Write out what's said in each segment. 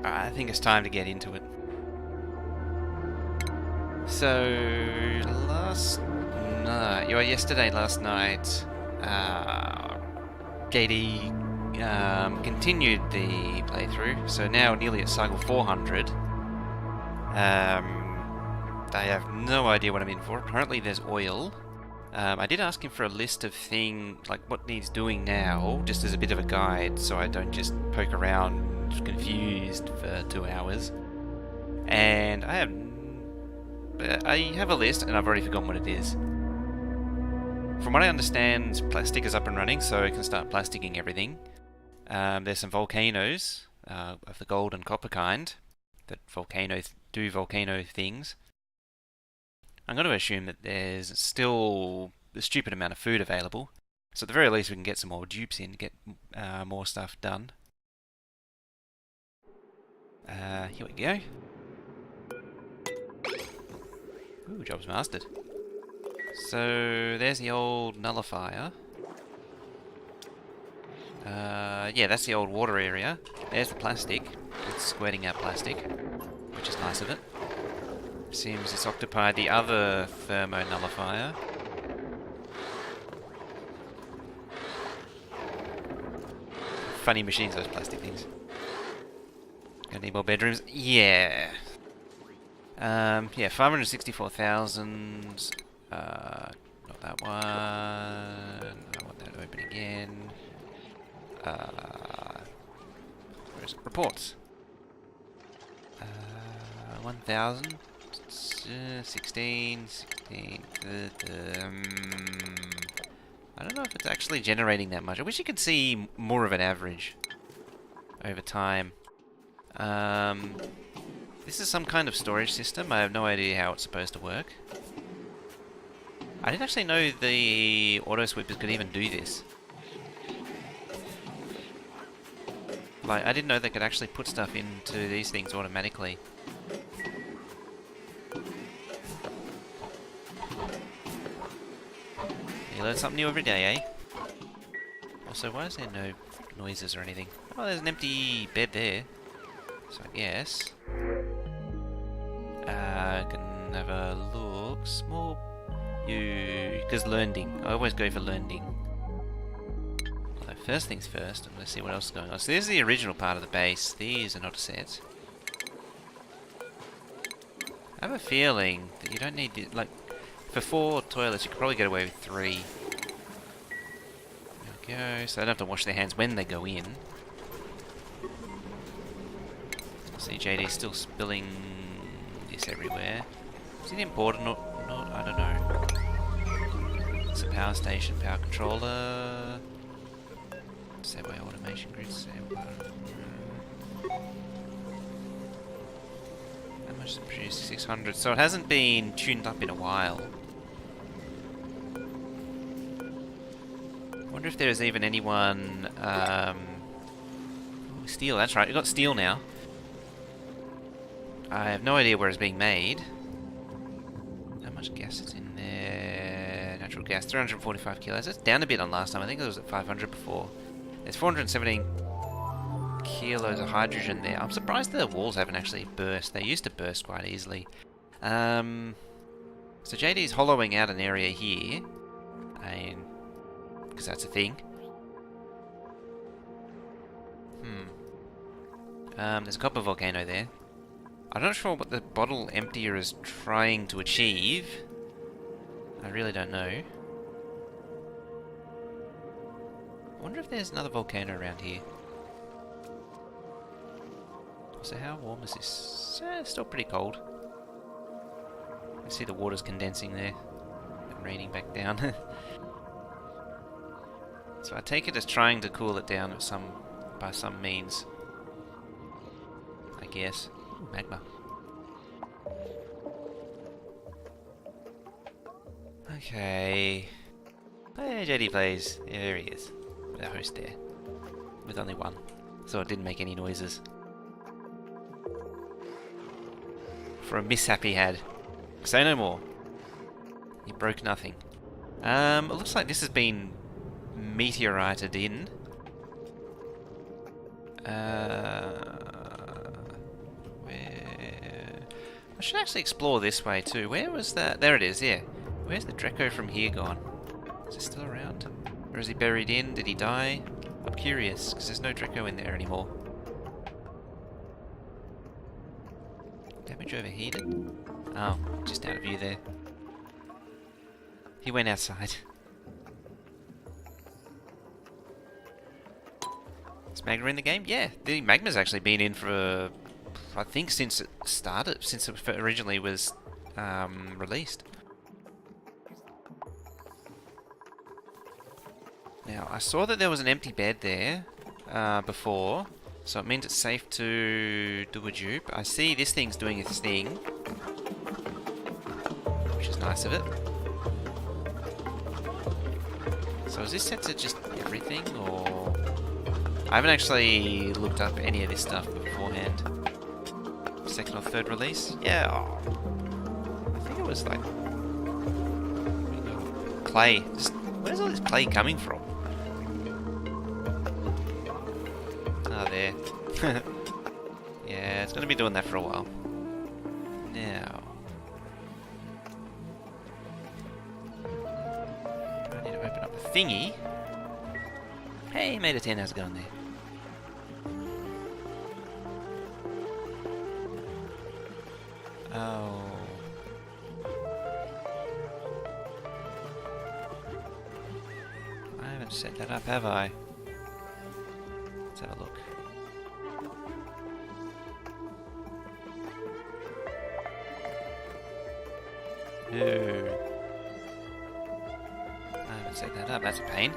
I think it's time to get into it. So, last night, JD continued the playthrough, so now nearly at cycle 400. I have no idea what I'm in for. Apparently there's oil. I did ask him for a list of things, like what needs doing now, just as a bit of a guide, so I don't just poke around confused for 2 hours. And I have a list, and I've already forgotten what it is. From what I understand, plastic is up and running, so I can start plasticking everything. There's some volcanoes of the gold and copper kind that do volcano things. I'm going to assume that there's still a stupid amount of food available, so at the very least we can get some more dupes in, get more stuff done. Here we go. Ooh, job's mastered. So there's the old nullifier. Yeah, that's the old water area. There's the plastic. It's squirting out plastic, which is nice of it. Seems it's occupied the other thermo nullifier. Funny machines, those plastic things. Gonna need more bedrooms? Yeah. Yeah, 564,000. Not that one. I want that open again. Where's it? Reports? 1,000. 16. I don't know if it's actually generating that much. I wish you could see more of an average over time. This is some kind of storage system. I have no idea how it's supposed to work. I didn't actually know the auto sweepers could even do this. Like, I didn't know they could actually put stuff into these things automatically. You learn something new every day, eh? Also, why is there no noises or anything? Oh, there's an empty bed there. So I guess I can have a look. Small, because learning. I always go for learning. Although first things first, I'm going to see what else is going on. So there's the original part of the base. These are not a set. I have a feeling that you don't need to, like, for 4 toilets, you could probably get away with 3. There we go. So they don't have to wash their hands when they go in. See, JD's still spilling this everywhere. Is it important or not? I don't know. It's a power station, power controller. Subway automation grid. How much does it produce? 600. So it hasn't been tuned up in a while. I wonder if there's even anyone. Steel, that's right. We've got steel now. I have no idea where it's being made. How much gas is in there? Natural gas, 345 kilos. That's down a bit on last time. I think it was at 500 before. There's 417 kilos of hydrogen there. I'm surprised the walls haven't actually burst. They used to burst quite easily. So JD's hollowing out an area here. Because that's a thing. There's a copper volcano there. I'm not sure what the bottle emptier is trying to achieve. I really don't know. I wonder if there's another volcano around here. So how warm is this? It's still pretty cold. You can see the water's condensing there and raining back down. So I take it as trying to cool it down by some means. I guess. Magma. Okay. Hey, JD plays. Yeah, there he is. With our host there. With only one. So it didn't make any noises. For a mishap he had. Say no more. He broke nothing. It looks like this has been meteorited in. I should actually explore this way too. Where was that? There it is, yeah. Where's the Dreco from here gone? Is it still around? Or is he buried in? Did he die? I'm curious, because there's no Dreco in there anymore. Damage overheated? Oh, just out of view there. He went outside. Is Magma in the game? Yeah, the Magma's actually been in for, I think, since it started, since it originally was released. Now, I saw that there was an empty bed there before, so it means it's safe to do a dupe. I see this thing's doing its thing, which is nice of it. So is this set to just everything, or... I haven't actually looked up any of this stuff beforehand. Second or third release? Yeah, oh. I think it was like... clay. Just, where's all this clay coming from? Oh, there. Yeah, it's going to be doing that for a while. Now... I need to open up a thingy. Hey, made a 10, how's it going there? Oh. I haven't set that up, have I? Let's have a look. No. I haven't set that up, that's a pain.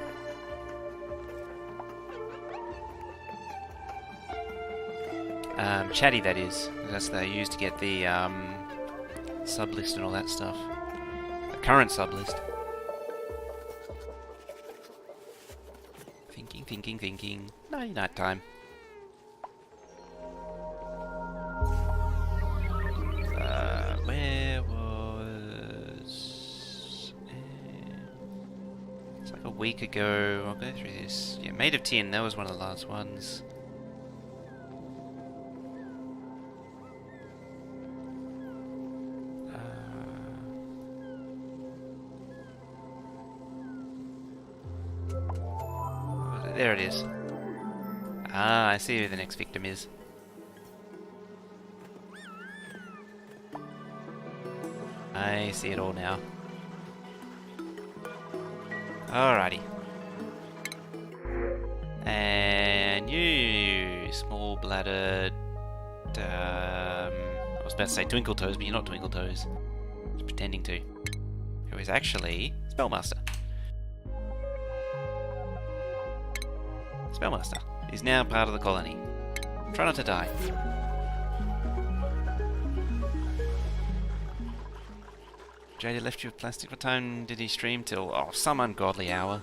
Chatty, that is. That's what they use to get the sublist and all that stuff. The current sublist. Thinking. Night time. Where was... it's like a week ago. I'll go through this. Yeah, Made of Tin, that was one of the last ones. There it is. Ah, I see who the next victim is. I see it all now. Alrighty. And you, small-bladdered... I was about to say Twinkle Toes, but you're not Twinkle Toes. Just pretending to. Who is actually Spellmaster. Spellmaster is now part of the colony. Try not to die. JD left you with plastic. What time did he stream till? Oh, some ungodly hour.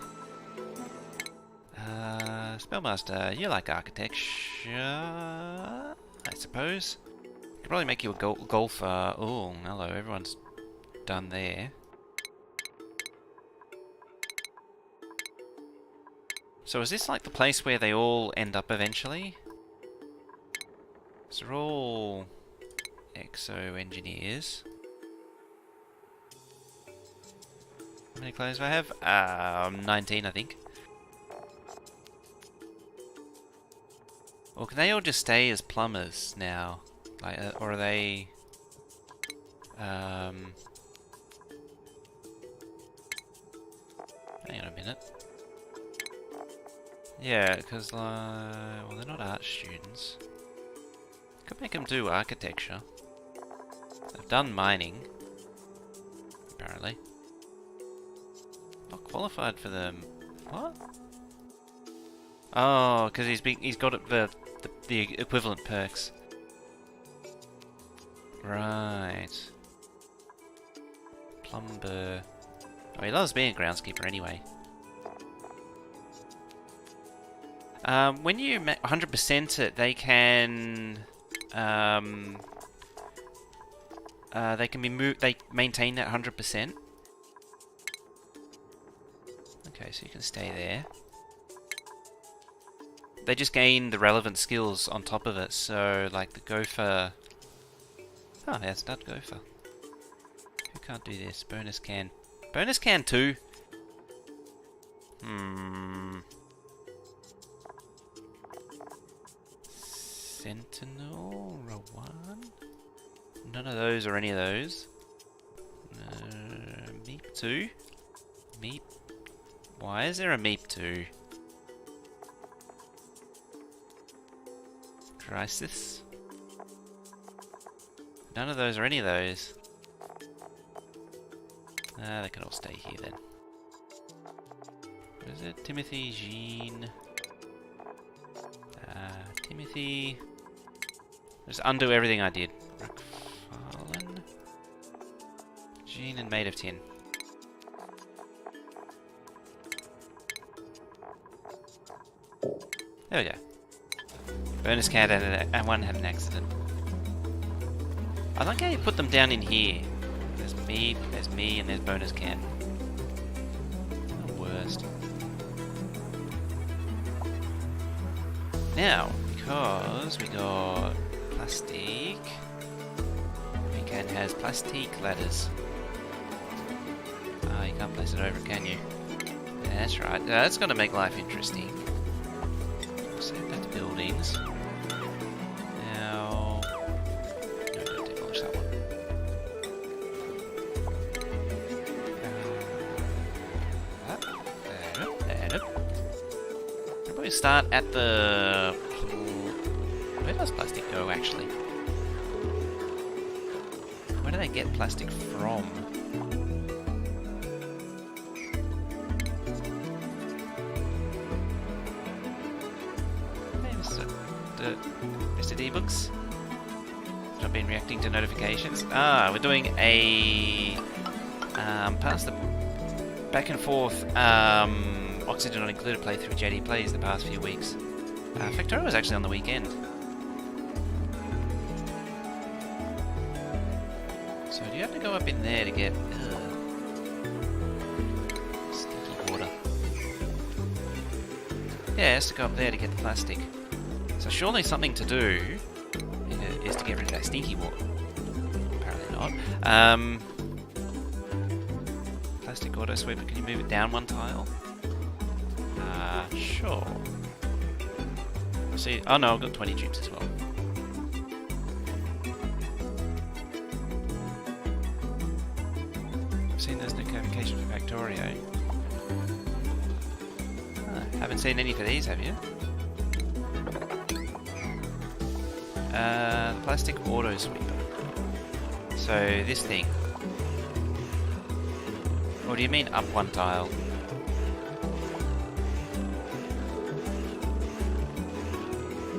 Spellmaster, you like architecture, I suppose. Could probably make you a golfer. Oh, hello, everyone's done there. So is this like the place where they all end up eventually? So they're all exo engineers. How many clothes do I have? 19, I think. Or can they all just stay as plumbers now? Like, or are they... hang on a minute. Yeah, because, well, they're not art students. Could make them do architecture. They've done mining, apparently. Not qualified for them. What? Oh, because he's got it the equivalent perks. Right. Plumber. Oh, he loves being a groundskeeper anyway. When you 100% it, they can be moved. They maintain that 100%. Okay, so you can stay there. They just gain the relevant skills on top of it. So, like the gopher, Oh, there's Dud Gopher. Who can't do this? Bonus can. Bonus can too? Sentinel, Rowan? None of those or any of those. Meep 2? Meep? Why is there a Meep 2? Crisis? None of those or any of those. They can all stay here then. What is it? Timothy, Jean... Timothy... Just undo everything I did. Rockfallen... Jean and Maid of Tin. There we go. Bonus cat and one had an accident. I like how you put them down in here. There's me, and there's bonus cat. The worst. Now, because we got plastic, we can has plastic ladders. Ah, you can't place it over, can you? Yeah, that's right. That's going to make life interesting. Save that to buildings. Now, no, don't demolish that one. Probably start at the... Where does plastic go, actually? Where do they get plastic from? Hey, Mr. D-Books? I've been reacting to notifications. Ah, we're doing a... past the back and forth, Oxygen not included playthrough JD plays the past few weeks. Factorio was actually on the weekend. So do you have to go up in there to get stinky water? Yeah, it has to go up there to get the plastic. So surely something to do is to get rid of that stinky water. Apparently not. Plastic auto sweeper, can you move it down one tile? Sure. See, oh no, I've got 20 tubes as well. I've seen there's no notification for Factorio. Haven't seen any for these, have you? The plastic auto sweeper. So this thing. Or do you mean up one tile?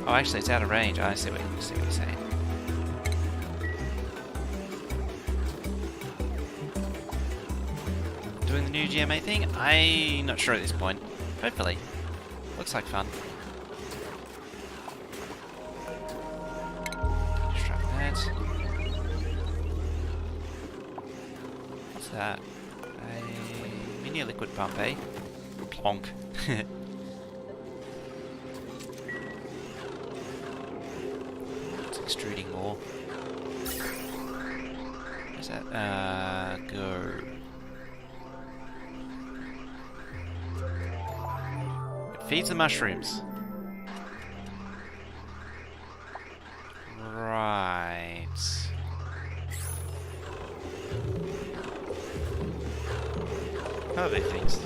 Oh, actually, it's out of range. I see what you're saying. Doing the new GMA thing? I'm not sure at this point. Hopefully. Looks like fun. Extract that. What's that? A mini liquid pump, eh? Plonk. Extruding more. Where's that? Go. It feeds the mushrooms. Right. How are they things?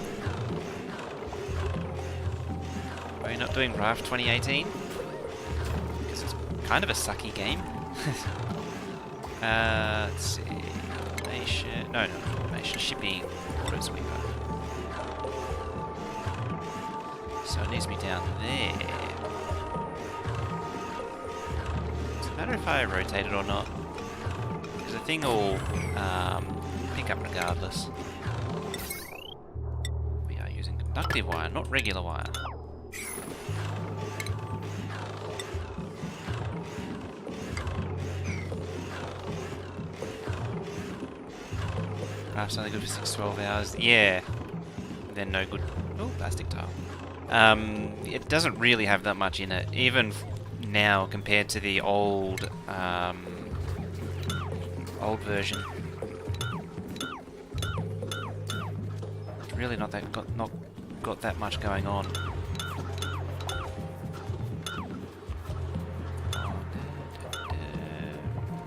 Are you not doing Raft 2018? Kind of a sucky game. Let's see. Automation. No, automation. Shipping. Auto sweeper. So it needs to be down there. Does it matter if I rotate it or not? Because the thing will pick up regardless. We are using conductive wire, not regular wire. Perhaps only good for 6-12 hours. Yeah. Then no good. Oh, plastic tile. It doesn't really have that much in it, even now compared to the old Old version. It's really not got that much going on.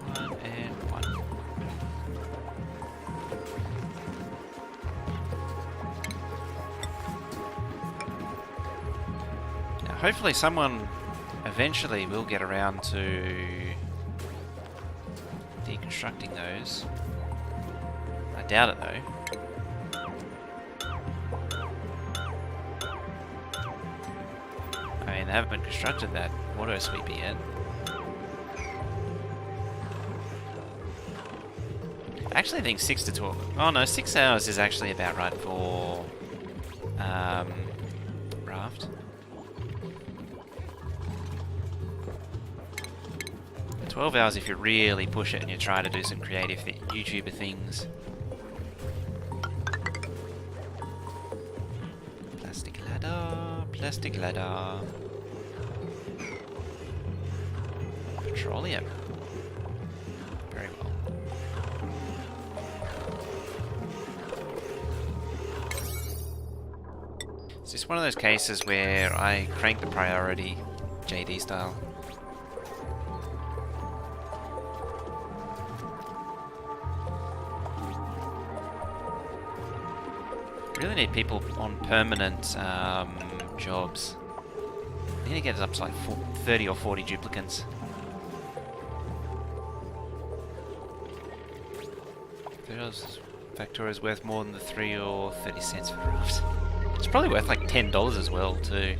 One and one. Now, hopefully someone eventually will get around to deconstructing those. I doubt it though. I mean, they haven't constructed that auto sweeper yet. I actually think 6 to 12. Oh no, 6 hours is actually about right for raft. 12 hours if you really push it and you try to do some creative YouTuber things. Plastic ladder, plastic ladder. Petroleum. Very well. It's just one of those cases where I crank the priority, JD style. Really need people on permanent jobs. I need to get it up to like 30 or 40 duplicants. Factor is worth more than the 3 or 30 cents for rafts. It's probably worth like $10 as well too.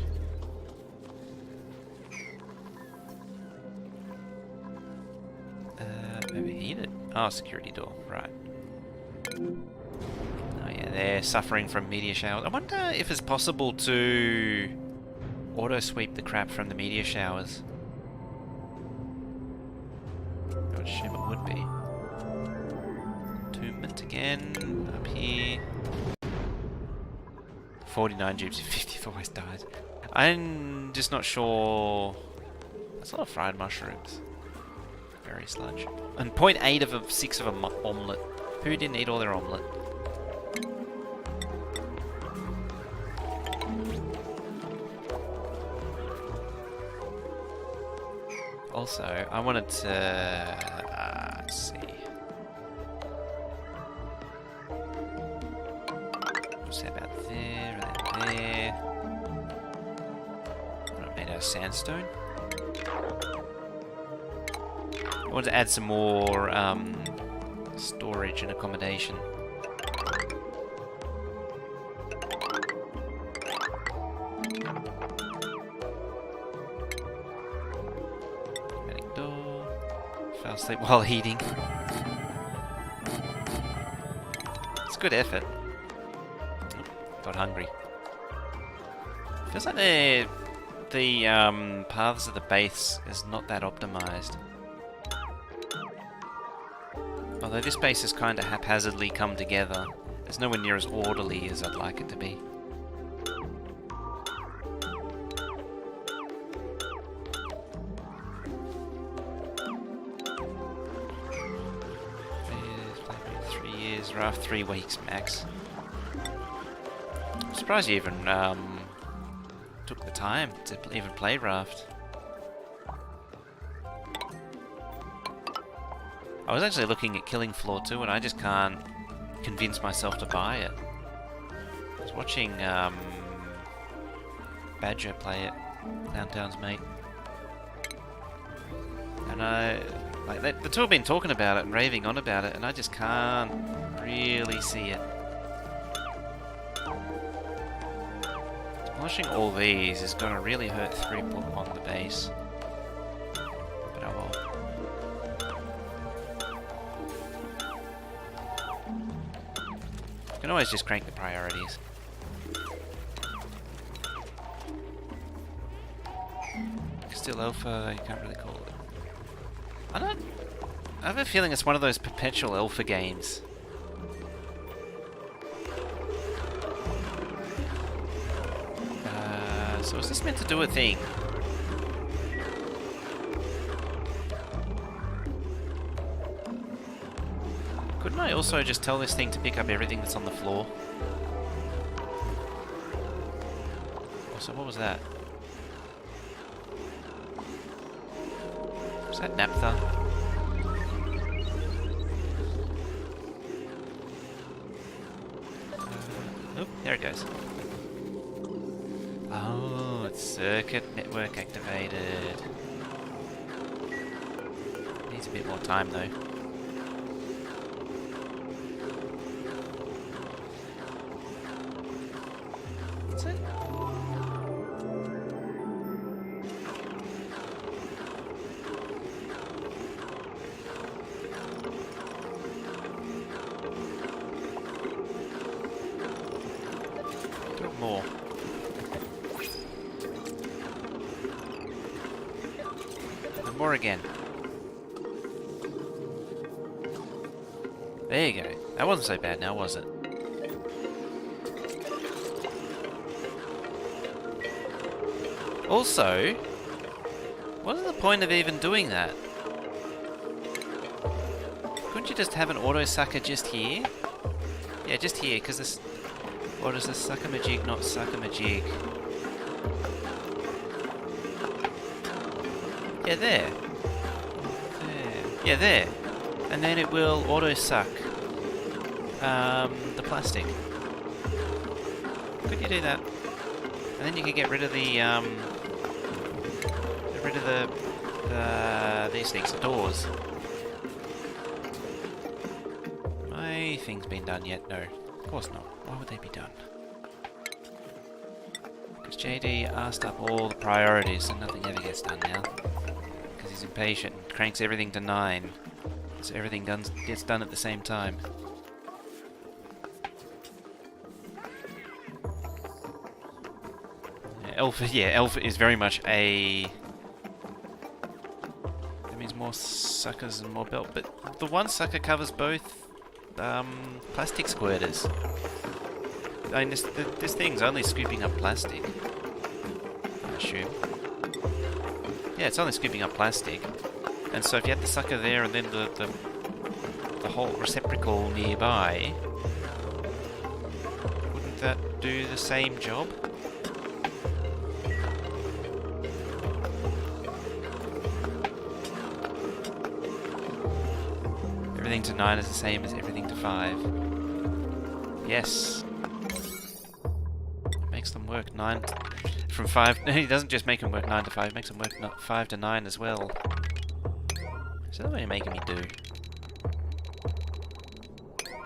Overheated. Oh, security door. Right. They're suffering from meteor showers. I wonder if it's possible to auto sweep the crap from the meteor showers. I would assume it would be. Entombment again, up here. 49 dupes, 50th always dies. I'm just not sure. That's a lot of fried mushrooms. Very sludge. And 0.8 of a 6 of a omelette. Who didn't eat all their omelette? Also, I wanted to, let's see. What's that about there, and then there. What, made out of sandstone? I wanted to add some more, storage and accommodation. Fell asleep while eating. It's good effort. Got hungry. Feels like the paths of the base is not that optimized. Although this base has kind of haphazardly come together, it's nowhere near as orderly as I'd like it to be. Raft 3 weeks max. I'm surprised you even took the time to even play Raft. I was actually looking at Killing Floor 2 and I just can't convince myself to buy it. I was watching Badger play it, Downtown's mate. And the two have been talking about it and raving on about it, and I just can't really see it. Polishing all these is going to really hurt throughput on the base. But oh well. You can always just crank the priorities. Still alpha, you can't really call it. I have a feeling it's one of those perpetual alpha games. So is this meant to do a thing? Couldn't I also just tell this thing to pick up everything that's on the floor? Also, what was that? Was that naphtha? Oh, there it goes. Oh, it's circuit network activated. Needs a bit more time though. What's it? Do it more. And more again. There you go. That wasn't so bad now, was it? Also, what is the point of even doing that? Couldn't you just have an auto sucker just here? Yeah, just here, because this... Or does this suck-a-majig not suck-a-majig? Yeah, there. There. Yeah, there. And then it will auto-suck the plastic. Could you do that? And then you can get rid of the these things, the doors. My thing's been done yet? No, of course not. Why would they be done? Because JD asked up all the priorities and nothing ever gets done now. Because he's impatient and cranks everything to 9. So everything gets done at the same time. Alpha is very much a... That means more suckers and more belt, but the one sucker covers both plastic squirters. I mean, this thing's only scooping up plastic, I assume. Yeah, it's only scooping up plastic. And so if you had the sucker there and then the whole receptacle nearby, wouldn't that do the same job? Everything to 9 is the same as everything to 5. Yes. Makes them work 9 from 5. He doesn't just make them work 9 to 5, makes them work 5 to 9 as well. So that's what you're making me do.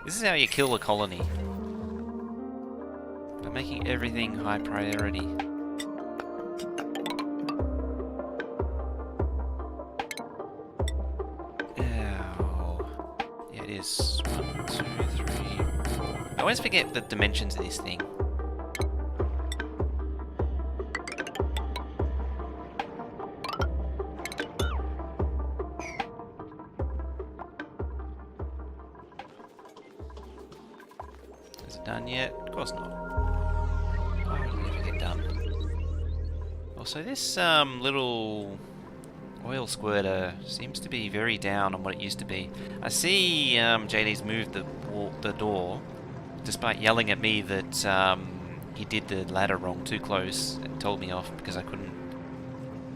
This is how you kill a colony. By making everything high priority. It is 1, 2, 3. I always forget the dimensions of this thing. Is it done yet? Of course not. Why would it ever get done? Also, this little oil squirter seems to be very down on what it used to be. I see JD's moved the door, despite yelling at me that he did the ladder wrong, too close, and told me off because I couldn't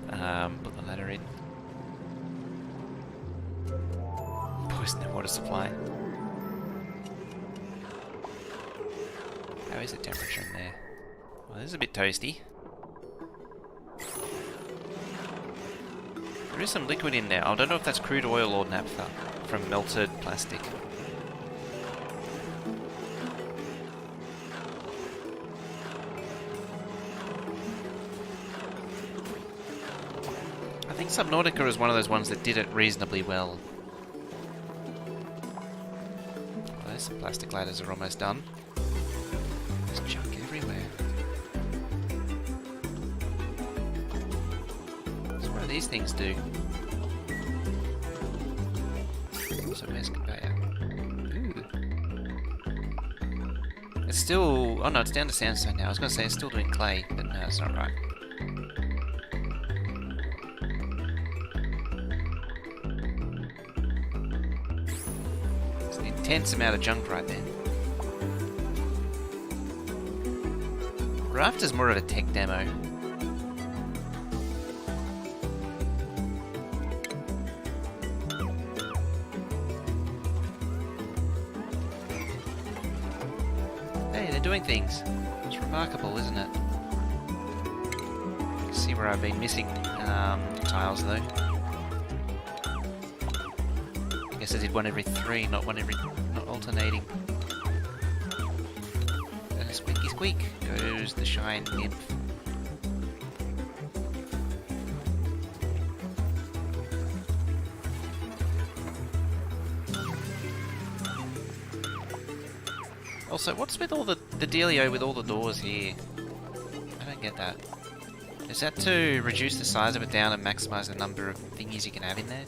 put the ladder in. Poison the water supply. How is the temperature in there? Well, this is a bit toasty. There is some liquid in there. I don't know if that's crude oil or naphtha from melted plastic. I think Subnautica is one of those ones that did it reasonably well. Oh, there's some plastic ladders are almost done. There's junk everywhere. So what do these things do? Also, where's conveyor? Ooh. It's still... Oh no, it's down to sandstone now. I was going to say it's still doing clay, but no, it's not right. intense amount of junk right there. Raft is more of a tech demo. Hey, they're doing things. It's remarkable, isn't it? See where I've been missing tiles though. I guess I did one every 3, not alternating. Squeaky squeak goes the shine nymph. Also, what's with all the dealio with all the doors here? I don't get that. Is that to reduce the size of it down and maximize the number of thingies you can have in there?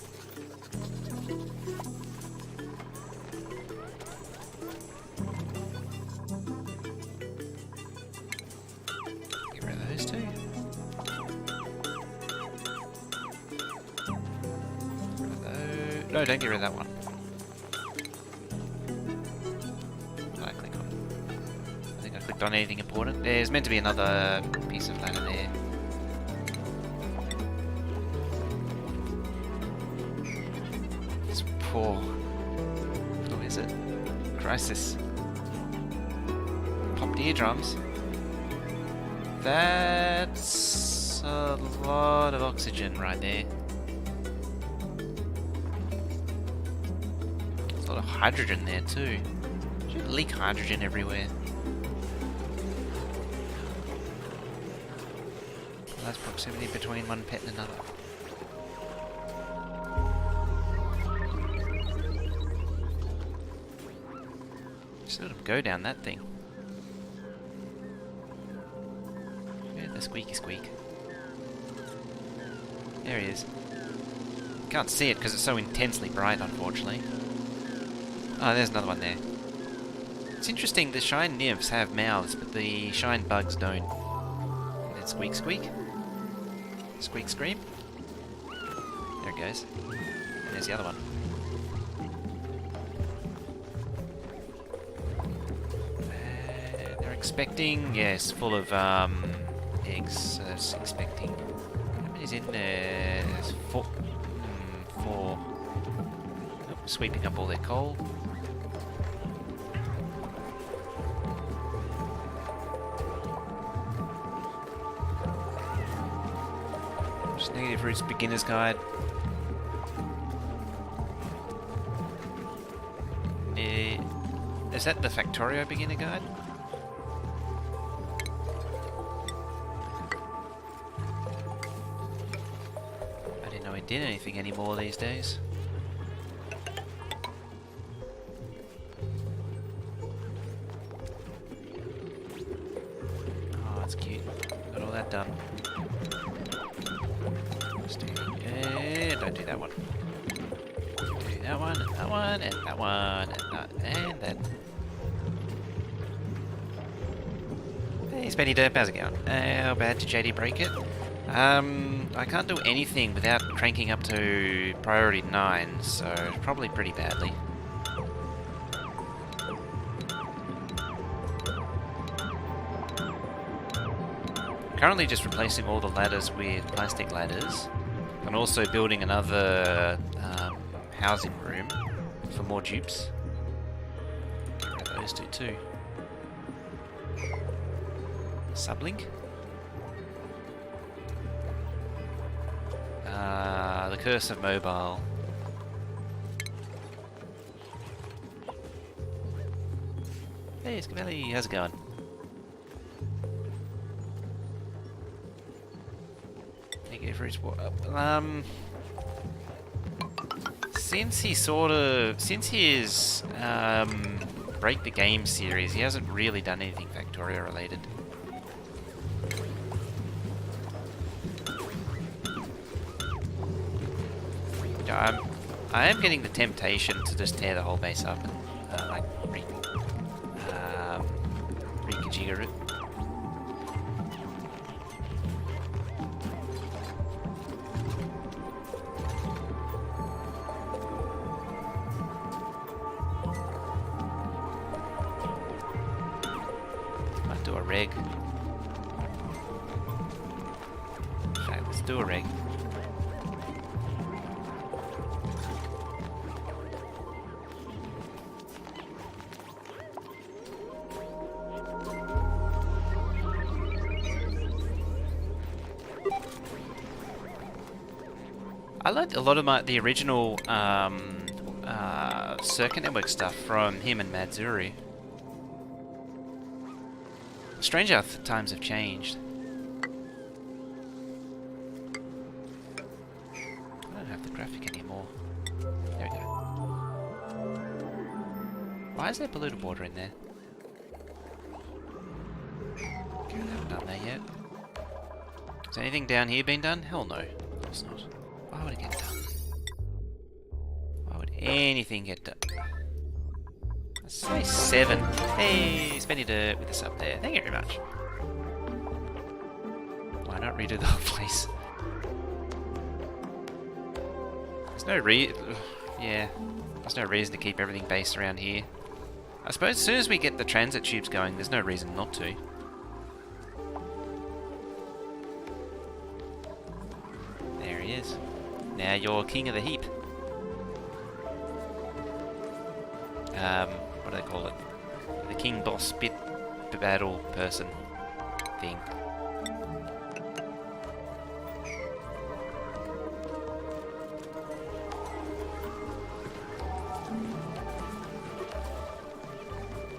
Get rid of those two. No, don't get rid of that one. On anything important. There's meant to be another piece of ladder there. It's poor. What is it? Crisis. Popped eardrums. That's a lot of oxygen right there. There's a lot of hydrogen there too. Should leak hydrogen everywhere. That's proximity between one pet and another. Just let him go down that thing. Yeah, the squeaky squeak. There he is. Can't see it because it's so intensely bright, unfortunately. Oh, there's another one there. It's interesting, the shine nymphs have mouths, but the shine bugs don't. And then squeak squeak. Squeak scream. There it goes. And there's the other one. They're expecting, yes, full of eggs. So that's expecting. How many's in there? There's 4. 4. Oh, sweeping up all their coal. Negative Roots Beginner's Guide. Is that the Factorio Beginner Guide? I didn't know he did anything anymore these days. Oh, that's cute. Got all that done. Don't do that one. Do that one, and that one, and that one, and that. Hey, Spenny Derp, how's it going? How bad did JD break it? I can't do anything without cranking up to priority 9, so probably pretty badly. Currently just replacing all the ladders with plastic ladders. And also building another housing room for more dupes. Get rid of those two too. Sublink. The Curse of Mobile. Hey, Scavelli, how's it going? Since his Break the Game series, he hasn't really done anything Factorio related. I am getting the temptation to just tear the whole base up and like reconfigure it. reg. Okay, let's do a reg. I learned a lot of the original Circuit Network stuff from him and Madzuri. Strange how times have changed. I don't have the graphic anymore. There we go. Why is there polluted water in there? Okay, I haven't done that yet. Has anything down here been done? Hell no. Of course not. Why would it get done? Why would anything get done? Let's say 7. Hey, Spenny Dirt with us up there. Thank you very much. Why not redo the whole place? There's no there's no reason to keep everything based around here. I suppose as soon as we get the transit tubes going, there's no reason not to. There he is. Now you're king of the heap. What do they call it? The king boss bit battle person thing.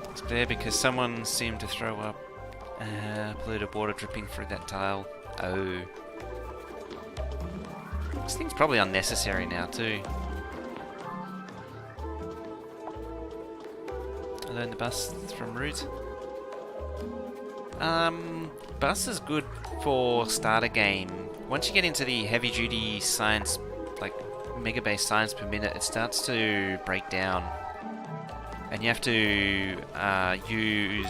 It's there because someone seemed to throw up polluted water dripping through that tile. Oh. This thing's probably unnecessary now too. I learned the bus from Root. Bus is good for starter game. Once you get into the heavy duty science, like megabase science per minute, it starts to break down. And you have to you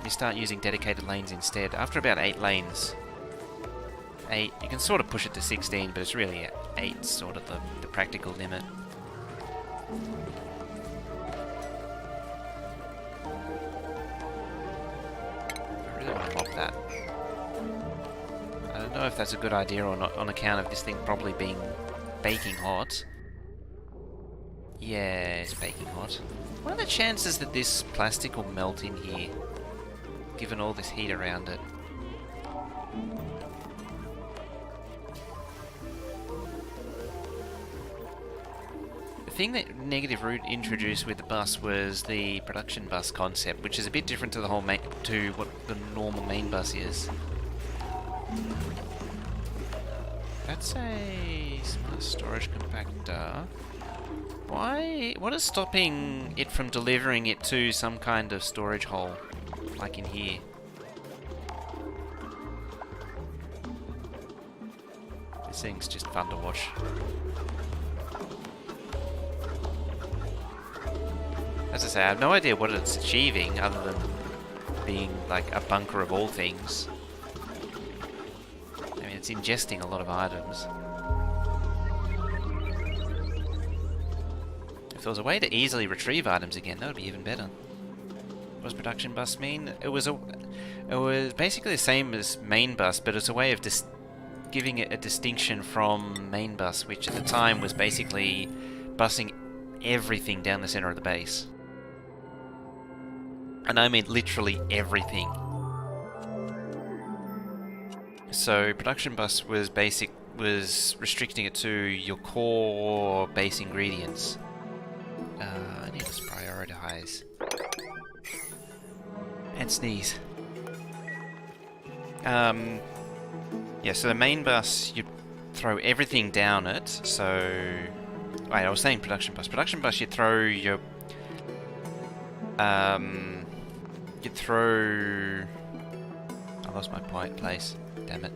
start using dedicated lanes instead. After about 8 lanes, 8, you can sort of push it to 16, but it's really 8 sort of the practical limit. I really want to mop that. I don't know if that's a good idea or not on account of this thing probably being baking hot. Yeah, it's baking hot. What are the chances that this plastic will melt in here, given all this heat around it? The thing that Negative Root introduced with the bus was the production bus concept, which is a bit different to the whole to what the normal main bus is. That's a smart storage compactor. Why? What is stopping it from delivering it to some kind of storage hole, like in here? This thing's just fun to watch. As I say, I have no idea what it's achieving other than being like a bunker of all things. I mean, it's ingesting a lot of items. If there was a way to easily retrieve items again, that would be even better. What does production bus mean? It was basically the same as main bus, but it's a way of giving it a distinction from main bus, which at the time was basically busing everything down the center of the base. And I mean literally everything. So production bus was restricting it to your core base ingredients. I need to prioritize. And sneeze. Yeah, so the main bus, you throw everything down it, so... Wait, I was saying production bus. Production bus, you throw your... You'd throw... I lost my place. Damn it.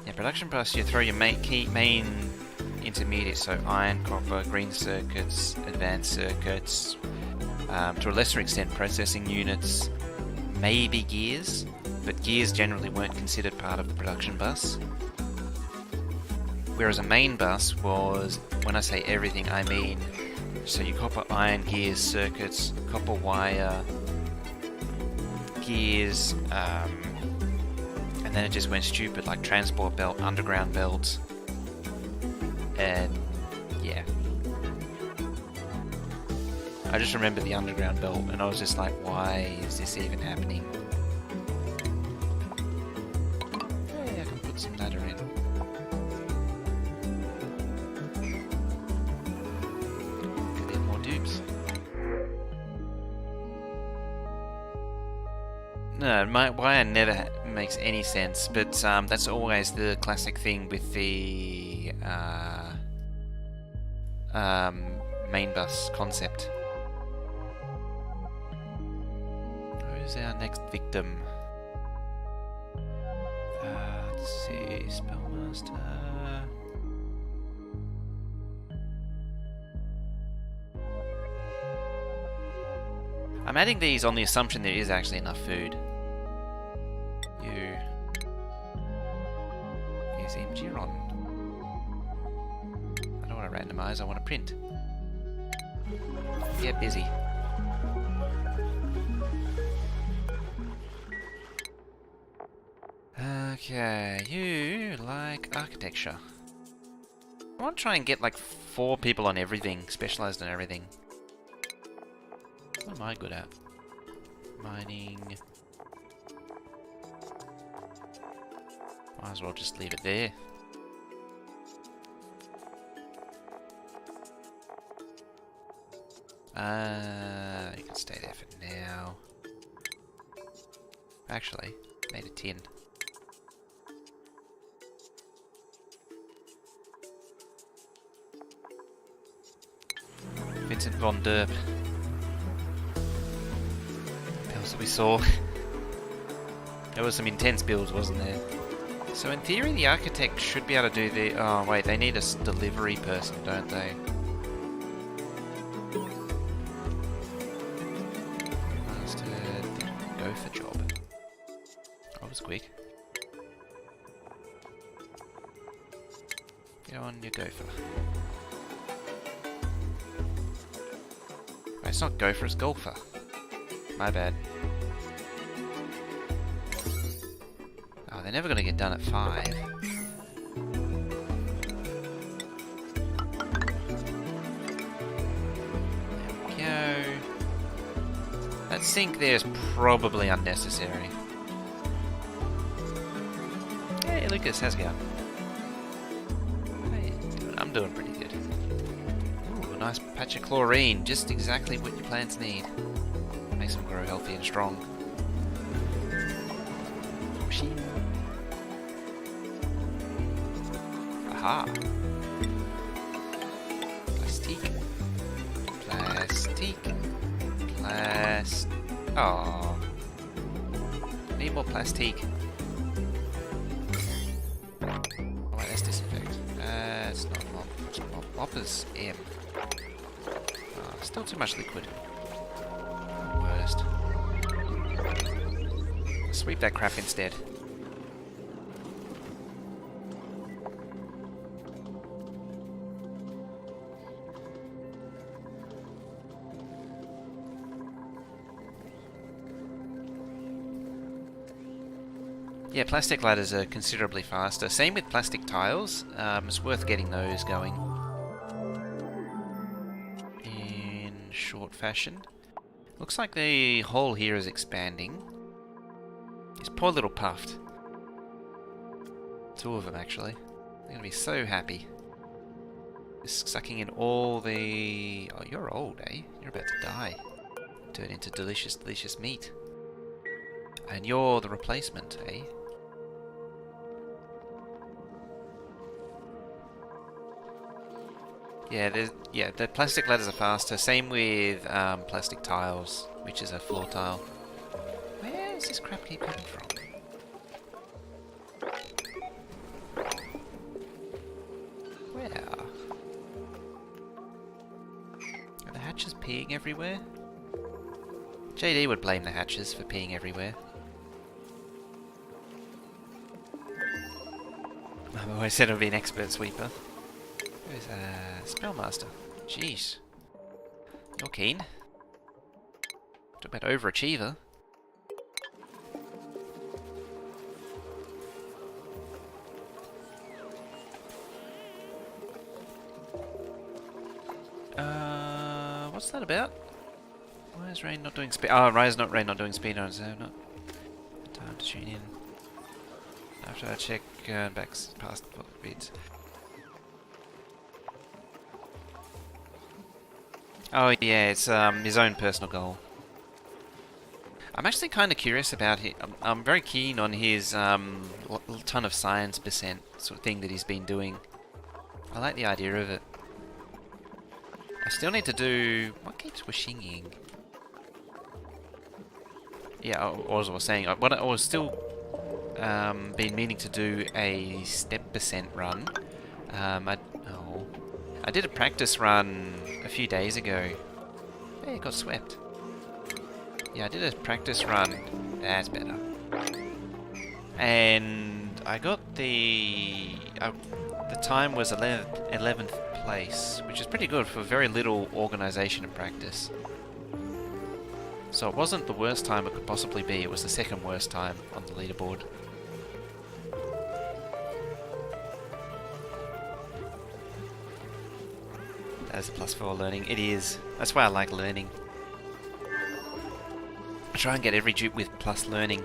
Yeah, production bus, you throw your main intermediates, so iron, copper, green circuits, advanced circuits, to a lesser extent processing units, maybe gears, but gears generally weren't considered part of the production bus. Whereas a main bus was, when I say everything, I mean, so your copper, iron, gears, circuits, copper wire, gears, and then it just went stupid, like transport belt, underground belts, and yeah. I just remember the underground belt, and I was just like, why is this even happening? Hey, I can put some ladder in. Get more dupes. No, my wire never makes any sense, but that's always the classic thing with the main bus concept. Who's our next victim? Let's see, Spellmaster. I'm adding these on the assumption there is actually enough food. Use Imgiron. I don't want to randomize, I want to print. Get busy. Okay, you like architecture. I want to try and get like 4 people on everything, specialized on everything. What am I good at? Mining. Might as well just leave it there. You can stay there for now. Actually, made a tin. Vincent von Derp. Builds that we saw. There was some intense builds, wasn't there? So in theory, the architect should be able to do the... Oh wait, they need a delivery person, don't they? Master, gopher job. That was quick. Get on your gopher. Wait, it's not gopher, it's golfer. My bad. Oh, they're never going to get done at 5. There we go. That sink there is probably unnecessary. Hey, Lucas, how's it going? Hey, I'm doing pretty good. Ooh, a nice patch of chlorine. Just exactly what your plants need. Makes them grow healthy and strong. Aha! Plastique. Oh. Need more plastique. Oh wait, that's disinfect. It's not mop. It's mop. Mop is M. Oh, still too much liquid. Worst. Sweep that crap instead. Yeah, plastic ladders are considerably faster. Same with plastic tiles. It's worth getting those going in short fashion. Looks like the hole here is expanding. This poor little puffed. 2 of them actually. They're gonna be so happy. Just sucking in all the... Oh, you're old, eh? You're about to die. Turn into delicious, delicious meat. And you're the replacement, eh? Yeah, the plastic ladders are faster. Same with plastic tiles, which is a floor tile. Where does this crap keep coming from? Where? Are the hatches peeing everywhere? JD would blame the hatches for peeing everywhere. I've always said I'd be an expert sweeper. Who's Spellmaster? Jeez. You're keen. Talk about overachiever. What's that about? Why is Rain not doing speed? Oh, Rain not doing speed on, so not time to tune in. After I check back past beats. Oh yeah, it's his own personal goal. I'm actually kind of curious about it. I'm very keen on his ton of science percent sort of thing that he's been doing. I like the idea of it. I still need to do... What keeps wishing? Yeah, as I was saying, I was still been meaning to do a step percent run. I did a practice run a few days ago. Hey, it got swept. Yeah, I did a practice run. That's better. And I got the time was 11th place, which is pretty good for very little organisation and practice. So it wasn't the worst time it could possibly be. It was the second worst time on the leaderboard. That's a +4 learning. It is. That's why I like learning. I try and get every dupe with plus learning.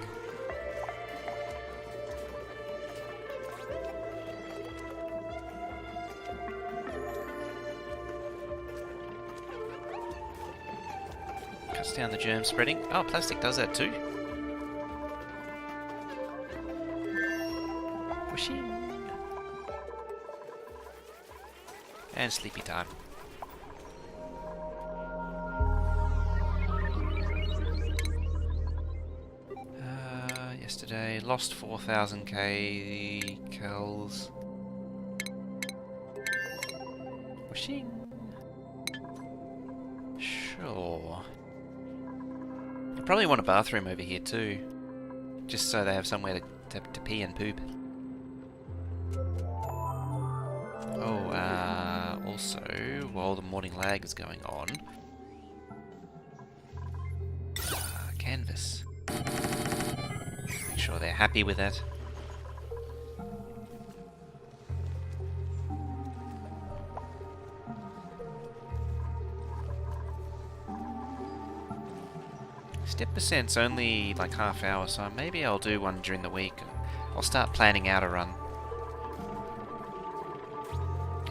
Cuts down the germ spreading. Oh, plastic does that too. Whooshing. And sleepy time. Yesterday, lost 4,000k kills. Whooshing. Sure. I probably want a bathroom over here too, just so they have somewhere to pee and poop. Oh, also, while the morning lag is going on, canvas. Make sure they're happy with that. Step percent's only like half hour, so maybe I'll do one during the week. I'll start planning out a run.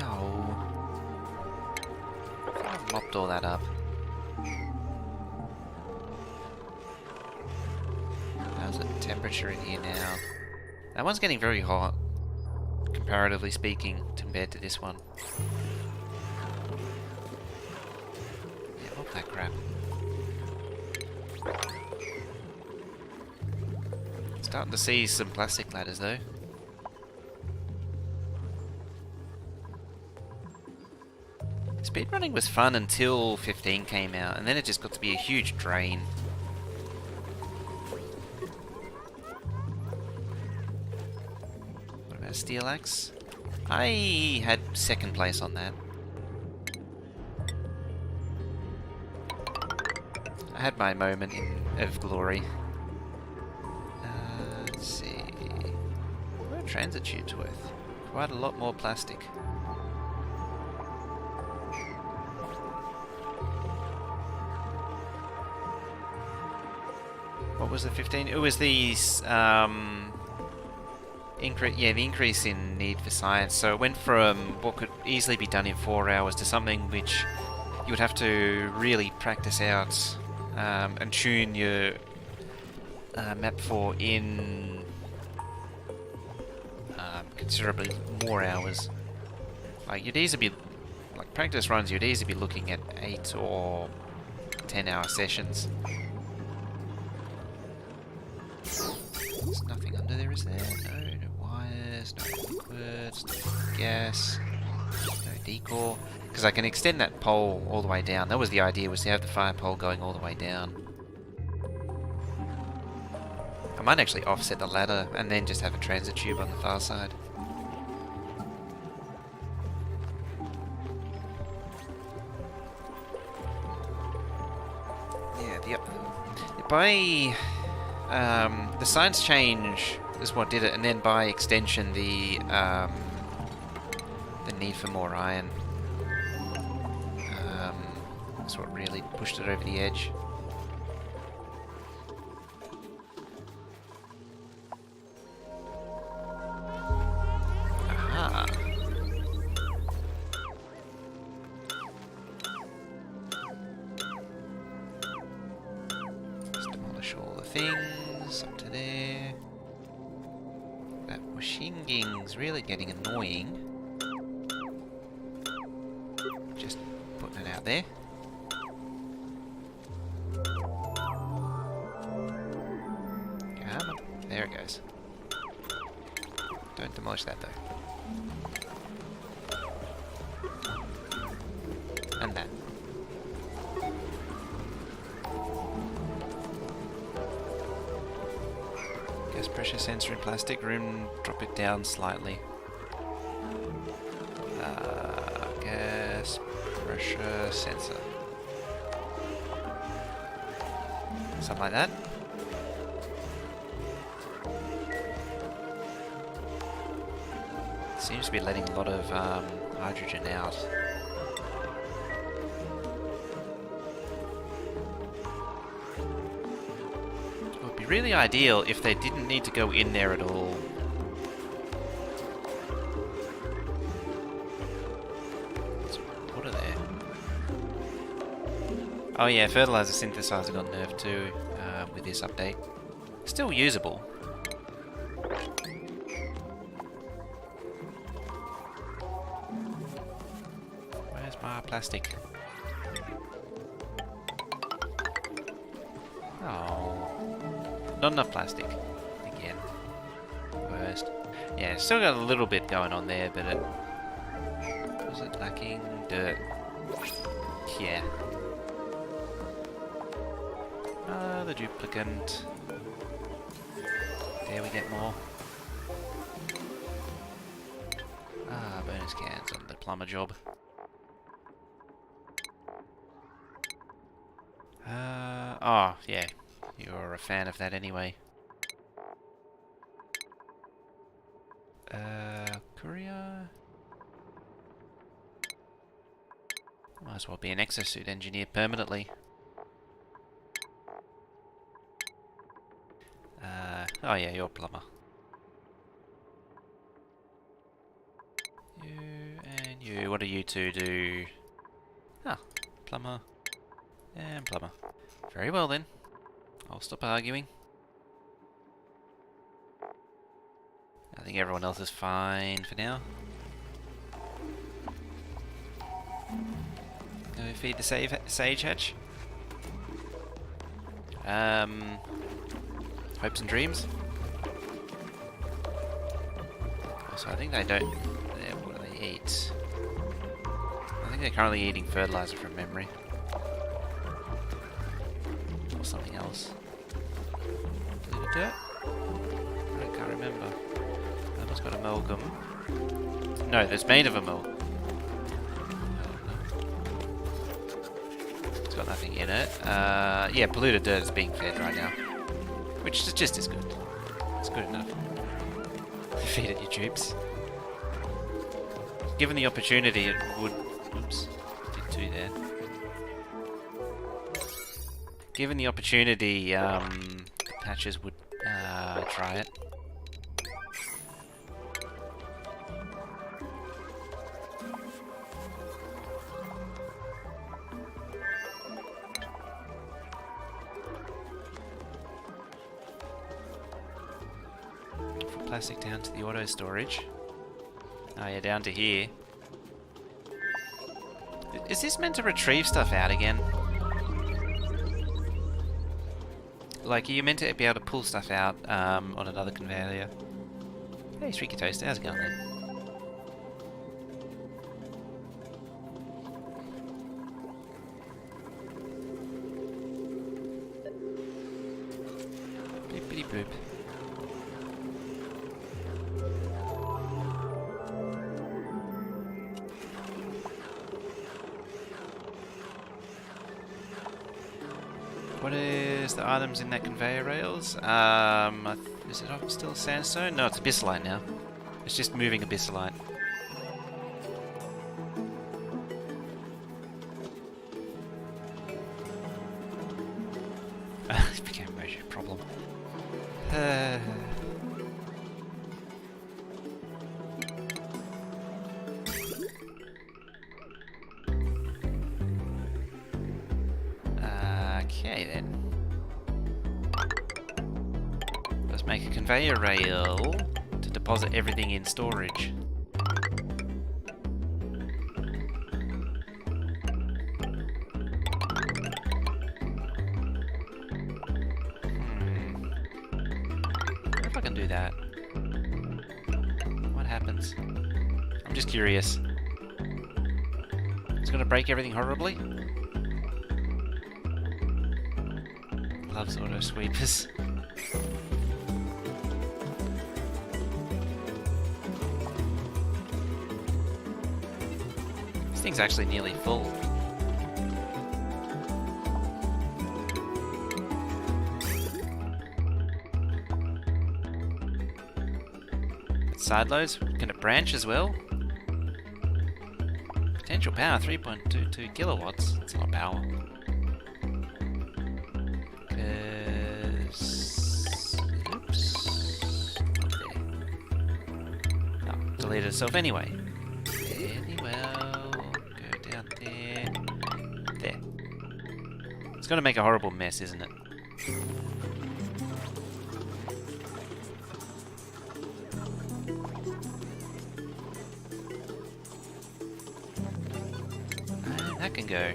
Oh, I've mopped all that up. How's the temperature in here now? That one's getting very hot, comparatively speaking, compared to this one. Yeah, mop that crap. Starting to see some plastic ladders though. Speedrunning was fun until 15 came out, and then it just got to be a huge drain. What about a steel axe? I had second place on that. I had my moment of glory. Let's see. What are transit tubes worth? Quite a lot more plastic. What was the 15? It was the the increase in need for science. So it went from what could easily be done in 4 hours to something which you would have to really practice out and tune your map for in considerably more hours. Like you'd easily be, like practice runs, you'd easily be looking at 8 or 10-hour sessions. There's nothing under there, is there? No wires, no liquids, no gas, no decor. Because I can extend that pole all the way down. That was the idea, was to have the fire pole going all the way down. I might actually offset the ladder and then just have a transit tube on the far side. Yeah, the science change is what did it, and then by extension the need for more iron. That's what really pushed it over the edge. Aha! Just demolish all the things up to there. That Washinging's really getting annoying. Just putting it out there. Come on. There it goes. Don't demolish that though. And that. Gas pressure sensor in plastic room, drop it down slightly. Gas pressure sensor. Something like that. Seems to be letting a lot of hydrogen out. It would be really ideal if they didn't need to go in there at all. Let's put it there. Oh yeah, fertilizer synthesizer got nerfed too with this update. Still usable. Plastic. Oh, not enough plastic. Again, worst. Yeah, still got a little bit going on there, but it was it lacking dirt. Yeah. The duplicant. There we get more. Bonus cans on the plumber job. Oh, yeah. You're a fan of that anyway. Courier? Might as well be an exosuit engineer permanently. Oh yeah, you're a plumber. You and you. What do you two do? Ah, plumber and plumber. Very well then. I'll stop arguing. I think everyone else is fine for now. Go feed the sage hatch. Hopes and dreams. Also, I think they don't. What do they eat? I think they're currently eating fertilizer from memory. Or something else. Dirt? I can't remember. That one's got amalgam. No, that's made of amalgam. It's got nothing in it. Yeah, polluted dirt is being fed right now. Which is just as good. It's good enough. Feed it your tubes. Given the opportunity, it would... Oops. Did two there. Given the opportunity, Patches would try it. From plastic down to the auto storage. Oh yeah, down to here. Is this meant to retrieve stuff out again? Like, are you meant to be able to pull stuff out on another conveyor? Hey, Streaky Toaster, how's it going then? Blippity bloop. What is the items in that conveyor rails? Is it still sandstone? No, it's abyssalite now. It's just moving abyssalite. It became a major problem. Okay then. Let's make a conveyor rail to deposit everything in storage. What if I can do that? What happens? I'm just curious. It's gonna break everything horribly? Loves auto sweepers. This thing's actually nearly full. Side loads, can it branch as well? Potential power 3.22 kilowatts. That's a lot of power. Oops. No, deleted itself anyway. Very well. Go down there. There. It's going to make a horrible mess, isn't it? That can go.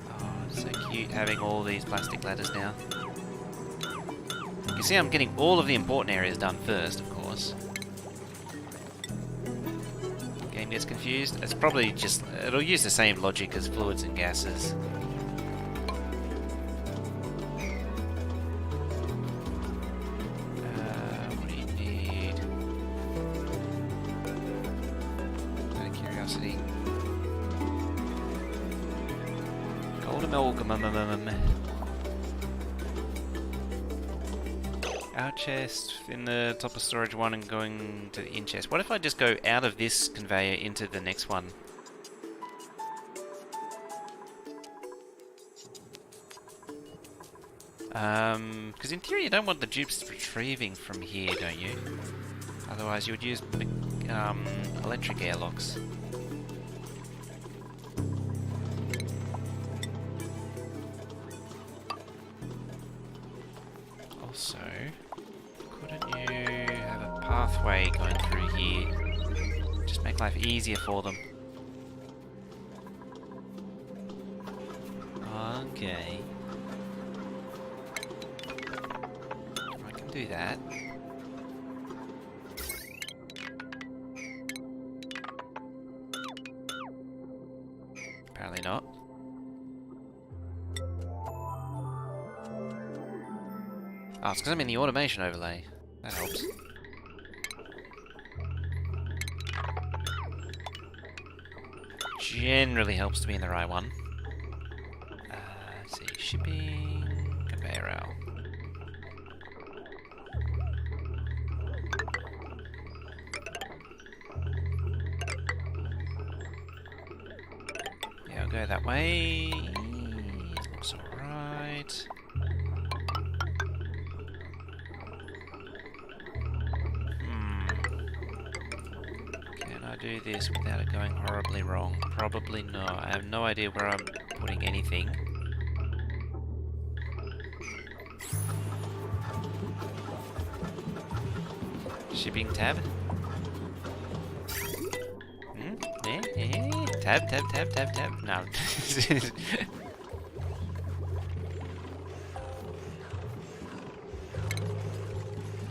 Oh, it's so cute having all these plastic ladders now. You see, I'm getting all of the important areas done first, of course. Game gets confused. It's probably just... it'll use the same logic as fluids and gases. What do you need? Out of curiosity. Gold amalgam. Out chest in the top of storage one and going to the in chest. What if I just go out of this conveyor into the next one? Because in theory you don't want the dupes retrieving from here, don't you? Otherwise you would use electric airlocks. Also, couldn't you have a pathway going through here? Just make life easier for them. Okay. I can do that. Apparently not. Oh, it's because I'm in the automation overlay. That helps. Generally helps to be in the right one. Let's see, shipping, conveyor rail. Yeah, I'll go that way. It's alright. Do this without it going horribly wrong? Probably not. I have no idea where I'm putting anything. Shipping tab? Yeah. Tab. No.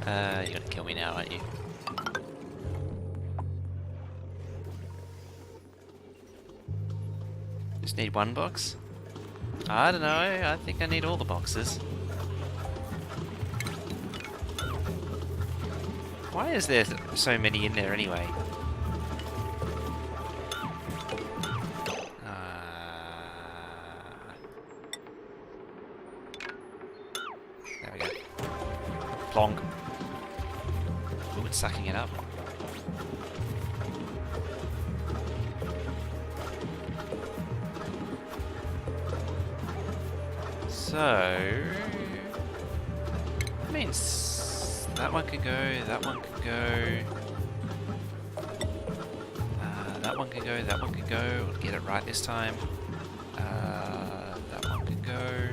You're gonna kill me now, aren't you? Just need one box? I don't know, I think I need all the boxes. Why is there so many in there anyway? There we go. Plonk. Ooh, it's sucking it up. So, So... That means that one can go, that one can go... that one can go, that one can go. We'll get it right this time. That one can go.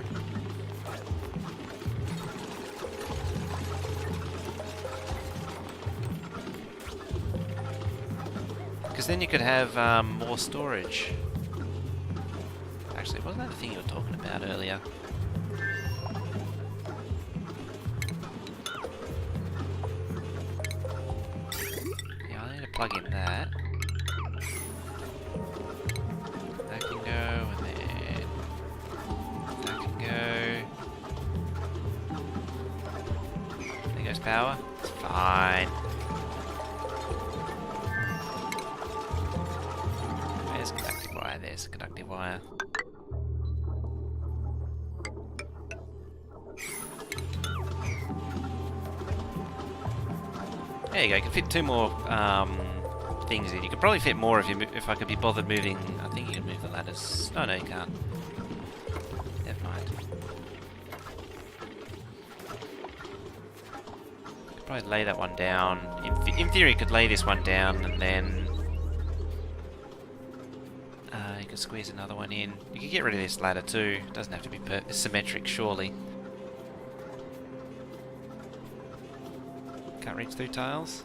Because then you could have more storage. Actually, wasn't that the thing you were talking about earlier? Yeah, I need to plug in that. That can go, and then that can go. There goes power. It's fine. There's a conductive wire. There's a conductive wire. There you go. You can fit 2 more things in. You could probably fit more if I could be bothered moving. I think you can move the ladders. Oh no, you can't. Never mind. Could probably lay that one down. In theory, you could lay this one down and then you could squeeze another one in. You could get rid of this ladder too. It doesn't have to be symmetric, surely. Can't reach through tiles.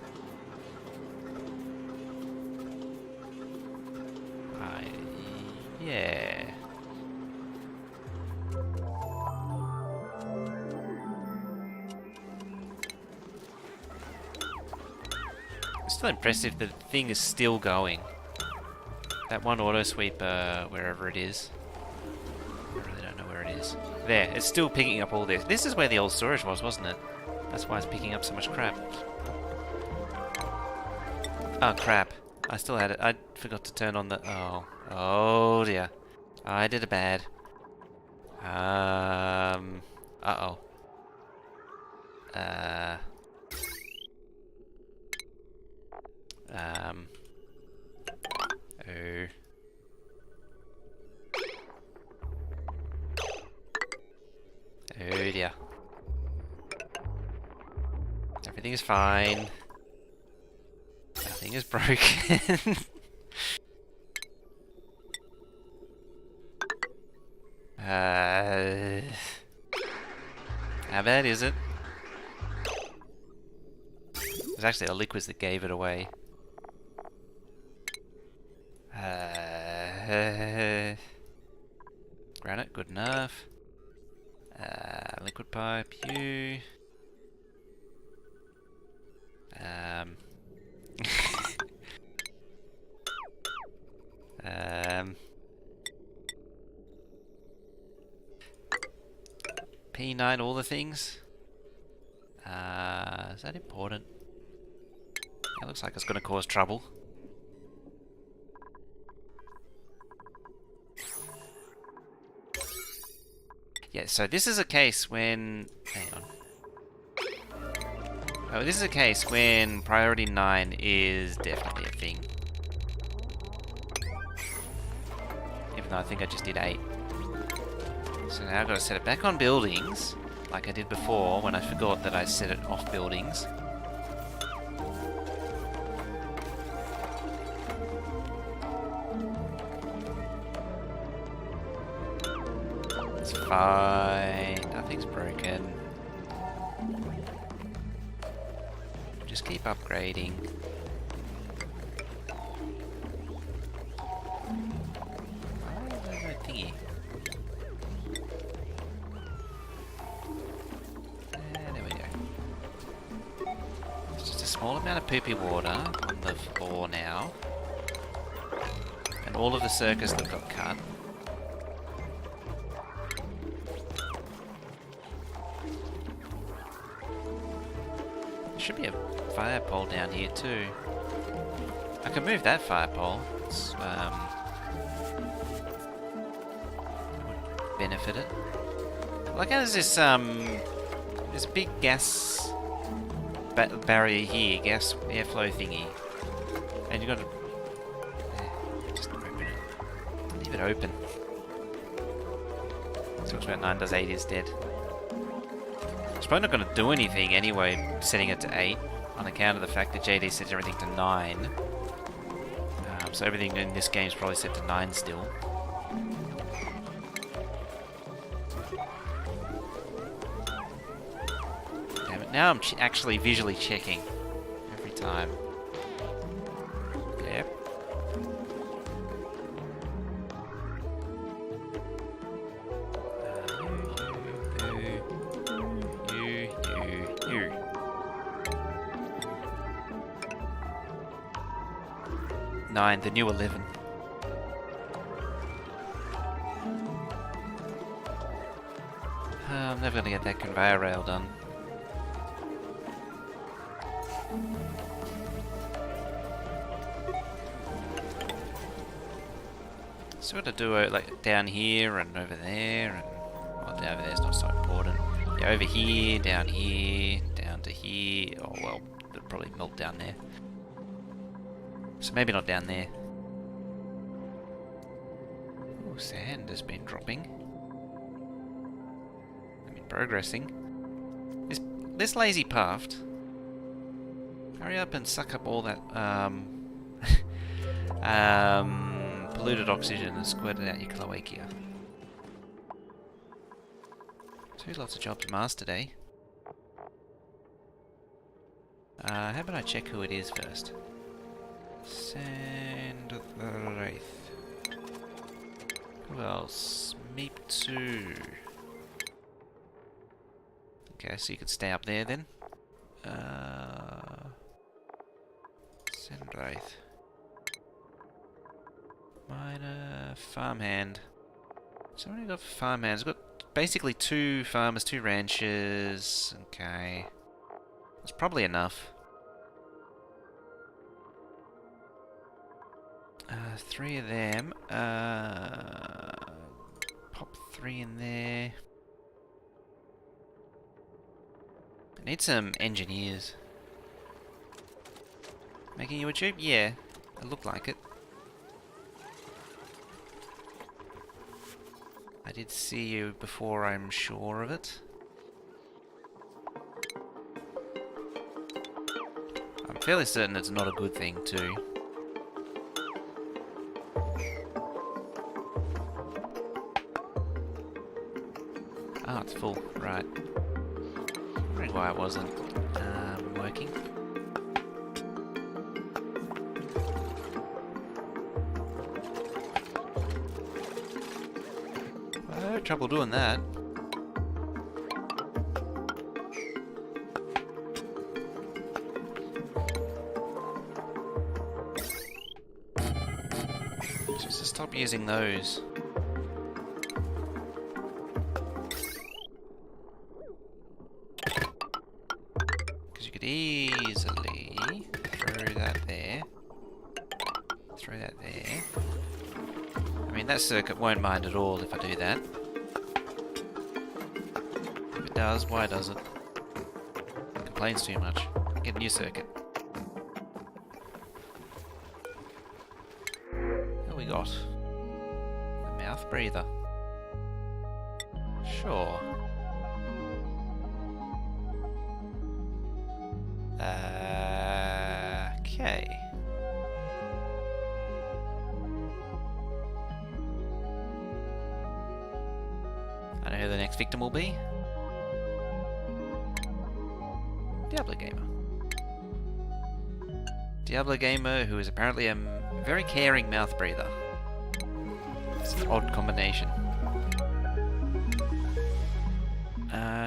Yeah. It's still impressive that the thing is still going. That one auto sweep, wherever it is. I really don't know where it is. There, it's still picking up all this. This is where the old storage was, wasn't it? That's why it's picking up so much crap. Oh, crap. I still had it. I forgot to turn on the... Oh. Oh, dear. I did it bad. Uh-oh. Oh. Oh, dear. Everything is fine. Nothing is broken. How bad is it? It was actually the liquids that gave it away. Granite, good enough. Liquid pipe, you. P9, all the things. Is that important? It looks like it's going to cause trouble. Yeah, so this is a case when... Hang on. Oh, this is a case when priority 9 is definitely a thing. Even though I think I just did 8. So now I've got to set it back on buildings, like I did before when I forgot that I set it off buildings. It's fine, nothing's broken. Just keep upgrading. Oh, there's no thingy. There we go. It's just a small amount of poopy water on the floor now. And all of the circuits that got cut. Should be a fire pole down here too. I can move that fire pole. It's, would benefit it. Like how there's this there's a big gas barrier here, gas airflow thingy, and you got to just open it. Leave it open. Talks about 9 does 8 instead. It's probably not going to do anything anyway, setting it to 8, on account of the fact that JD sets everything to 9. So everything in this game is probably set to 9 still. Damn it, now I'm actually visually checking every time. Yep. You. 9, the new 11. I'm never gonna get that conveyor rail done. So what to do like down here and over there, and well, down over there's not so important. Yeah, over here, down to here. Oh well, it'll probably melt down there. So maybe not down there. Oh, sand has been dropping. I mean, progressing. This lazy paft. Hurry up and suck up all that polluted oxygen and squirt it out your cloacia. Lots of jobs Mars today. How about I check who it is first? Send the Wraith. Who else? Meep 2. Okay, so you could stay up there then. Send Wraith. Miner, farmhand. So what do we got for farmhands? We've got basically 2 farmers, 2 ranchers. Okay. That's probably enough. 3 of them. Pop 3 in there. I need some engineers. Making you a tube? Yeah, it looked like it. I did see you before, I'm sure of it. I'm fairly certain it's not a good thing, too. Ah, it's full. Right. Wondering why it wasn't working. I had trouble doing that. Just to stop using those. Because you could easily throw that there. Throw that there. I mean, that circuit won't mind at all if I do that. If it does, why does it? It complains too much. Get a new circuit. What we got? A mouth breather. Sure. Okay. I know who the next victim will be. Diablo Gamer. Diablo Gamer, who is apparently a very caring mouth breather. It's an odd combination.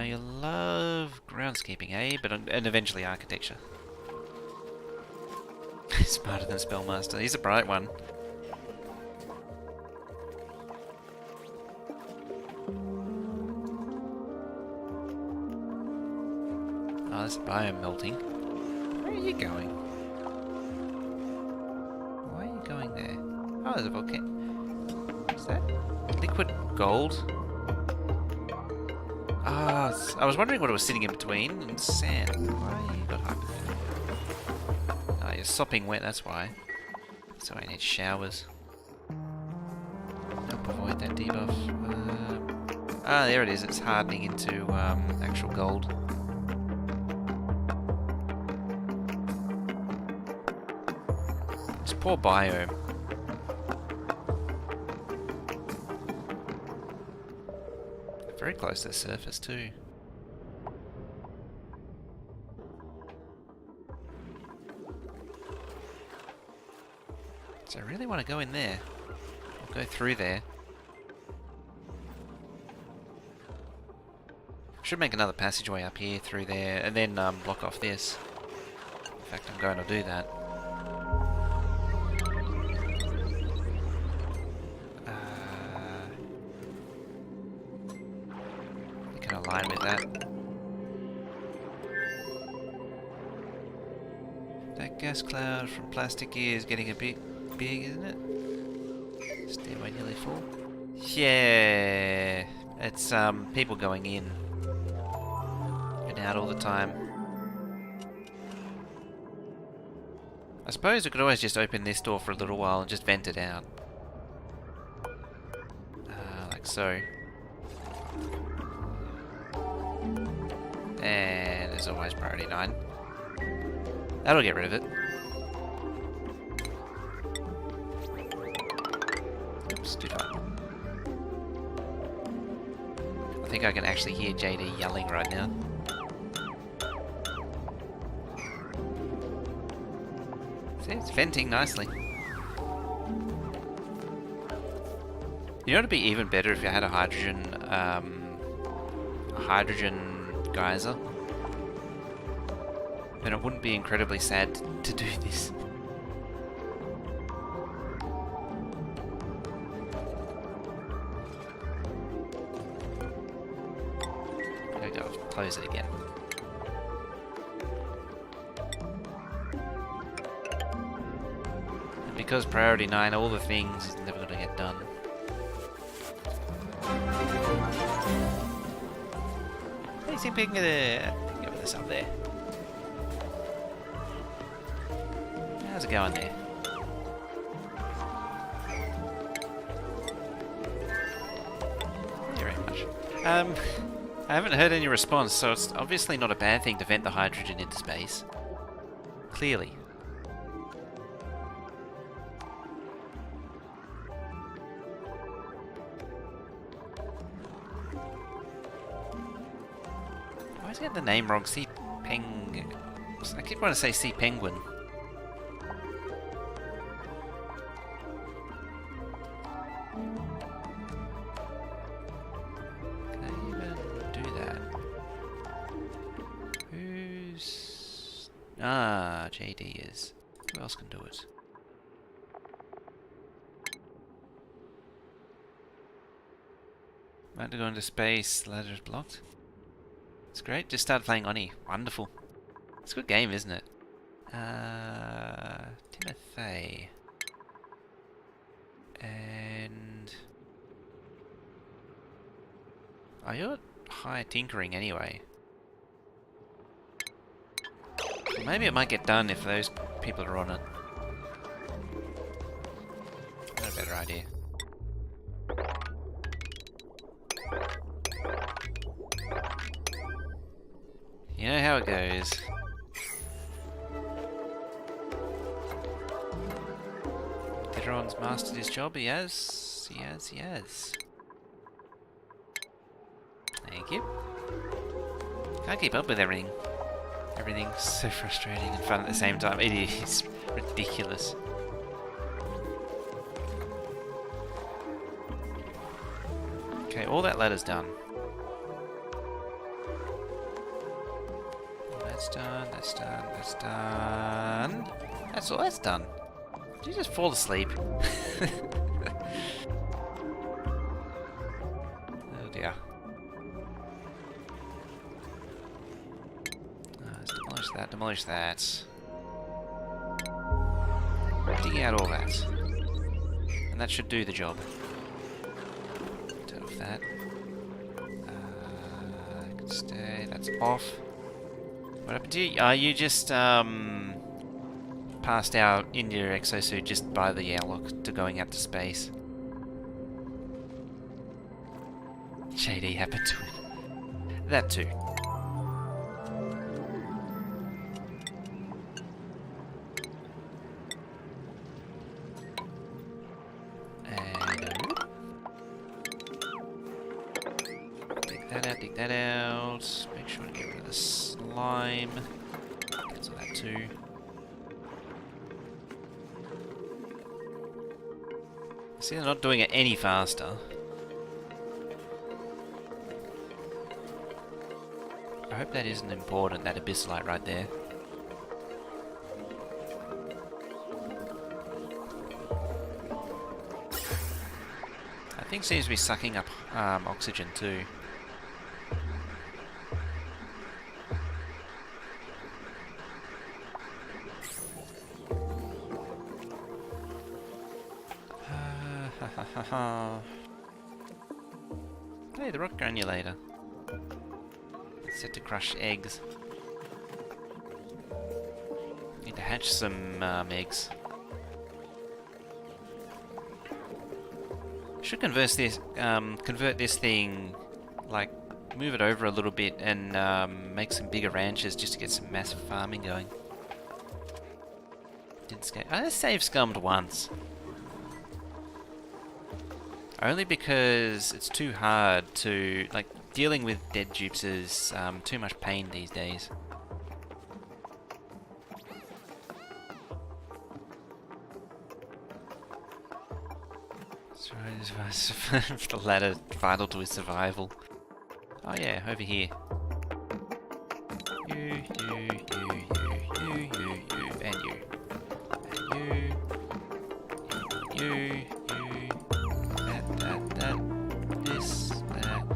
You love groundskeeping, eh? And eventually architecture. Smarter than Spellmaster. He's a bright one. Oh, there's a biome melting. Where are you going? Why are you going there? Oh, there's a volcano. Is that liquid gold? Ah, I was wondering what it was sitting in between. And sand. Why you got hypothermia? Ah, you're sopping wet, that's why. So I need showers. Help avoid that debuff. Ah, there it is. It's hardening into actual gold. This poor biome. Very close to the surface too. So I really want to go in there. I'll go through there. Should make another passageway up here through there and then block off this. In fact, I'm going to do that. You can align with that. That gas cloud from plastic is getting a bit big, isn't it? Stairway nearly full. Yeah, it's people going in and out all the time. I suppose we could always just open this door for a little while and just vent it out. Like so. And as always, priority 9. That'll get rid of it. Oops, too far. I think I can actually hear JD yelling right now. See, it's venting nicely. You know, it'd be even better if you had a hydrogen geyser. And it wouldn't be incredibly sad to do this. There we go, close it again. And because priority 9, all the things is never going to get done. Hey, see if we can get this up there. How's it going there? Thank you very much. I haven't heard any response, so it's obviously not a bad thing to vent the hydrogen into space. Clearly. I always get the name wrong. I keep wanting to say Sea Penguin. Ah, JD is. Who else can do it? About to go into space, the ladder's blocked. It's great, just started playing Oni. Wonderful. It's a good game, isn't it? Timothy. And... oh, you're high tinkering anyway. Maybe it might get done if those people are on it. Got a better idea. You know how it goes. Everyone's mastered his job. He has. Thank you. Can't keep up with everything. Everything's so frustrating and fun at the same time. It is ridiculous. Okay, all that ladder's done. That's done, that's done, that's done. That's all that's done. Did you just fall asleep? Oh dear. Demolish that. Dig out all that. And that should do the job. Turn off that. Can stay. That's off. What happened to you? You just passed out in your exosuit just by the airlock to going out to space. JD happened to it. That too. Dig that out. Make sure to get rid of the slime. Cancel that too. See, they're not doing it any faster. I hope that isn't important, that abyssalite right there. That thing seems to be sucking up oxygen too. Hey, the rock granulator. Set to crush eggs. Need to hatch some eggs. Should convert this thing, like move it over a little bit and make some bigger ranches just to get some massive farming going. Didn't scale. I saved scummed once. Only because it's too hard to, like, dealing with dead dupes is too much pain these days. So, the ladder vital to his survival. Oh yeah, over here. You, and you. And you.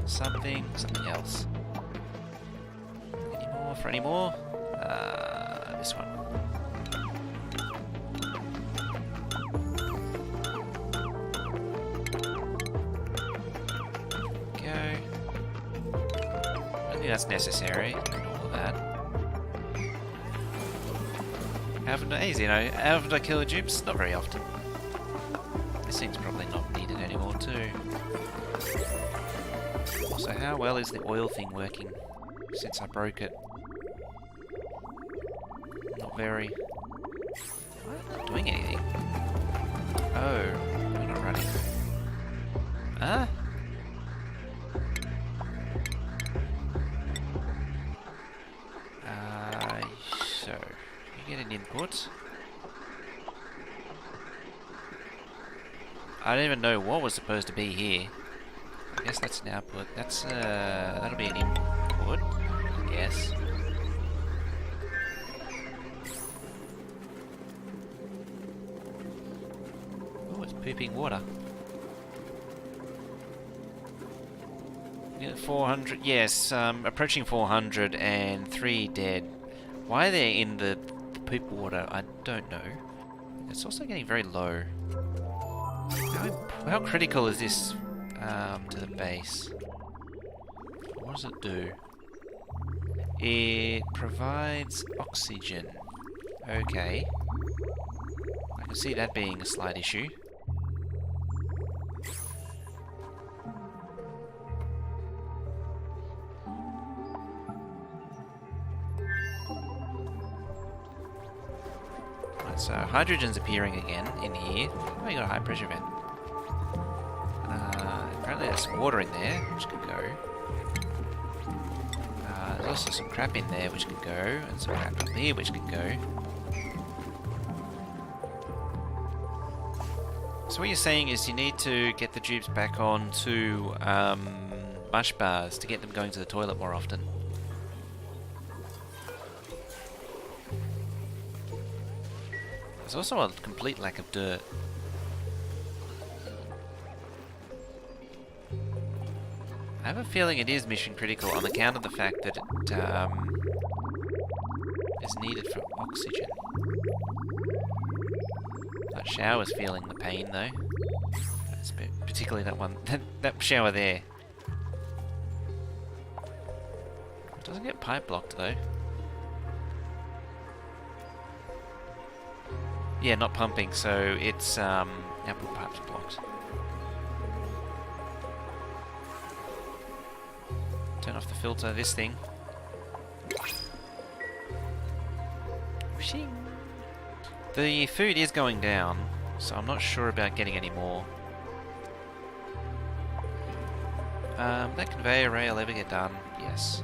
Something else. Any more for any more? This one. Go. I think that's necessary. All that. Haven't I killed the dupes? Not very often. This thing's probably not needed anymore too. So how well is the oil thing working since I broke it? Not very. Why am I not doing anything? Oh, I'm not running. Huh? So, you get an input. I don't even know what was supposed to be here. I guess that's an output. That's that'll be an input, I guess. Oh, it's pooping water. Yeah, 400. Yes, approaching 400 and 3 dead. Why they're in the poop water, I don't know. It's also getting very low. How critical is this? To the base. What does it do? It provides oxygen. Okay. I can see that being a slight issue. Right, so hydrogen's appearing again in here. Oh, you got a high pressure vent. Apparently there's some water in there, which could go. There's also some crap in there, which could go, and some crap up here, which could go. So what you're saying is you need to get the dupes back onto mush bars to get them going to the toilet more often. There's also a complete lack of dirt. I have a feeling it is mission critical on account of the fact that it is needed for oxygen. That shower's feeling the pain though. That's particularly that one, that shower there. It doesn't get pipe blocked though. Yeah, not pumping, so it's output pipes blocked. Turn off the filter, this thing. Whooshing. The food is going down, so I'm not sure about getting any more. That conveyor rail ever get done? Yes.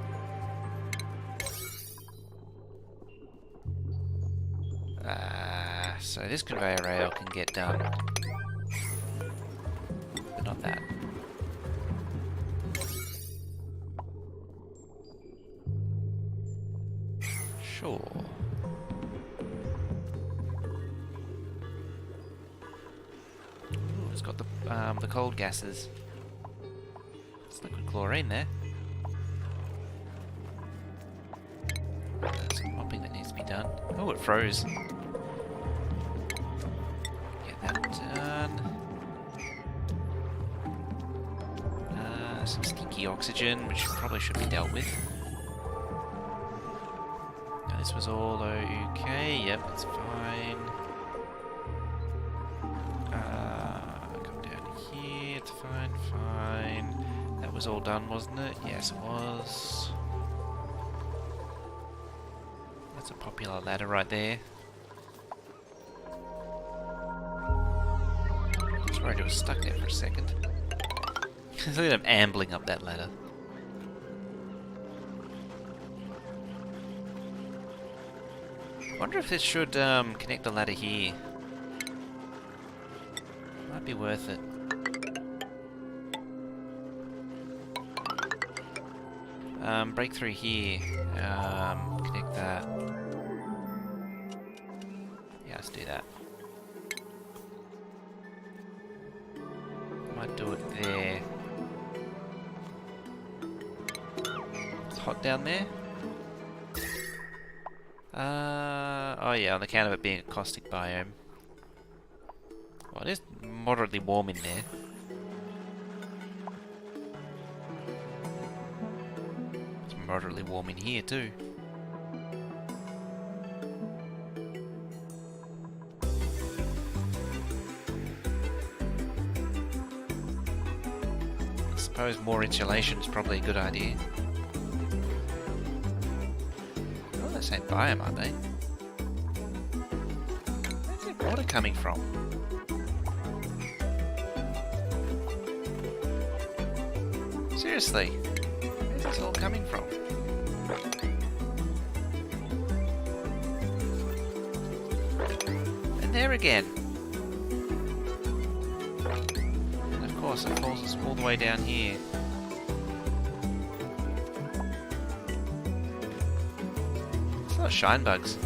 So this conveyor rail can get done. But not that. Sure. Ooh, it's got the cold gases. It's liquid chlorine there. There's some mopping that needs to be done. Oh, it froze. Get that done. Some stinky oxygen, which probably should be dealt with. Now, this was all okay. Yep, it's fine. Come down here. It's fine, fine. That was all done, wasn't it? Yes, it was. That's a popular ladder right there. I was worried it was stuck there for a second. Look at him ambling up that ladder. I wonder if this should connect the ladder here. Might be worth it. Break through here. Connect that. Yeah, let's do that. Might do it there. It's hot down there. Oh yeah, on account of it being a caustic biome. Well, it is moderately warm in there. It's moderately warm in here too. I suppose more insulation is probably a good idea. Oh, the same biome, aren't they? Where's the water coming from? Seriously, where's this all coming from? And there again. And of course it falls all the way down here. It's not shine bugs.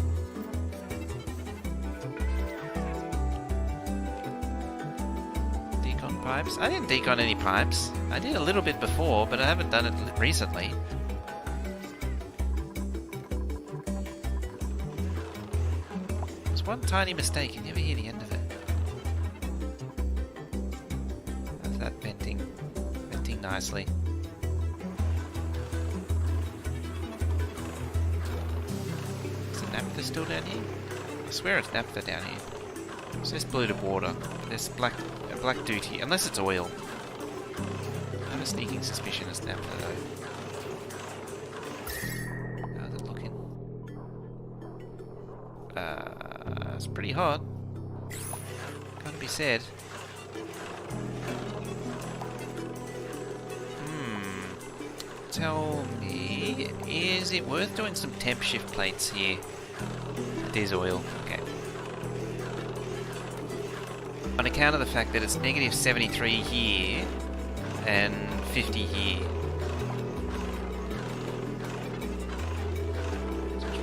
Decon pipes? I didn't decon any pipes. I did a little bit before, but I haven't done it recently. There's one tiny mistake, you never hear the end of it. How's that venting? Venting nicely. Is the naphtha still down here? I swear it's naphtha down here. So there's polluted water. There's black duty, unless it's oil. I have a sneaking suspicion it's naphtha though. How's it looking? It's pretty hot. Can't be said. Tell me, is it worth doing some temp shift plates here? There's oil. Okay. On account of the fact that it's negative 73 here and 50 here.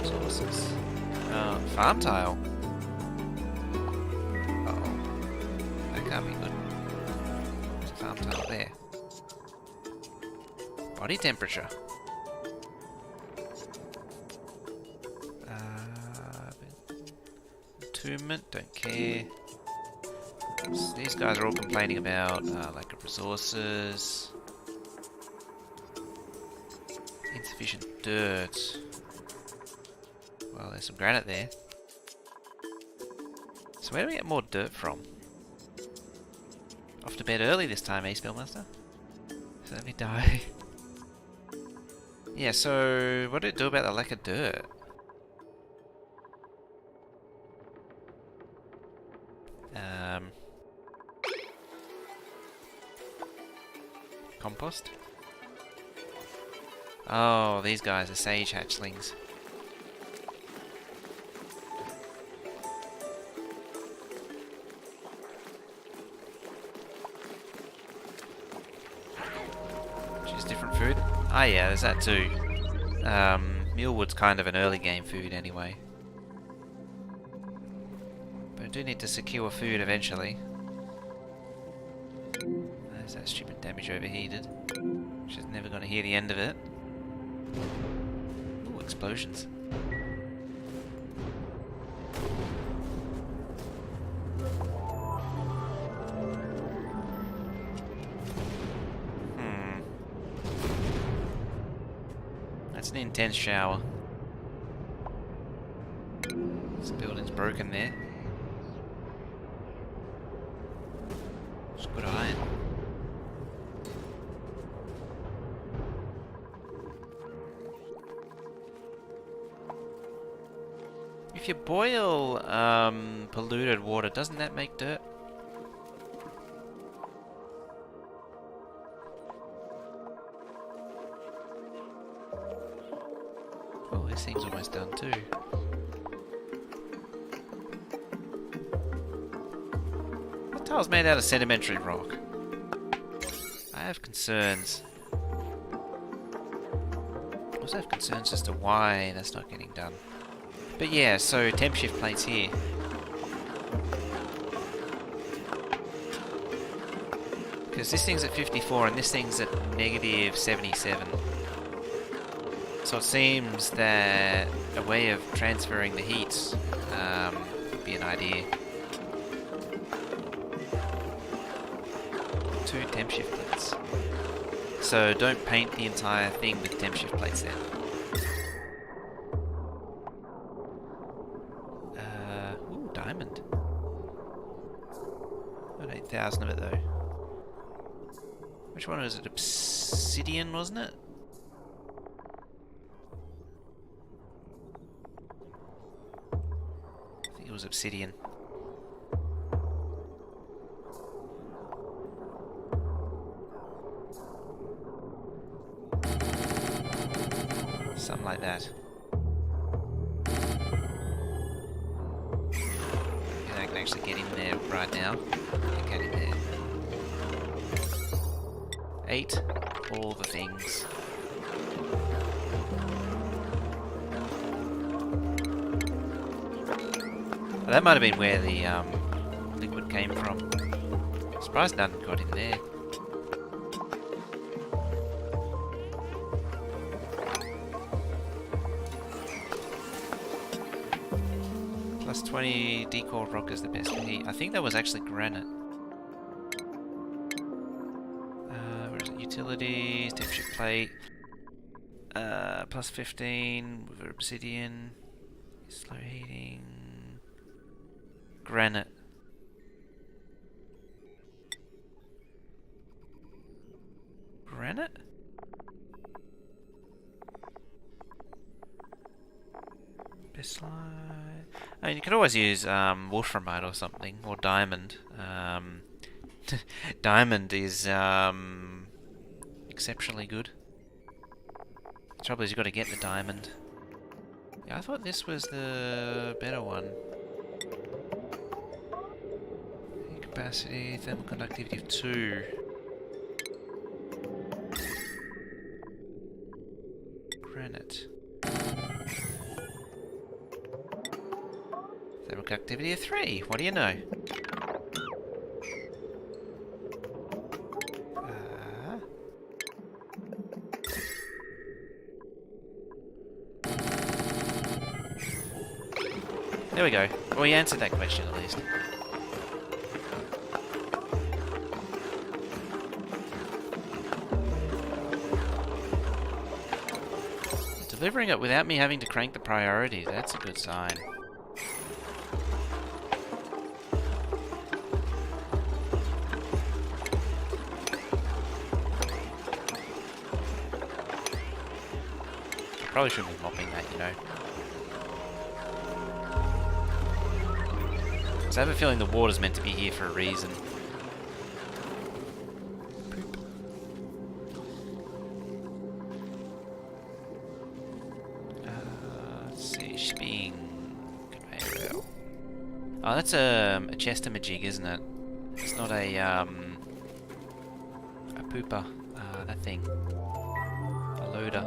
Resources. Farm tile. Uh-oh. That can't be good. There's a farm tile there. Body temperature. Entombment, don't care. So these guys are all complaining about lack of resources. Insufficient dirt. Well, there's some granite there. So where do we get more dirt from? Off to bed early this time, eh, Spellmaster? So let me die. Yeah, so what do it do about the lack of dirt? Compost? Oh, these guys are sage hatchlings. Choose different food. Ah, yeah, there's that too. Mealwood's kind of an early game food anyway. But I do need to secure food eventually. There's that stupid damage overheated. Which is never going to hear the end of it. Ooh, explosions. That's an intense shower. This building's broken there. It's good iron. If you boil polluted water, doesn't that make dirt? Oh, this thing's almost done too. That tile's made out of sedimentary rock. I have concerns. I also have concerns as to why that's not getting done. But yeah, so temp shift plates here. Because this thing's at 54 and this thing's at negative 77. So it seems that a way of transferring the heat would be an idea. 2 temp shift plates. So don't paint the entire thing with temp shift plates then. Ooh, diamond. Got 8,000 of it though. Which one was it? Obsidian, wasn't it? I think it was obsidian. Something like that. And I can actually get in there right now. Get in there. 8. All the things. Oh, that might have been where the liquid came from. Surprised none got in there. Plus 20 decored rock is the best for heat. I think that was actually granite. Where is it? Utilities, temp shift plate. Plus 15 with obsidian. Slow heating. Granite. Granite? Best slide. I mean, you could always use wolframite or something, or diamond. Diamond is exceptionally good. The trouble is you've got to get the diamond. Yeah, I thought this was the better one. Capacity, thermal conductivity of 2. Granite. Thermal conductivity of 3. What do you know? There we go. Well, you answered that question at least. Delivering it without me having to crank the priority, that's a good sign. Probably shouldn't be mopping that, you know. So I have a feeling the water's meant to be here for a reason. Poop. Let's see, Sping. Conveyor belt. Oh, that's a chest-a-majig, isn't it? It's not a pooper. That thing. A loader.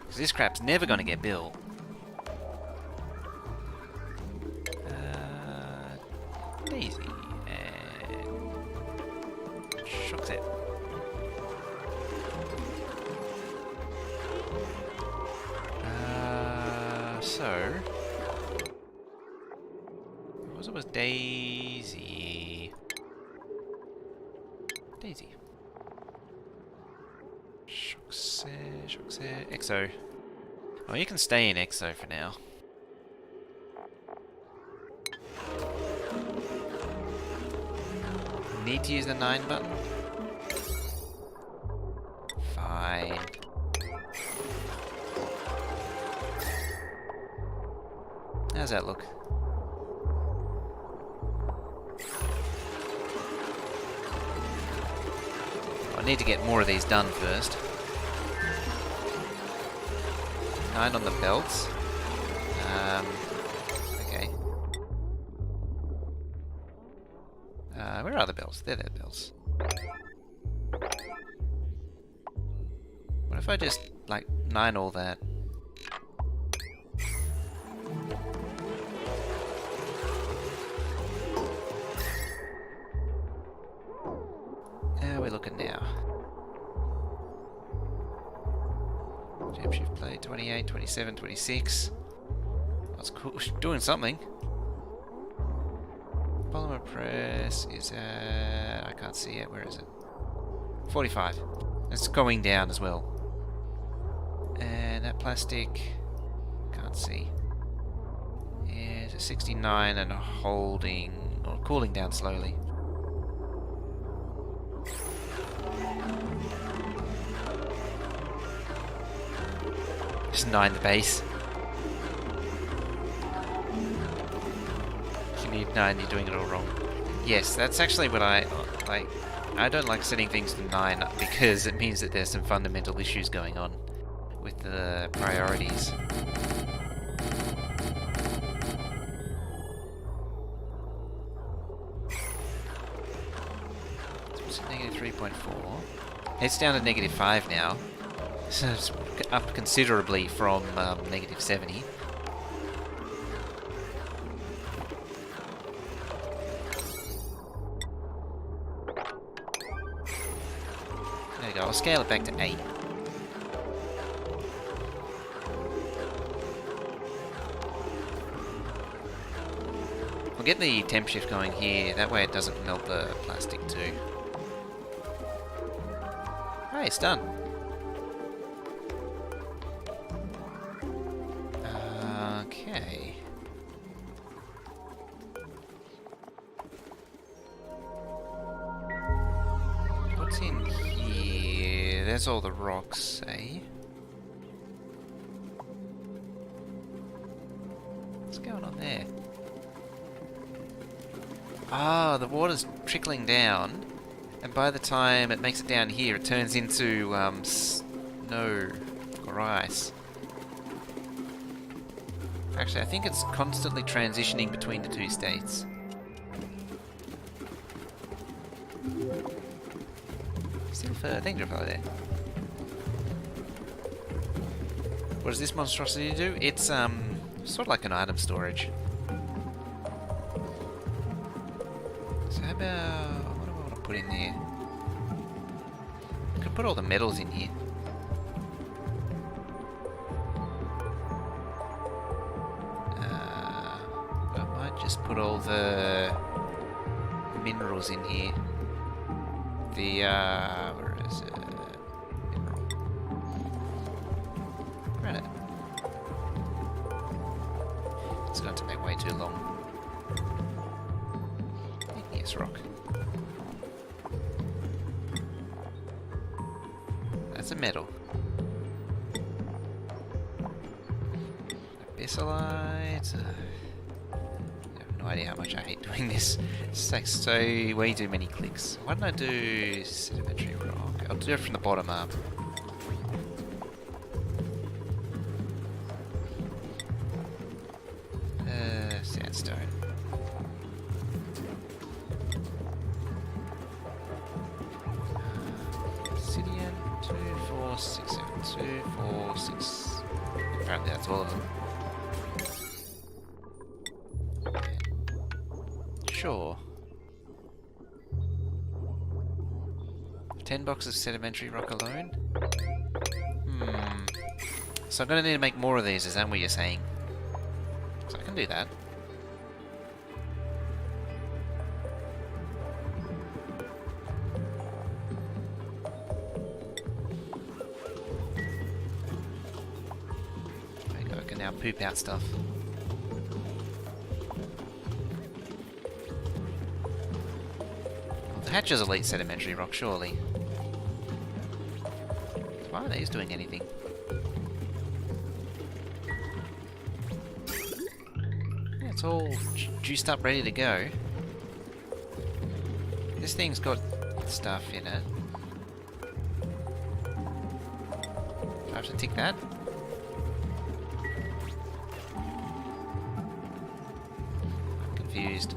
Because this crap's never going to get built. Daisy and Shockset. So it was Daisy. Daisy. Shockset. Exo. Oh, you can stay in Exo for now. Need to use the 9 button? Fine. How's that look? I need to get more of these done first. 9 on the belts. Okay. Where are the bells? They're the bells. What if I just, like, 9 all that? How are we looking now? Jump shift play, 28, 27, 26. That's cool. Doing something. Polymer press is at... I can't see it. Where is it? 45. It's going down as well. And that plastic... Can't see. Yeah, it's a 69 and holding... or cooling down slowly. Just 9 the base. If you need 9, you're doing it all wrong. Yes, that's actually what I like. I don't like setting things to 9 because it means that there's some fundamental issues going on with the priorities. So it's negative 3.4. It's down to negative 5 now. So it's up considerably from negative 70. There you go, I'll scale it back to 8. We'll get the temp shift going here, that way it doesn't melt the plastic too. Hey, it's done. Okay. What's in here? There's all the rocks, eh? What's going on there? Ah, the water's trickling down, and by the time it makes it down here, it turns into snow or ice. Actually, I think it's constantly transitioning between the two states. Still further danger fellow there. What does this monstrosity do? It's sort of like an item storage. So how about... what do I want to put in there? I could put all the metals in here. Just put all the minerals in here. The, where is it? Mineral. Right it. It's going to take way too long. Yes, rock. That's a metal. Abyssalite. I have no idea how much I hate doing this. This takes so way too many clicks. Why don't I do sedimentary rock? I'll do it from the bottom up. Sandstone. Obsidian, 2, 4, 6, 7, 2, 4, 6. Apparently that's all of them. Sure. 10 boxes of sedimentary rock alone? So I'm gonna need to make more of these, is that what you're saying? So I can do that. There you go, I can now poop out stuff. Well, the hatch is elite sedimentary rock, surely. Why are these doing anything? It's all juiced up, ready to go. This thing's got stuff in it. Do I have to tick that? I'm confused.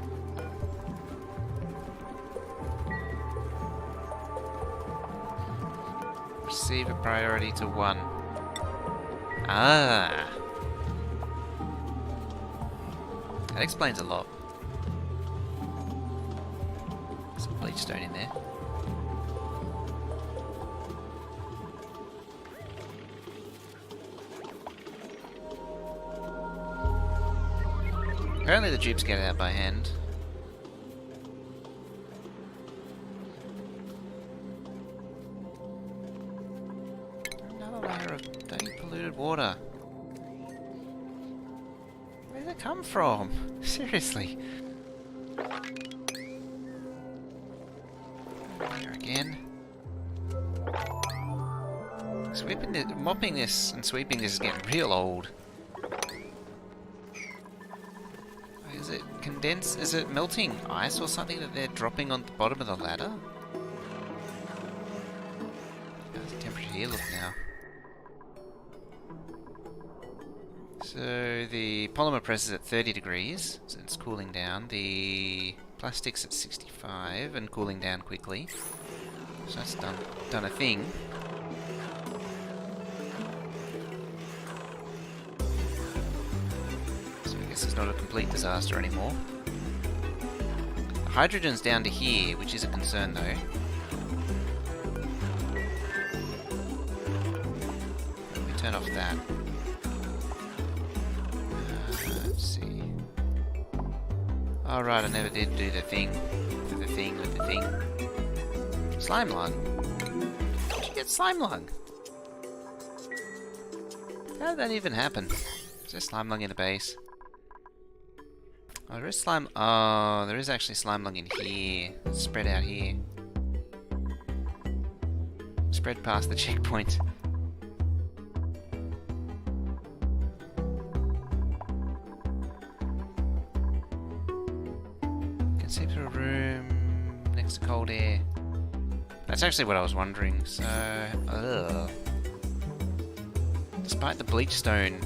Receive a priority to 1. Ah! That explains a lot. Some bleachstone in there. Apparently the dupes get out by hand. Another layer of dirty polluted water. Where did it come from? Seriously. Here again. Mopping this and sweeping this is getting real old. Is it condensed? Is it melting ice or something that they're dropping on the bottom of the ladder? How's the temperature here look now? So the polymer press is at 30 degrees, so it's cooling down. The plastic's at 65 and cooling down quickly. So that's done a thing. So I guess it's not a complete disaster anymore. The hydrogen's down to here, which is a concern though. Let me turn off that. Let's see. Oh right, I never did do the thing. Do the thing with the thing. Slime lung. How'd you get slime lung? How did that even happen? Is there slime lung in the base? Oh, there is slime. Oh, there is actually slime lung in here. It's spread out here. Spread past the checkpoint. Can see through a room next to cold air. That's actually what I was wondering. So, despite the bleach stone,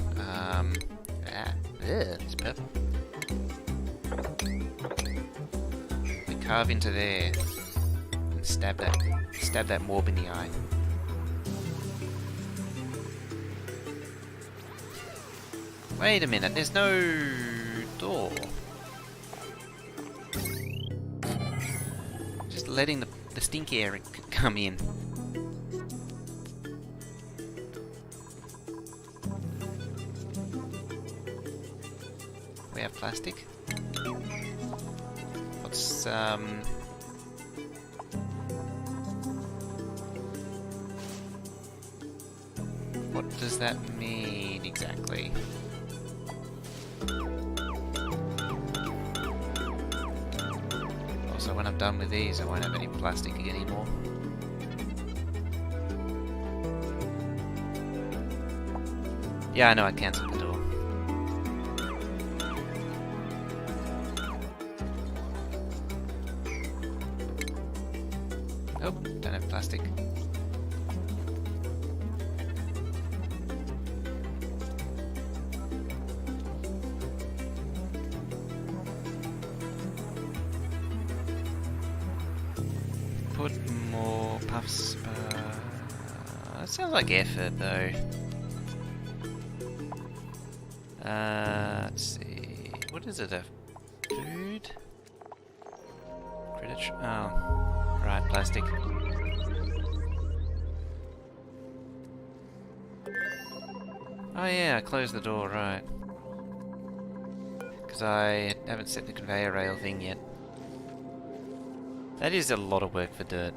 it's purple. We carve into there and stab that morb in the eye. Wait a minute, there's no door. Just letting the stinky air come in. We have plastic. What's what does that mean exactly? Also, when I'm done with these, I won't have any plastic anymore. Yeah, I know I cancelled the door. Oh, don't have plastic. Put more puffs. That sounds like effort, though. Let's see. What is it? A food? Credit? Oh, right, plastic. Oh yeah, I closed the door, right. Because I haven't set the conveyor rail thing yet. That is a lot of work for dirt.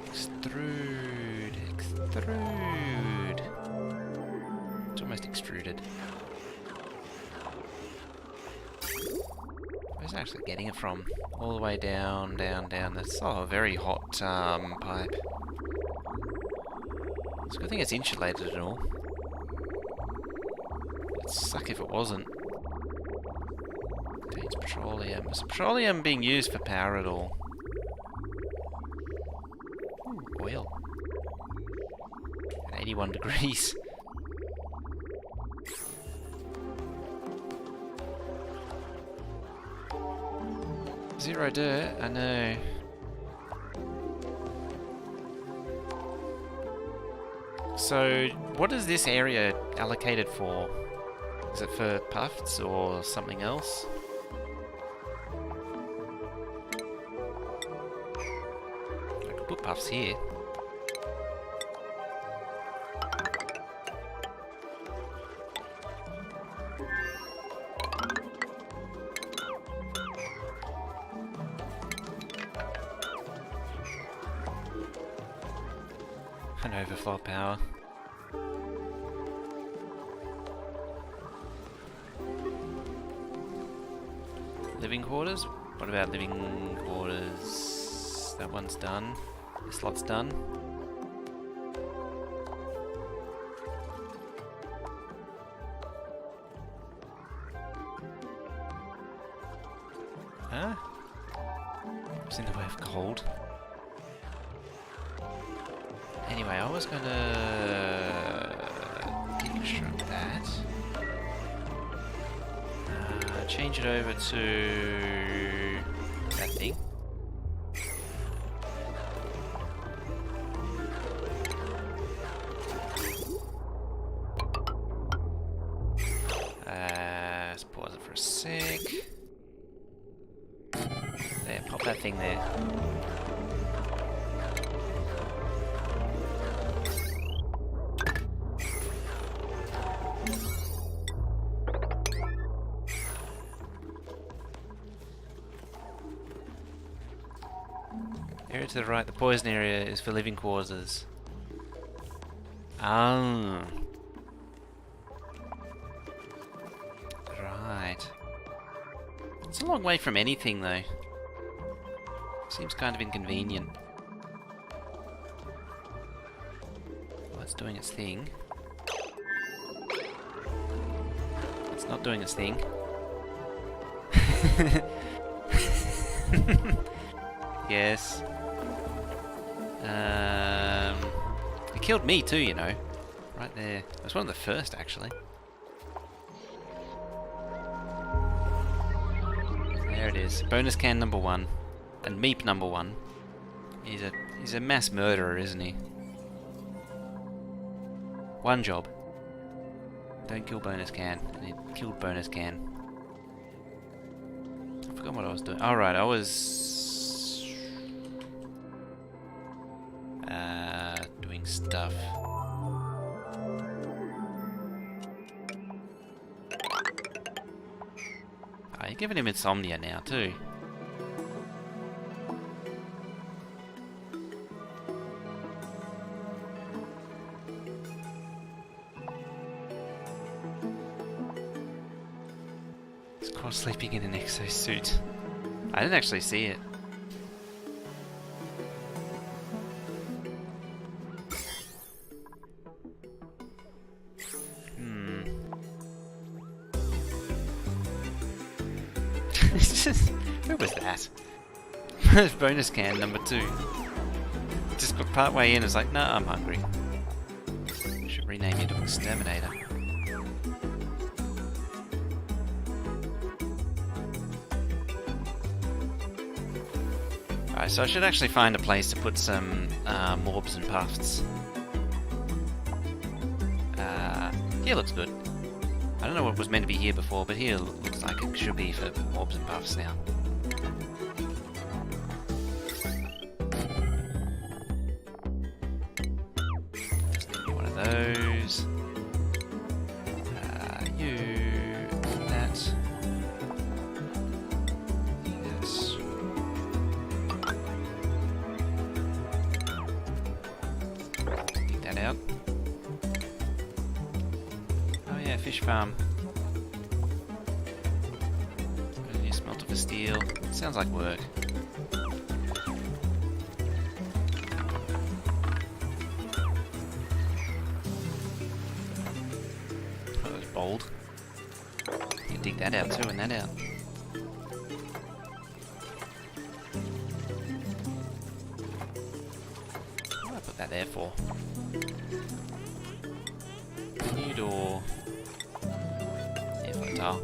Extrude, extrude. It's almost extruded. Where's it actually getting it from? All the way down, down, down. That's a very hot pipe. It's a good thing it's insulated and all. It'd suck if it wasn't. Contains petroleum. Is petroleum being used for power at all? Ooh, oil. At 81 degrees. Zero dirt, I know. So, what is this area allocated for? Is it for puffs or something else? I could put puffs here. An overflow power. Living quarters? What about living quarters? That one's done. This lot's done. Huh? It's in the way of cold. Anyway, I was gonna deconstruct that. Change it over to that thing. Let's pause it for a sec. There, pop that thing there. Area to the right, the poison area is for living quarters. Ah. Right. It's a long way from anything though. Seems kind of inconvenient. Well, it's doing its thing. It's not doing its thing. Yes. It killed me too, you know. Right there. It was one of the first, actually. There it is. Bonus can number 1. And Meep number 1. He's a mass murderer, isn't he? One job. Don't kill bonus can. And he killed bonus can. I forgot what I was doing. Alright, I was... doing stuff. Oh, you're giving him insomnia now too. He's caught sleeping in an exosuit. I didn't actually see it. It's just... Who was that? Bonus can number 2. Just got part way in, it's like, nah, I'm hungry. Should rename you to Exterminator. Alright, so I should actually find a place to put some morbs and puffs. Here looks good. I don't know what was meant to be here before, but here looks like it should be for morbs and puffs now. Just need one of those. That. Yes. Take that out. Oh yeah, fish farm. New smelter for steel. Sounds like work. Oh, that was bold. You can dig that out too and that out. What do I put that there for? New door. Airflow tile.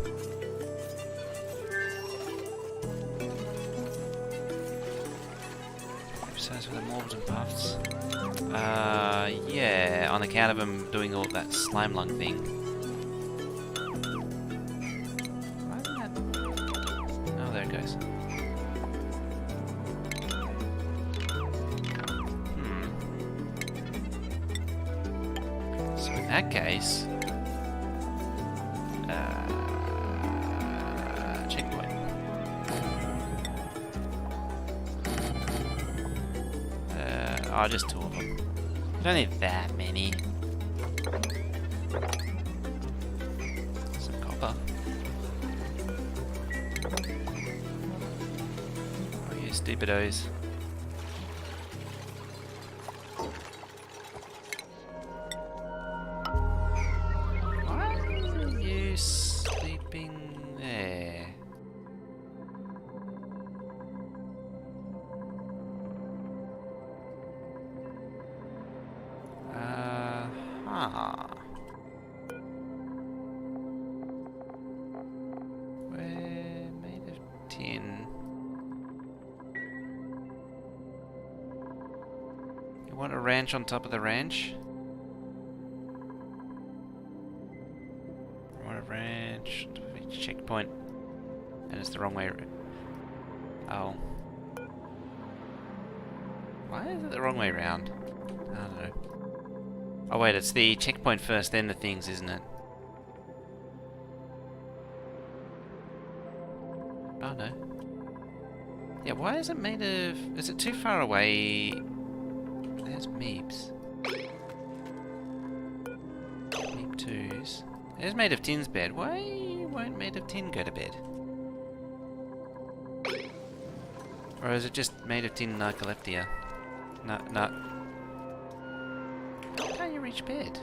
Size for the morbs and puffs. Yeah, on account of them doing all that slime lung thing. Why isn't that? Oh, there it goes. So in that case, checkpoint. Oh, just 2 of them. You don't need that many. Some copper. Oh, you stupidos. Why are you sleeping there? We're made of tin. You want a ranch on top of the ranch? You want a ranch on top of each checkpoint? And it's the wrong way. Oh. Why is it the wrong way around? I don't know. Oh wait, it's the checkpoint first, then the things, isn't it? Oh no. Yeah, why is it made of... Is it too far away? There's Meeps. Meep 2s. There's made of tin's bed. Why won't made of tin go to bed? Or is it just made of tin narcoleptia? No. How can't you reach bed?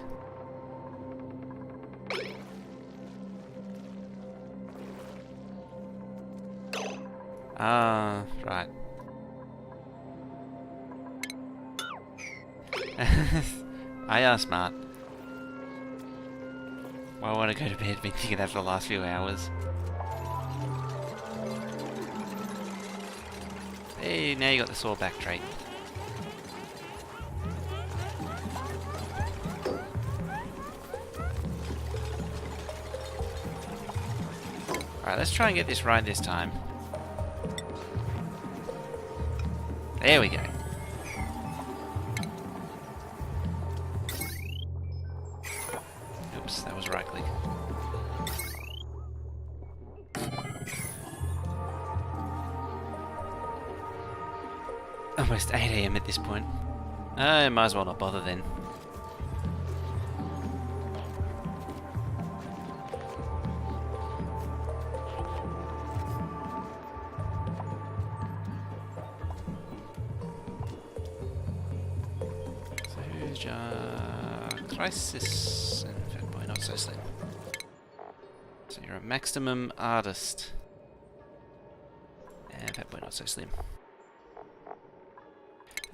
Ah, right. I are smart. Well, I want to go to bed, been thinking that for the last few hours. Hey, now you got the saw back trait. Alright, let's try and get this right this time. There we go. Oops, that was right click. Almost 8 AM at this point. I might as well not bother then. Crisis and Fat Boy, not so slim. So you're a maximum artist. And Fat Boy Not So Slim.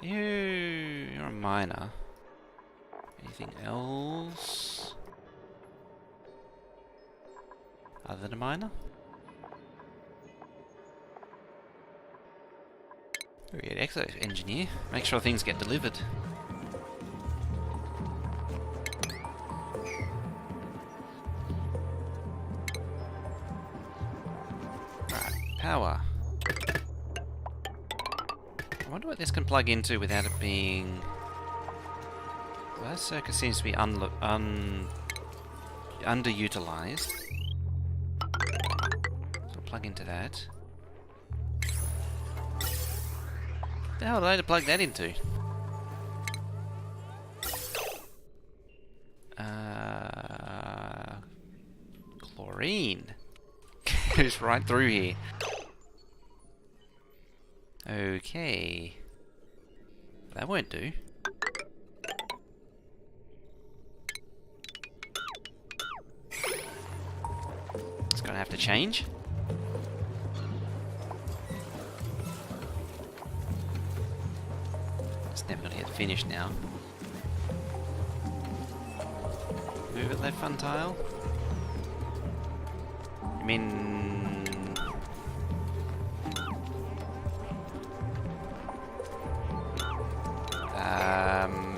You're a miner. Anything else? Other than a miner? Very good, Exo Engineer. Make sure things get delivered. Right, power. I wonder what this can plug into without it being... Well, that circuit seems to be underutilized. So I'll plug into that. What the hell did I have to plug that into? Chlorine. Goes right through here. Okay. That won't do. It's gonna have to change. It's never gonna get finished now. Move it left front tile. I mean...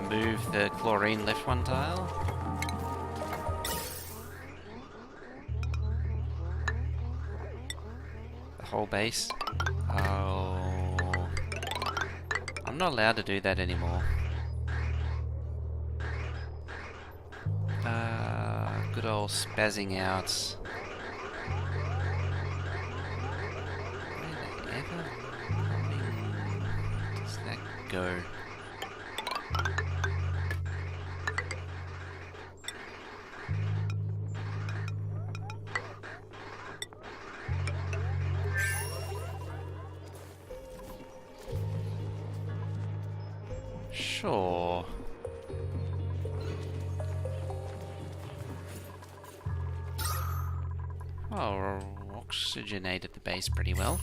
move the chlorine left one tile. The whole base. Oh... I'm not allowed to do that anymore. Good old spazzing out. Where does that go? Sure. Oh, oxygenated the base pretty well.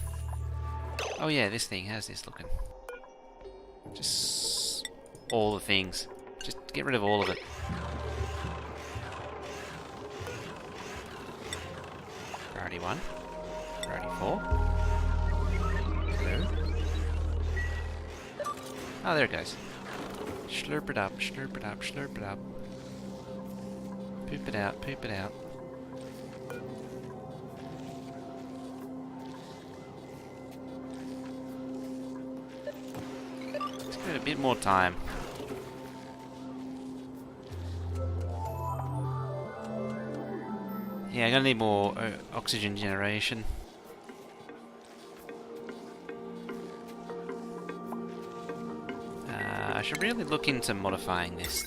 Oh yeah, this thing, how's this looking? Just all the things. Just get rid of all of it. Priority 1. Priority 4. Hello. Oh, there it goes. Slurp it up, slurp it up, slurp it up. Poop it out, poop it out. Let's give it a bit more time. Yeah, I'm gonna need more oxygen generation. I should really look into modifying this.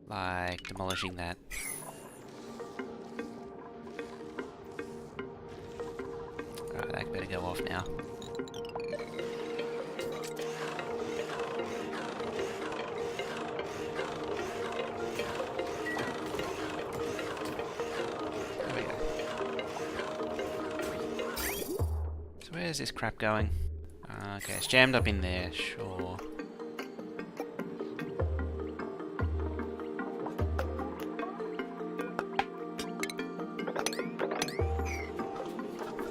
Like demolishing that. Alright, that better go off now. There we go. So where's this crap going? Okay, it's jammed up in there, sure.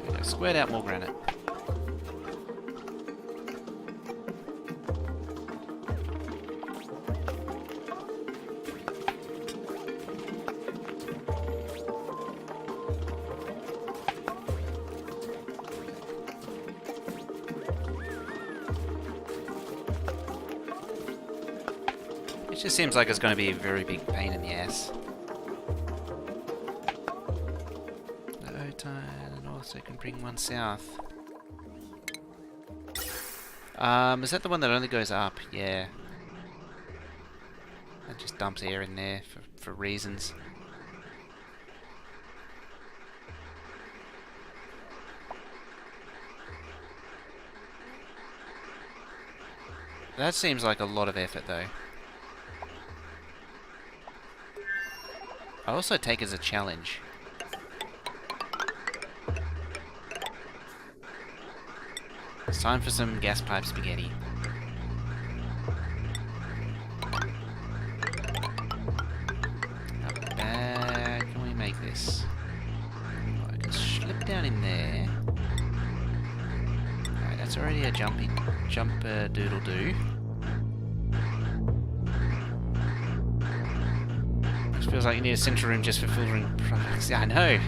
Okay, squared out more granite. It just seems like it's going to be a very big pain in the ass. Low tide, and also can bring one south. Is that the one that only goes up? Yeah. That just dumps air in there for reasons. That seems like a lot of effort though. I also take it as a challenge. it's time for some gas pipe spaghetti. How bad can we make this? Oh, I can slip down in there. Alright, that's already a jump doodle doo. This feels like you need a central room just for filtering products. Yeah, I know.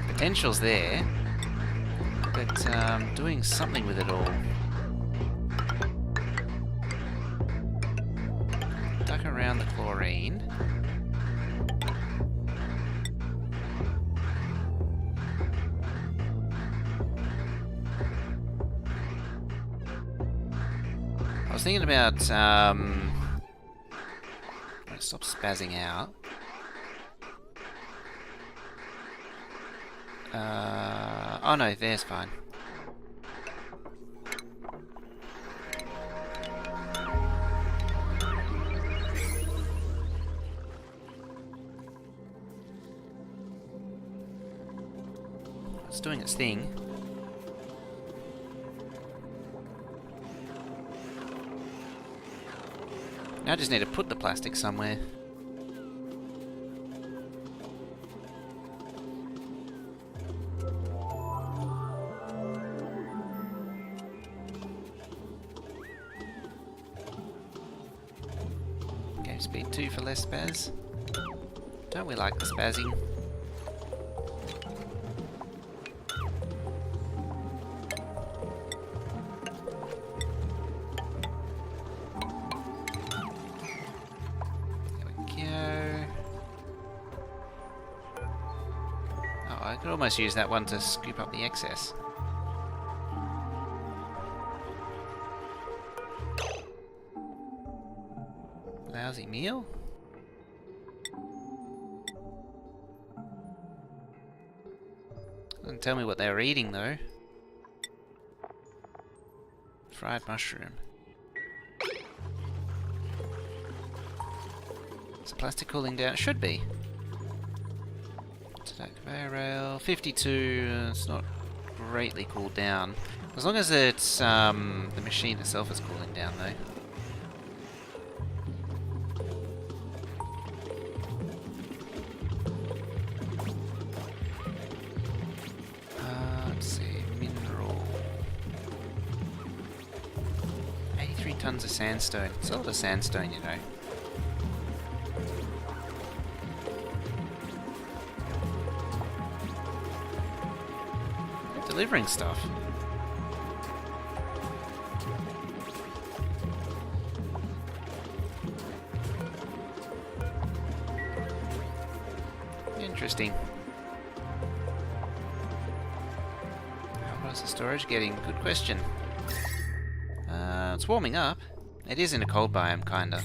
Potential's there, but doing something with it all. Duck around the chlorine. I was thinking about stop spazzing out. Oh no, there's fine. It's doing its thing. Now I just need to put the plastic somewhere. Okay, speed 2 for less spaz. Don't we like the spazzing? I could almost use that one to scoop up the excess. Lousy meal? Doesn't tell me what they were eating though. Fried mushroom. Is the plastic cooling down? It should be. Conveyor rail 52. It's not greatly cooled down. As long as it's the machine itself is cooling down, though. Let's see, mineral. 83 tons of sandstone. It's a lot of sandstone, you know. Delivering stuff. Interesting. What is the storage getting? Good question. It's warming up. It is in a cold biome, kinda.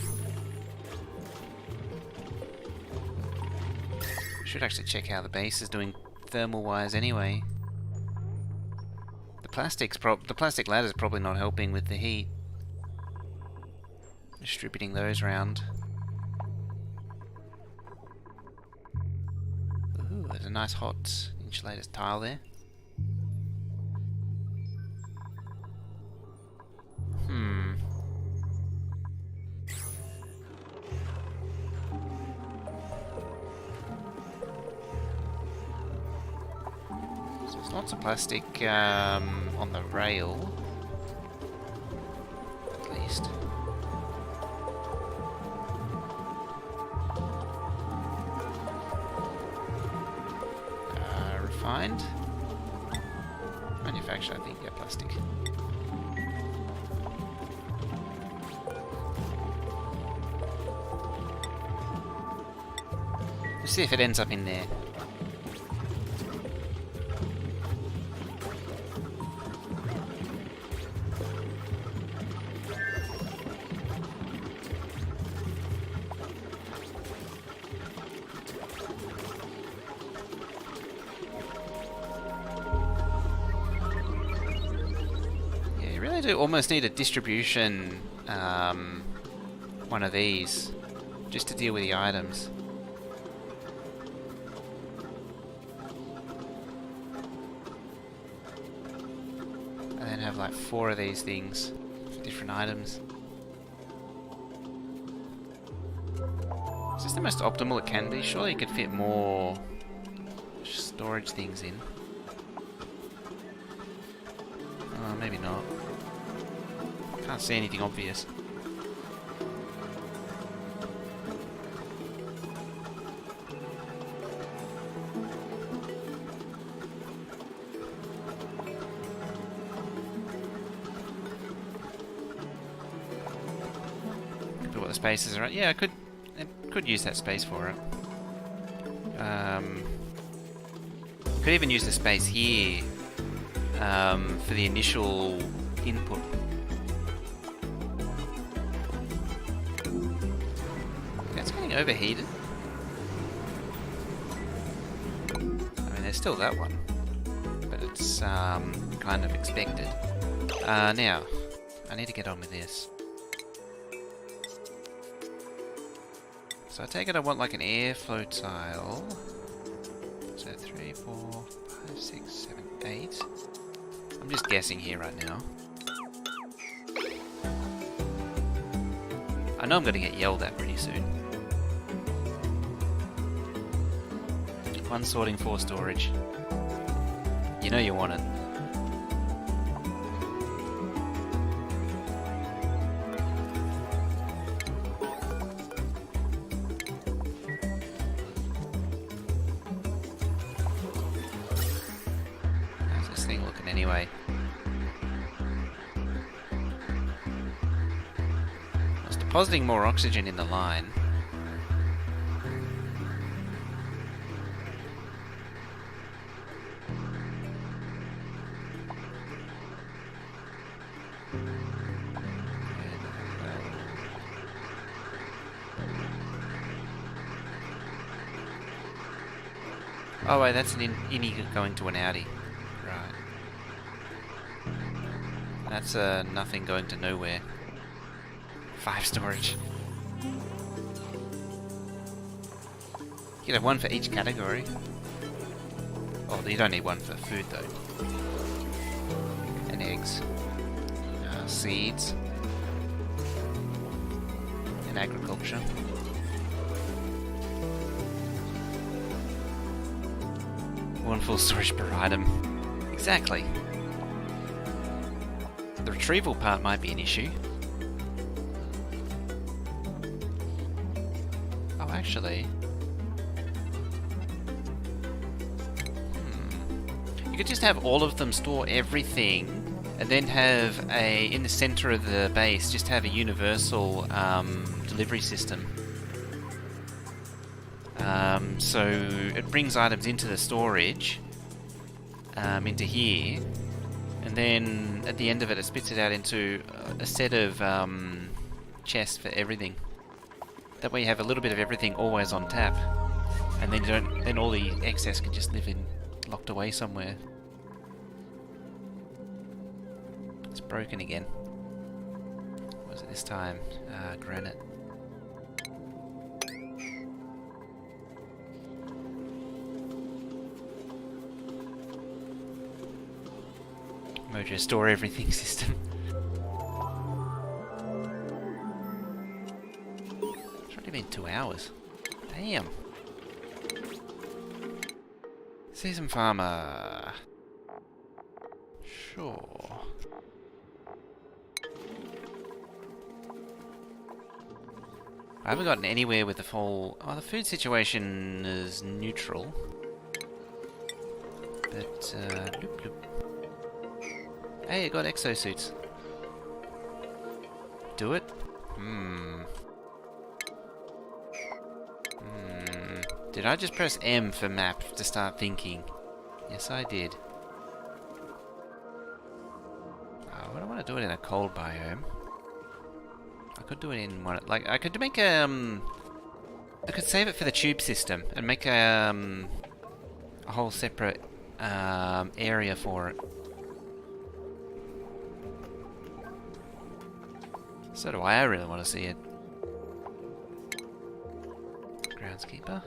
Should actually check how the base is doing thermal-wise anyway. The plastic ladder is probably not helping with the heat. Distributing those around. Ooh, there's a nice hot insulated tile there. Lots of plastic on the rail, at least. Refined. Manufacture, I think, yeah, plastic. Let's see if it ends up in there. Do almost need a distribution one of these just to deal with the items. like 4 of these things. Different items. Is this the most optimal it can be? Surely it could fit more storage things in. Oh, maybe not. Can't see anything obvious. Could put what the spaces are at. Yeah, I could use that space for it. Could even use the space here for the initial input. That's getting overheated. I mean, there's still that one, but it's kind of expected. Now, I need to get on with this. So I take it I want like an airflow tile. So 3, 4, 5, 6, 7, 8. I'm just guessing here right now. I know I'm going to get yelled at pretty soon. 1 sorting, 4 storage. You know you want it. How's this thing looking anyway? I was depositing more oxygen in the line. Oh wait, that's an innie going to an outie. Right. That's nothing going to nowhere. 5 storage. You could have 1 for each category. Oh, you don't need 1 for food though. And eggs. Seeds. And agriculture. One full storage per item. Exactly. The retrieval part might be an issue. Oh, actually... You could just have all of them store everything, and then have in the center of the base, just have a universal delivery system. So it brings items into the storage, into here, and then at the end of it, it spits it out into a set of chests for everything. That way, you have a little bit of everything always on tap, and then then all the excess can just live in locked away somewhere. It's broken again. What was it this time? Granite. MojoD store everything system. It's already been 2 hours. Damn. Season farmer. Sure. I haven't gotten anywhere with the full... Oh, the food situation is neutral. But, bloop, bloop. Hey, I got exosuits. Do it? Did I just press M for map to start thinking? Yes, I did. Oh, I don't want to do it in a cold biome. I could do it in one... Like, I could make I could save it for the tube system and make a whole separate area for it. So do I really want to see it. Groundskeeper.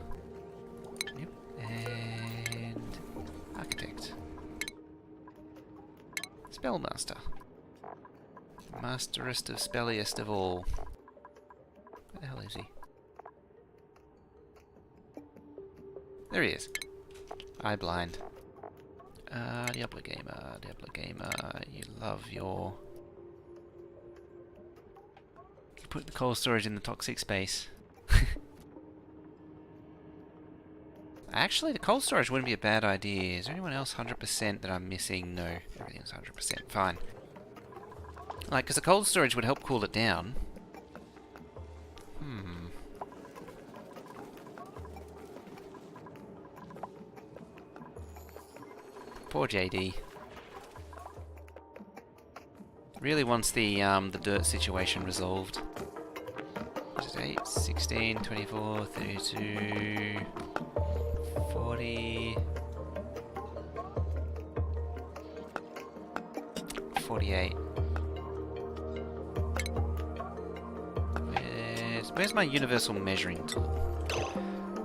Yep. And... Architect. Spellmaster. Masterest of spelliest of all. Where the hell is he? There he is. Eye blind. Diablo Gamer, you love your... You put the cold storage in the toxic space. Actually, the cold storage wouldn't be a bad idea. Is there anyone else 100% that I'm missing? No, everything's 100%. Fine. Like, because the cold storage would help cool it down. Poor JD. Really wants the dirt situation resolved. 8, 16, 24, 32, 40, 48. Where's my universal measuring tool?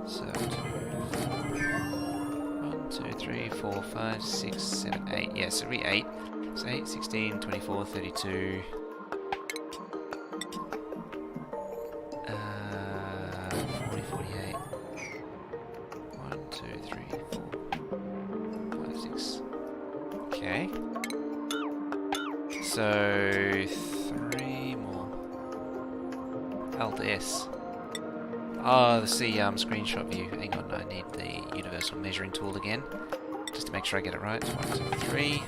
So, 1, 2, 3, 4, 5, 6, 7, 8. Yeah, so we 8. So 8, 16, 24, 32. 40, 48. 1, 2, 3, 4, 5, 6. Okay. So 3 more. Alt S. Oh, the screenshot view. Hang on, I need the universal measuring tool again. Just to make sure I get it right. 1, 2, 3.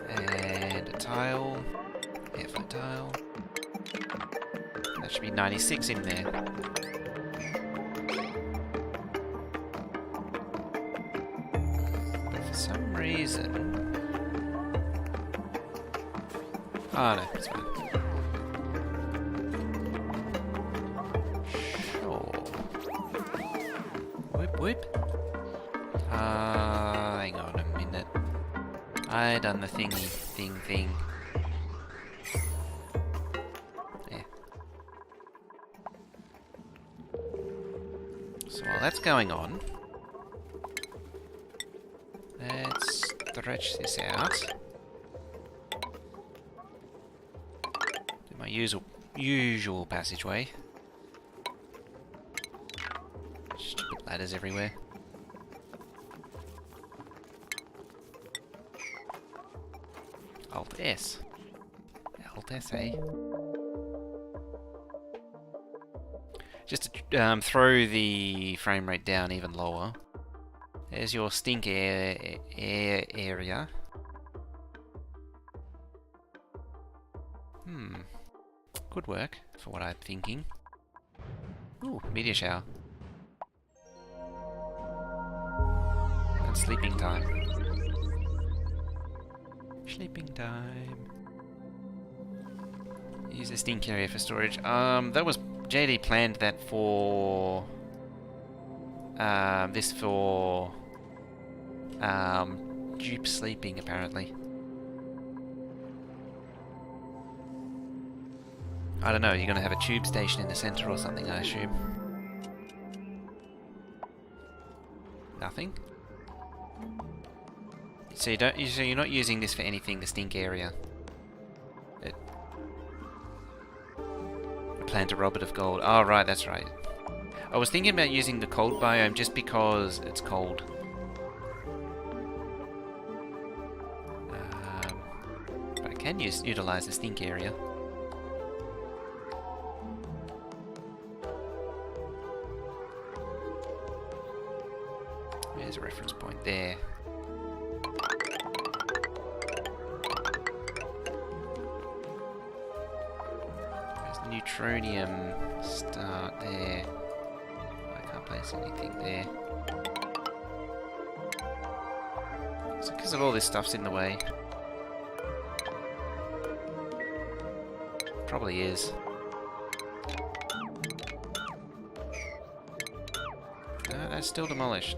And a tile. Yeah, for a tile. That should be 96 in there. But for some reason... Oh no, it's fine. Sure. Whoop whoop. Hang on a minute. I done the thing. Yeah. So while that's going on, let's stretch this out. Do my usual passageway. Stupid ladders everywhere. Alt S. Alt S, eh? Just to throw the frame rate down even lower. There's your stink air area. Good work, for what I'm thinking. Ooh, meteor shower. And sleeping time. Sleeping time. Use the stink area for storage. That was... JD planned that for... this for... dupe sleeping, apparently. I don't know, you're gonna have a tube station in the center or something, I assume. Nothing? So you're not using this for anything, the stink area. I plan to rob it of gold. Oh, right, that's right. I was thinking about using the cold biome just because it's cold. But I can utilize the stink area. There's a reference point there. There's neutronium start there. I can't place anything there. Is it because of all this stuff's in the way? Probably is. No, that's still demolished.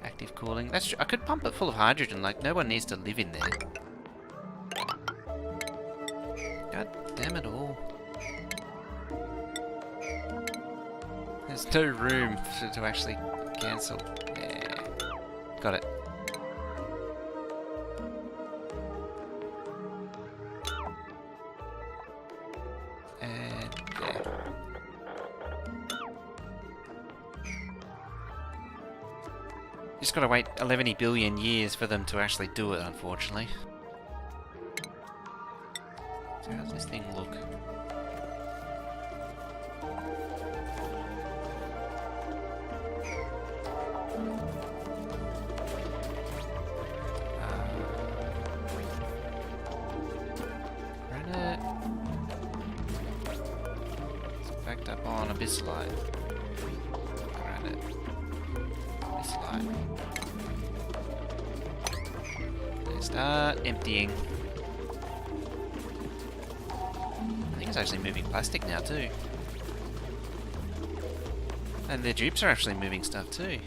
Active cooling. That's I could pump it full of hydrogen, like no one needs to live in there. God damn it all. There's no room to actually cancel. Yeah. Got it. And there. Just gotta wait 11 billion years for them to actually do it, unfortunately. So how's this thing look? Granite. It's backed up on Abyssalite. Granite. Abyssalite. They start emptying. I think it's actually moving plastic now too. And the dupes are actually moving stuff too.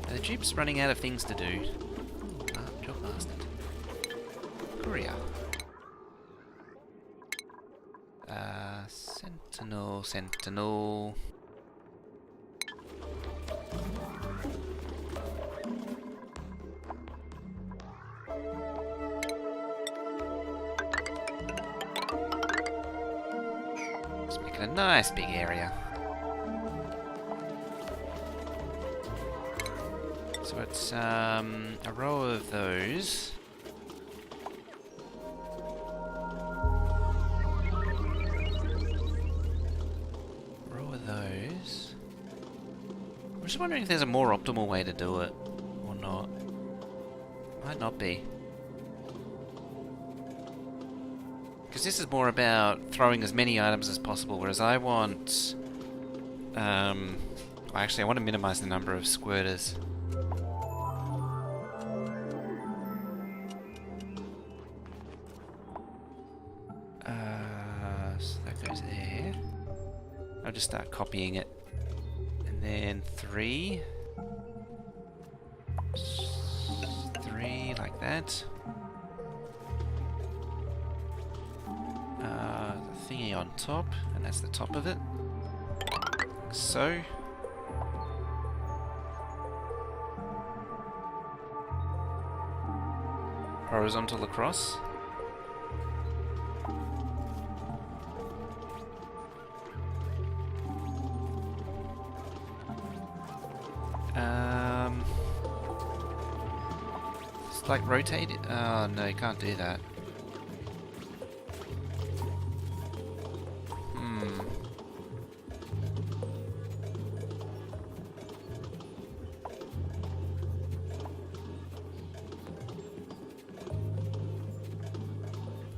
Are the dupes running out of things to do? Ah, job bastard. Courier. Sentinel, Sentinel. Let's make it a nice big area. So it's a row of those. I'm just wondering if there's a more optimal way to do it, or not. Might not be. Because this is more about throwing as many items as possible, whereas I want... actually, I want to minimize the number of squirters. So that goes there. I'll just start copying it. And 3 like that. The thingy on top, and that's the top of it. So. Horizontal across. It's like rotate it. Oh no, you can't do that.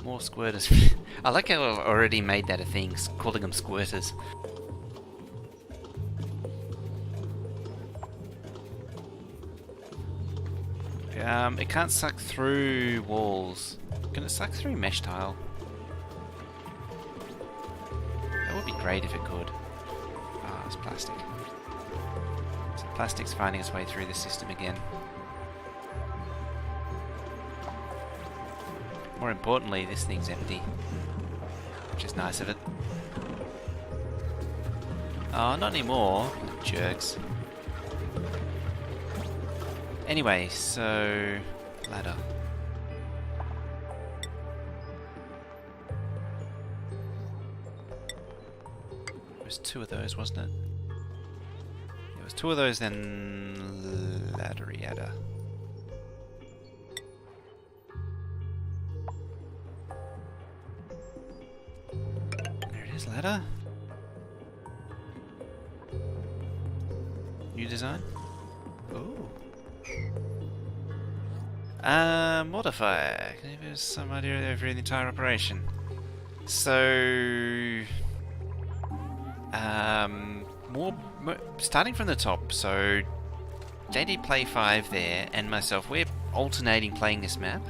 More squirters. I like how I've already made that a thing, calling them squirters. It can't suck through walls. Can it suck through mesh tile? That would be great if it could. Ah, it's plastic. So plastic's finding its way through the system again. More importantly, this thing's empty, which is nice of it. Oh, not anymore, jerks. Anyway, so... ladder. There was 2 of those, wasn't it? There was 2 of those, then... ladder-yada. There it is, ladder. New design? Ooh. Modifier. Can you give us some idea over the entire operation? So, starting from the top. So, JD Play 5 there, and myself, we're alternating playing this map.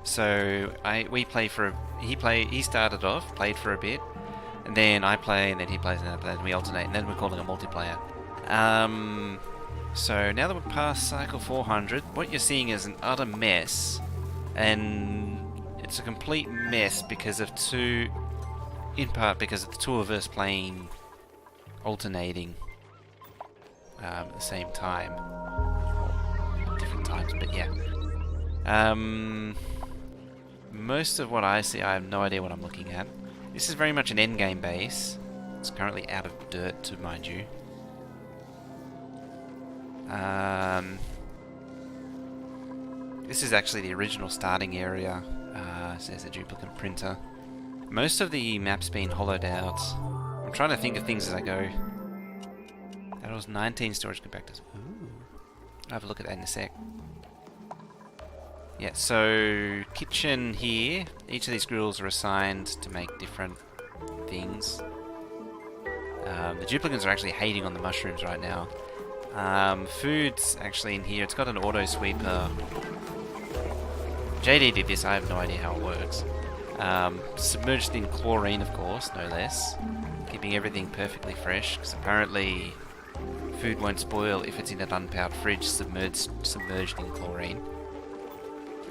So, he started off, played for a bit, and then I play, and then he plays, and then we alternate, and then we're calling a multiplayer. So now that we're past cycle 400, what you're seeing is an utter mess, and it's a complete mess because of in part because of the 2 of us playing alternating at the same time. Different times, but yeah. Most of what I see, I have no idea what I'm looking at. This is very much an endgame base. It's currently out of dirt, to mind you. This is actually the original starting area. So there's a duplicate printer. Most of the map's been hollowed out. I'm trying to think of things as I go. That was 19 storage compactors. Ooh. I'll have a look at that in a sec. Yeah, so kitchen here. Each of these grills are assigned to make different things. The duplicates are actually hating on the mushrooms right now. Food's actually in here. It's got an auto sweeper. JD did this, I have no idea how it works. Submerged in chlorine, of course, no less. Keeping everything perfectly fresh, because apparently food won't spoil if it's in an unpowered fridge submerged in chlorine.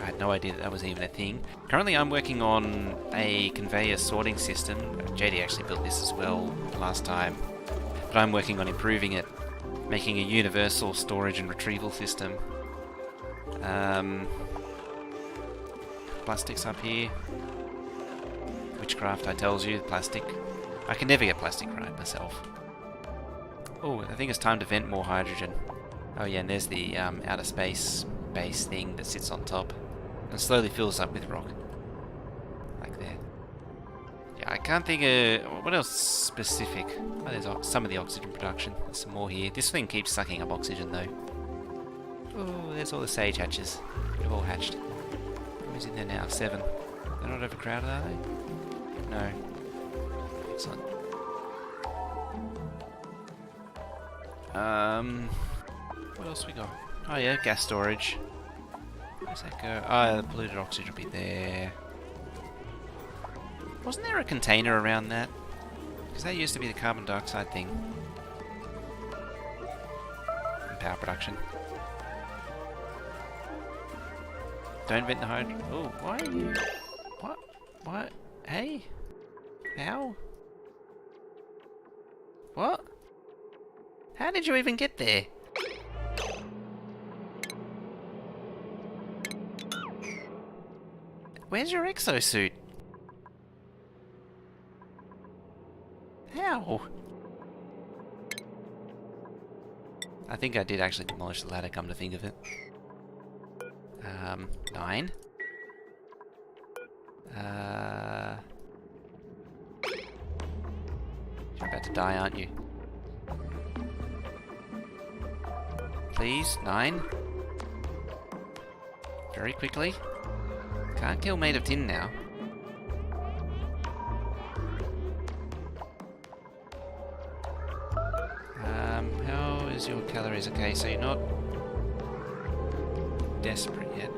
I had no idea that was even a thing. Currently I'm working on a conveyor sorting system. JD actually built this as well last time. But I'm working on improving it, making a universal storage and retrieval system. Plastics up here. Witchcraft, I tells you, plastic. I can never get plastic right myself. Oh, I think it's time to vent more hydrogen. Oh yeah, and there's the outer space base thing that sits on top. And slowly fills up with rock. Like there. Yeah, I can't think of... what else specific? Oh, there's some of the oxygen production. There's some more here. This thing keeps sucking up oxygen though. Oh, there's all the sage hatches. They've all hatched. Who's in there now? 7. They're not overcrowded, are they? No. Excellent. What else we got? Oh yeah, gas storage. Where's that go? Oh, the polluted oxygen will be there. Wasn't there a container around that? Because that used to be the carbon dioxide thing. And power production. Don't vent the hydrogen. Oh, why are you... What? What? Hey? How? What? How did you even get there? Where's your exosuit? How? I think I did actually demolish the ladder, come to think of it. 9. You're about to die, aren't you? Please, 9. Very quickly. Can't kill made of tin now. How is your calories? Okay, so you're not desperate yet.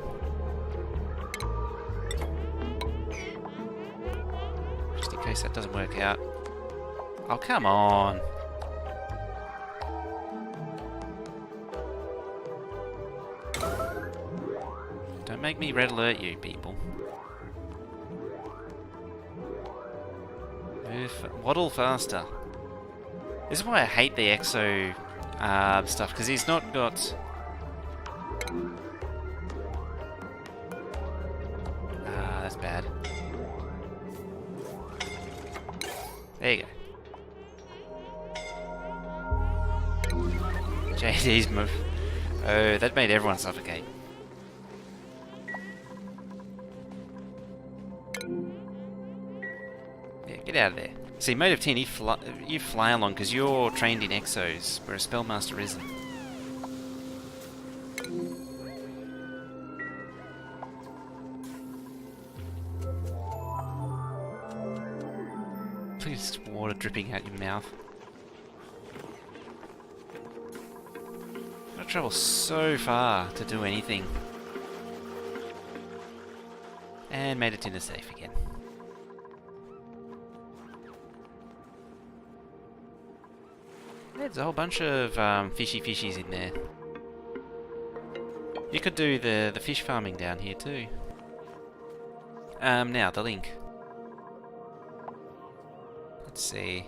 Just in case that doesn't work out. Oh, come on! Don't make me red alert you, people. Waddle faster. This is why I hate the exo stuff, because he's not got... that's bad. There you go. JD's move. Oh, that made everyone suffocate. Yeah, get out of there. See, Mode of 10, you fly along because you're trained in exos, whereas Spellmaster isn't. Please, water dripping out your mouth. I've got to travel so far to do anything. And made it into safe again. There's a whole bunch of fishies in there. You could do the fish farming down here too. Now the link. Let's see.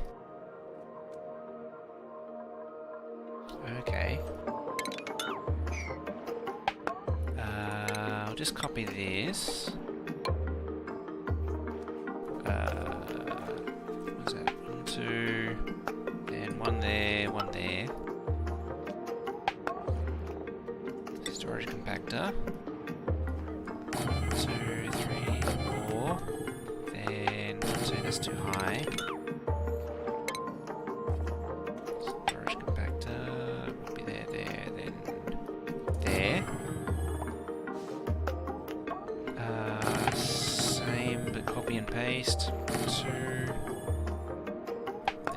just copy this. What's that? 1, 2, and one there, one there. Storage compactor. 1, 2, 3, 4. Then, so that's too high. Storage compactor will be there, then there. Same, but copy and paste. 2.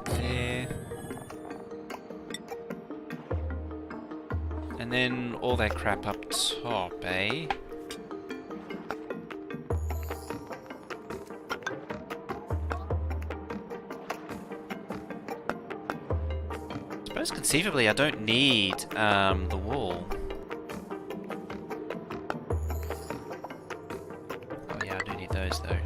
There. And then all that crap up top, eh? I suppose conceivably I don't need the wall. Oh yeah, I do need those though.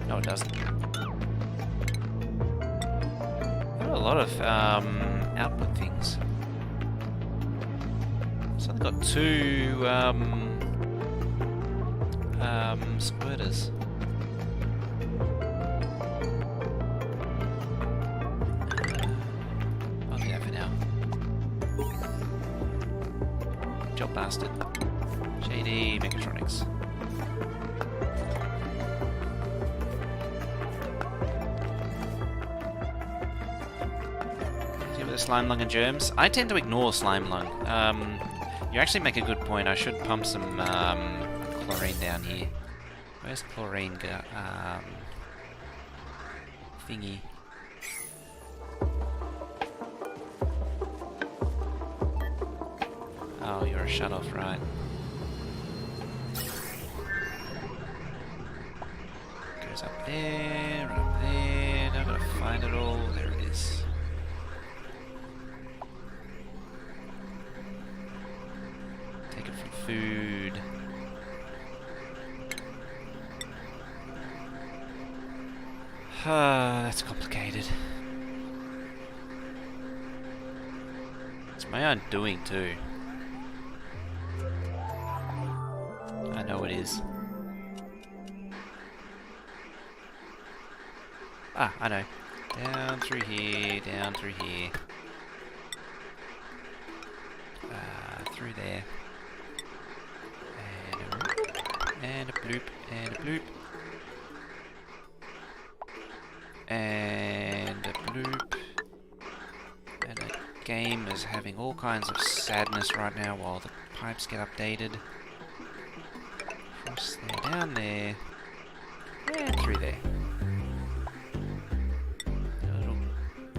No, it doesn't. I've got a lot of output things. So I've got 2 squirters. I'll do that for now. Job bastard. JD Mechatronics. Slime lung and germs. I tend to ignore slime lung. You actually make a good point. I should pump some chlorine down here. Where's chlorine go? Thingy. Oh, you're a shut-off, right? Goes up there, right up there. Now I've got to find it all. There it is. Food. That's complicated. It's my own doing too. I know it is. Ah, I know. Down through here, down through here. Through there. And a bloop, and a bloop. And a bloop. And the game is having all kinds of sadness right now while the pipes get updated. Cross there, down there. And through there. A little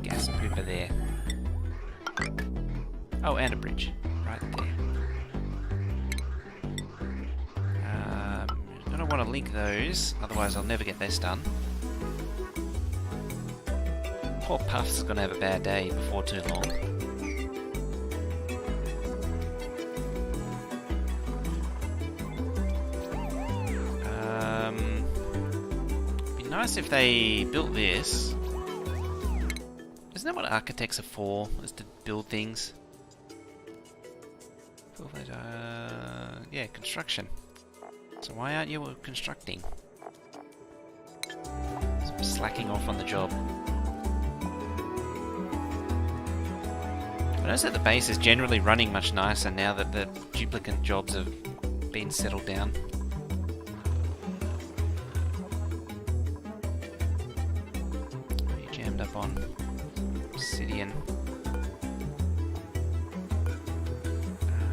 gas pooper there. Oh, and a bridge. Right there. I don't want to link those, otherwise I'll never get this done. Poor Puffs is going to have a bad day before too long. Be nice if they built this. Isn't that what architects are for? Is to build things? Yeah, construction. So why aren't you constructing? So I'm slacking off on the job. I notice that the base is generally running much nicer now that the duplicate jobs have been settled down. What are you jammed up on? Obsidian.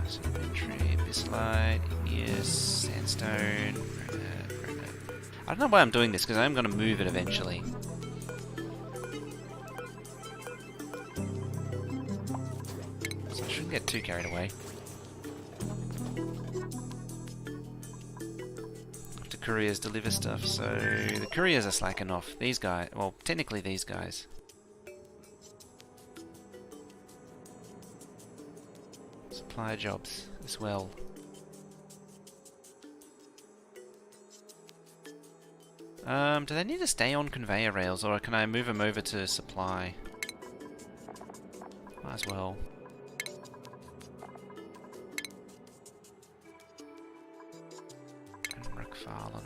Sedimentary, Abyssite, igneous, sandstone. I don't know why I'm doing this, because I am going to move it eventually. So I shouldn't get too carried away. After couriers deliver stuff, so the couriers are slacking off. These guys, well, technically these guys. Supply jobs as well. Do they need to stay on conveyor rails, or can I move them over to supply? Might as well. And McFarlane.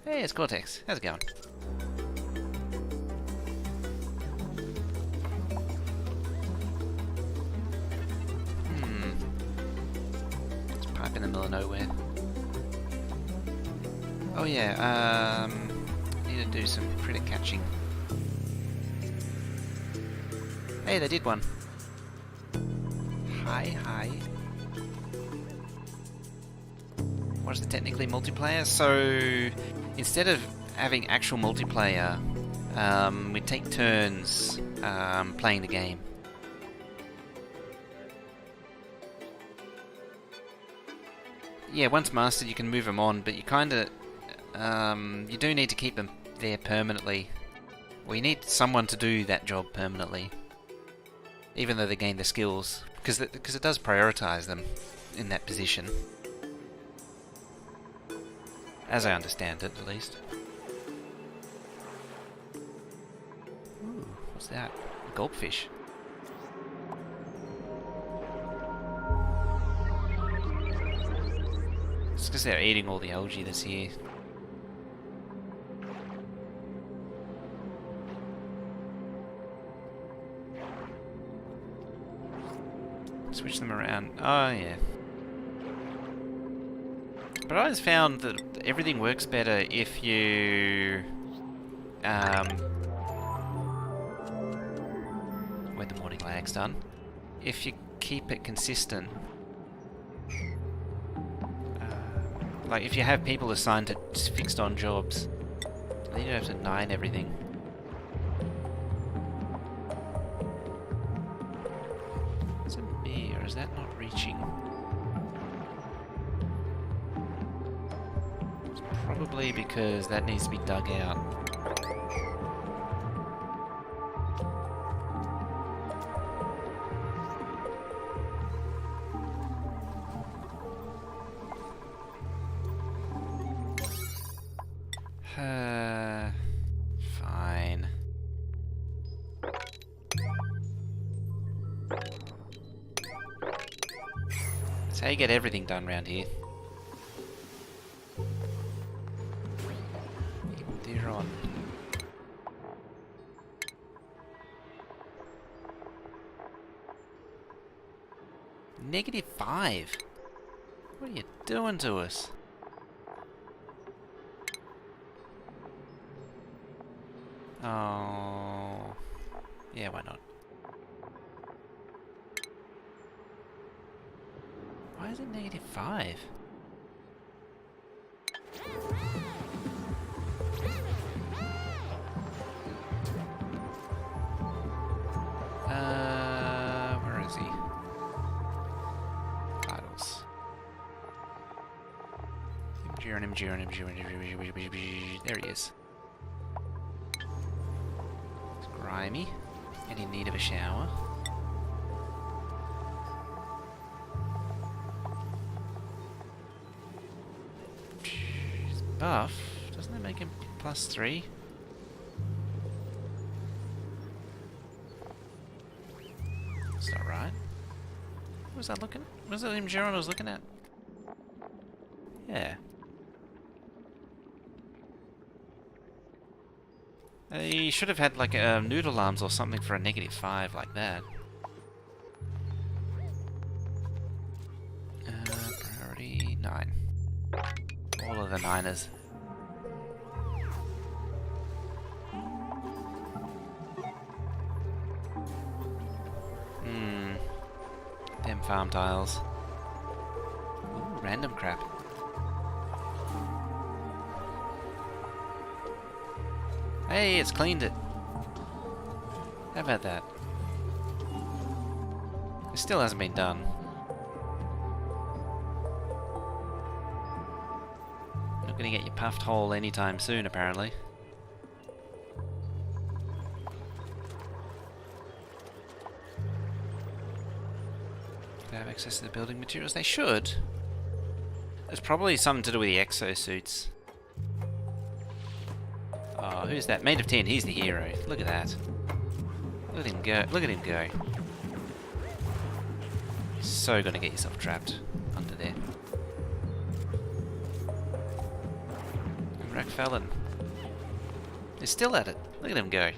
Hey, it's Cortex. How's it going? It's a pipe in the middle of nowhere. Oh yeah, need to do some critter catching. Hey, they did one. Hi. What is it technically multiplayer? So instead of having actual multiplayer, we take turns playing the game. Yeah, once mastered you can move them on, but you kind of you do need to keep them there permanently. Well, you need someone to do that job permanently, even though they gain the skills, because it does prioritize them in that position. As I understand it, at least. Ooh, what's that? A goldfish. It's because they're eating all the algae that's here. Switch them around. Oh, yeah. But I always found that everything works better if you when the morning lag's done, if you keep it consistent. Like if you have people assigned to fixed on jobs, then you don't have to 9 everything. Is it me, or is that not reaching? Probably because that needs to be dug out. Fine. That's how you get everything done around here. They're on. -5. What are you doing to us? Oh, yeah, why not? Why is it -5? Where is he? Titles. There he is. It's grimy and in need of a shower. He's buff. Doesn't that make him +3? That's not right. What was that looking? Was that him Jerome was looking at? Yeah. He should have had like noodle arms or something for a -5 like that. Priority 9. All of the 9ers. Them farm tiles. Ooh, random crap. Hey, it's cleaned it. How about that? It still hasn't been done. Not gonna get your puffed hole anytime soon, apparently. Do they have access to the building materials? They should. It's probably something to do with the exosuits. Oh, who's that? Mate of 10, he's the hero. Look at that. Look at him go. Look at him go. You're so gonna get yourself trapped under there. Rack Fallon. He's still at it. Look at him go.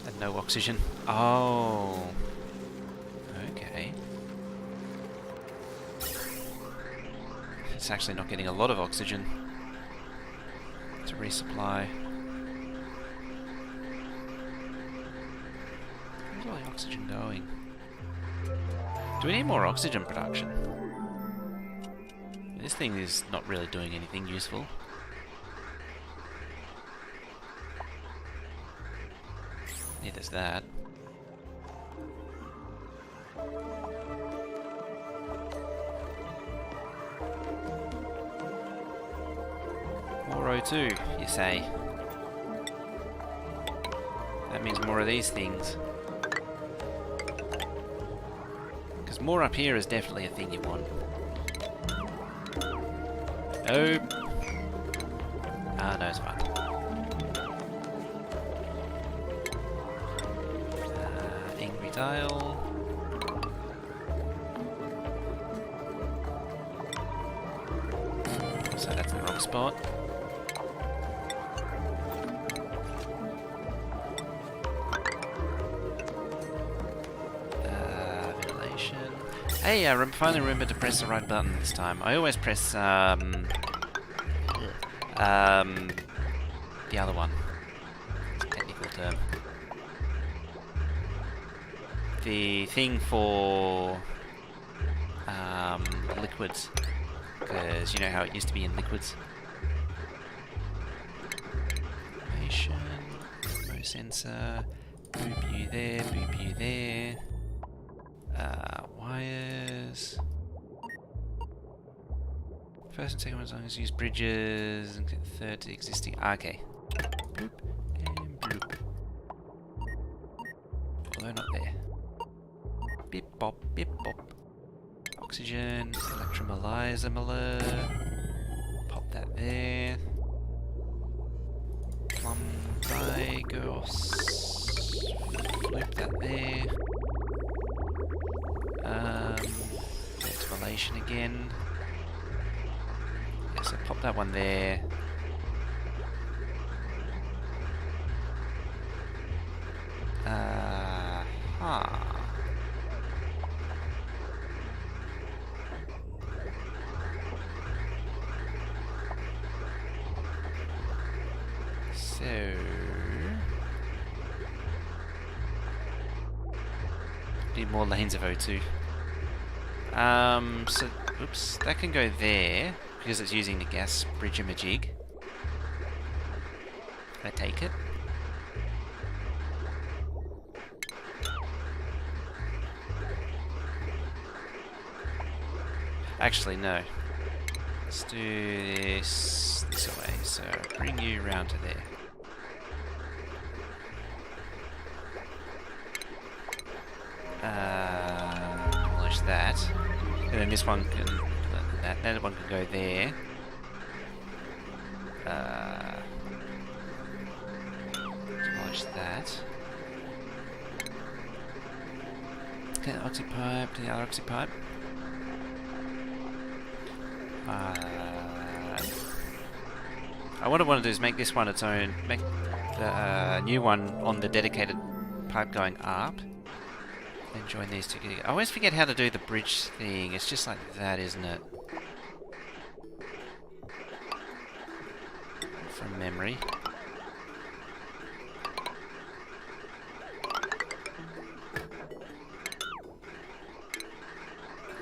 And no oxygen. Oh. Okay. It's actually not getting a lot of oxygen to resupply. Where's all the oxygen going? Do we need more oxygen production? This thing is not really doing anything useful. Yeah, there's that. More O2, you say? That means more of these things. Because more up here is definitely a thing you want. Oh. Ah, no, it's fine. Angry Dial. So that's the wrong spot. Ventilation. Hey, I finally remembered to press the right button this time. I always press the other one. It's a technical term. The thing for liquids, because you know how it used to be in liquids. Information, remote sensor, boop you there, boop you there. Wires. First and second one as long as you use bridges, and third to existing. Okay. Boop and bloop. Although not there. Bip bop, bip bop. Oxygen, electrolyzer, pop that there. Plumbigos, loop that there. Ventilation again. Yeah, so pop that one there. So need more lanes of O2. So oops, that can go there because it's using the gas bridge imaging. I take it. Actually, no. Let's do this way. So bring you round to there. Demolish that. And then this one can, that one can go there. Demolish that. Okay, the oxy pipe to the other oxy pipe. What I want to do is make this one its own, make the new one on the dedicated pipe going up. Then join these two together. I always forget how to do the bridge thing. It's just like that, isn't it? From memory.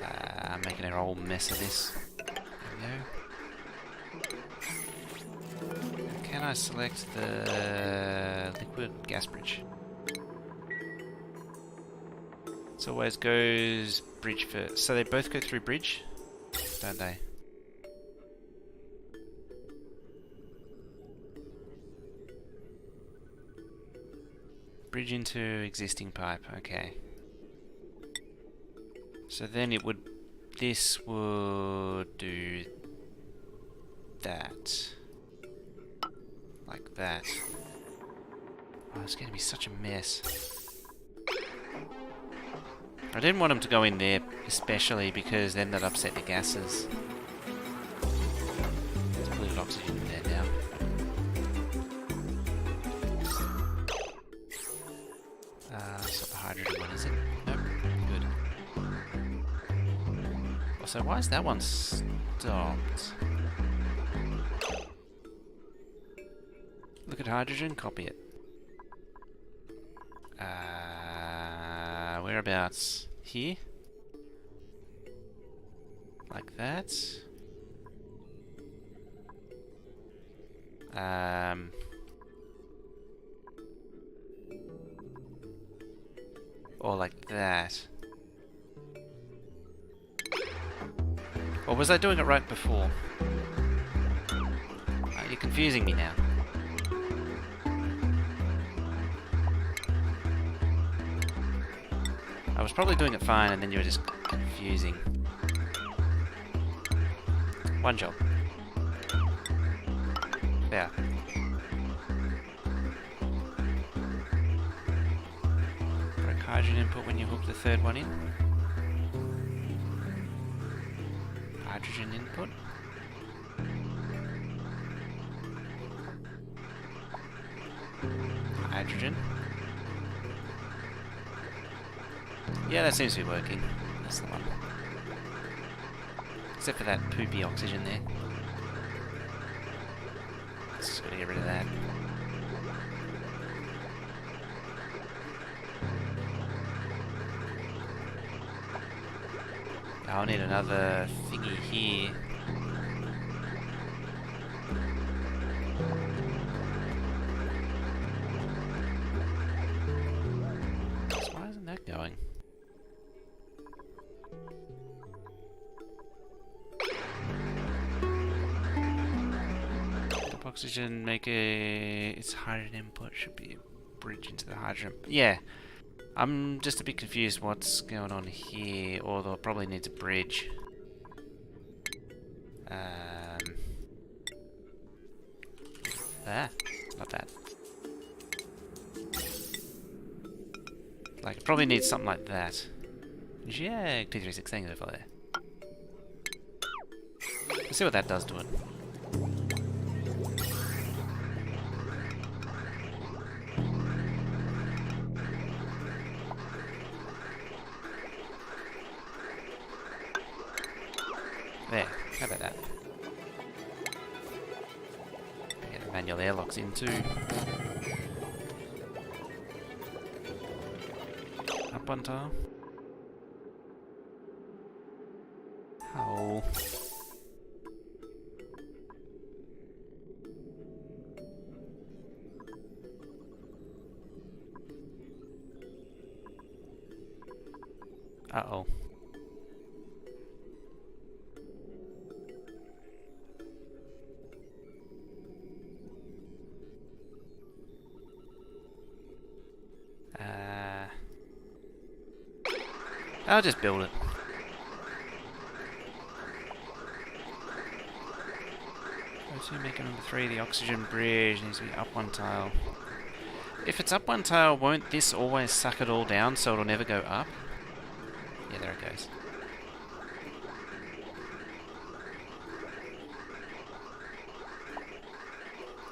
I'm making a whole mess of this. There we go. Can I select the liquid gas bridge? So always goes bridge first. So they both go through bridge, don't they? Bridge into existing pipe, okay. So then it would... This would do... that. Like that. Oh, it's going to be such a mess. I didn't want them to go in there, especially because then that upset the gases. There's polluted oxygen in there now. It's not the hydrogen one, is it? Nope. Good. Also, why is that one stopped? Look at hydrogen, copy it. Whereabouts? Here? Like that? Or like that. Or was I doing it right before? You're confusing me now. I was probably doing it fine and then you were just confusing. One job. There. Correct hydrogen input when you hook the third one in. Hydrogen input. Hydrogen. Yeah, that seems to be working. That's the one. Except for that poopy oxygen there. Just gotta get rid of that. I'll need another thingy here. So why isn't that going? Oxygen, make a... its hydrogen input should be a bridge into the hydrogen. Yeah, I'm just a bit confused what's going on here, or they'll probably need a bridge. That? Not that. Like, it probably needs something like that. Yeah, 236 things over there. Let's see what that does to it. There, how about that? Get the manual airlocks in too. Up one tile. Oh. Uh-oh. I'll just build it. Go to make it number 3. The oxygen bridge needs to be up one tile. If it's up one tile, won't this always suck it all down so it'll never go up? Yeah, there it goes.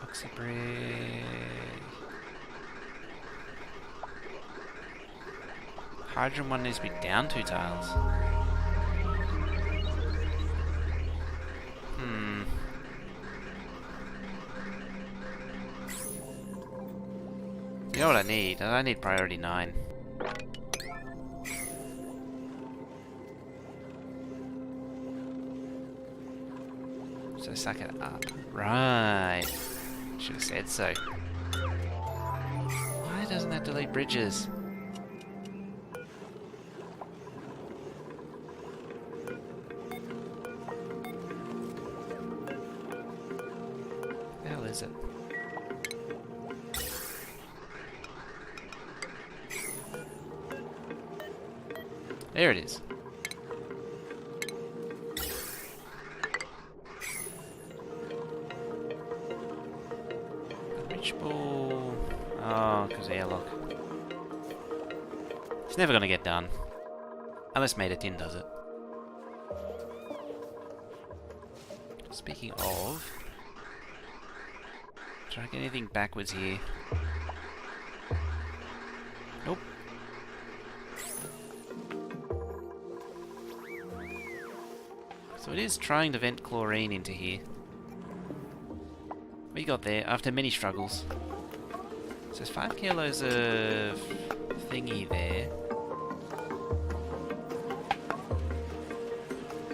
Oxy bridge. Hydrogen one needs to be down 2 tiles. You know what I need? I need priority 9. So suck it up. Right. Should have said so. Why doesn't that delete bridges? Is it? There it is. Unreachable. Oh, because of airlock. It's never going to get done. Unless MojoD does it. Speaking of... Try to get anything backwards here. Nope. So it is trying to vent chlorine into here. What you got there after many struggles? So there's 5 kilos of thingy there.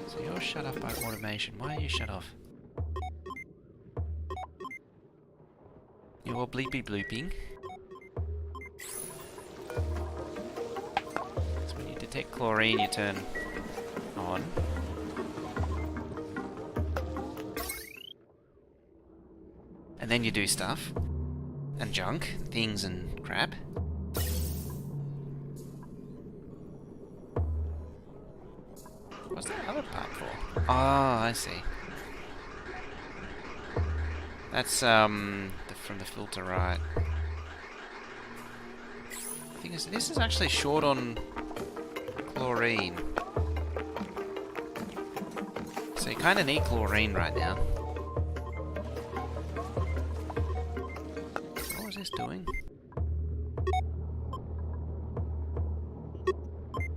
So you're shut off by automation. Why are you shut off? You're bleepy blooping. So when you detect chlorine, you turn on. And then you do stuff. And junk. Things and crap. What's that other part for? Oh, I see. That's, from the filter, right. The thing is, this is actually short on chlorine. So you kind of need chlorine right now. What was this doing?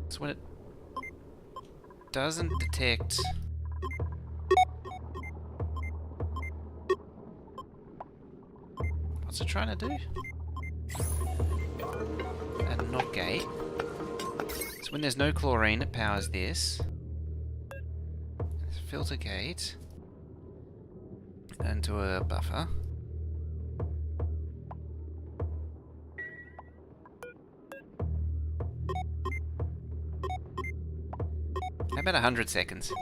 So when it doesn't detect... What's it trying to do? Add a NOT gate. So when there's no chlorine, it powers this. Filter gate. Into a buffer. How about 100 seconds?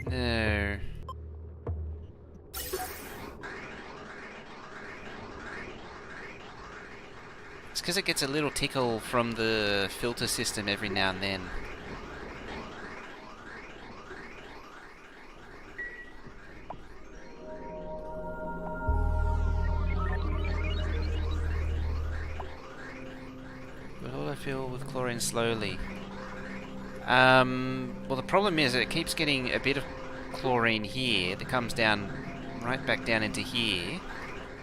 No. It's because it gets a little tickle from the filter system every now and then. Fill with chlorine slowly. Well, the problem is that it keeps getting a bit of chlorine here that comes down right back down into here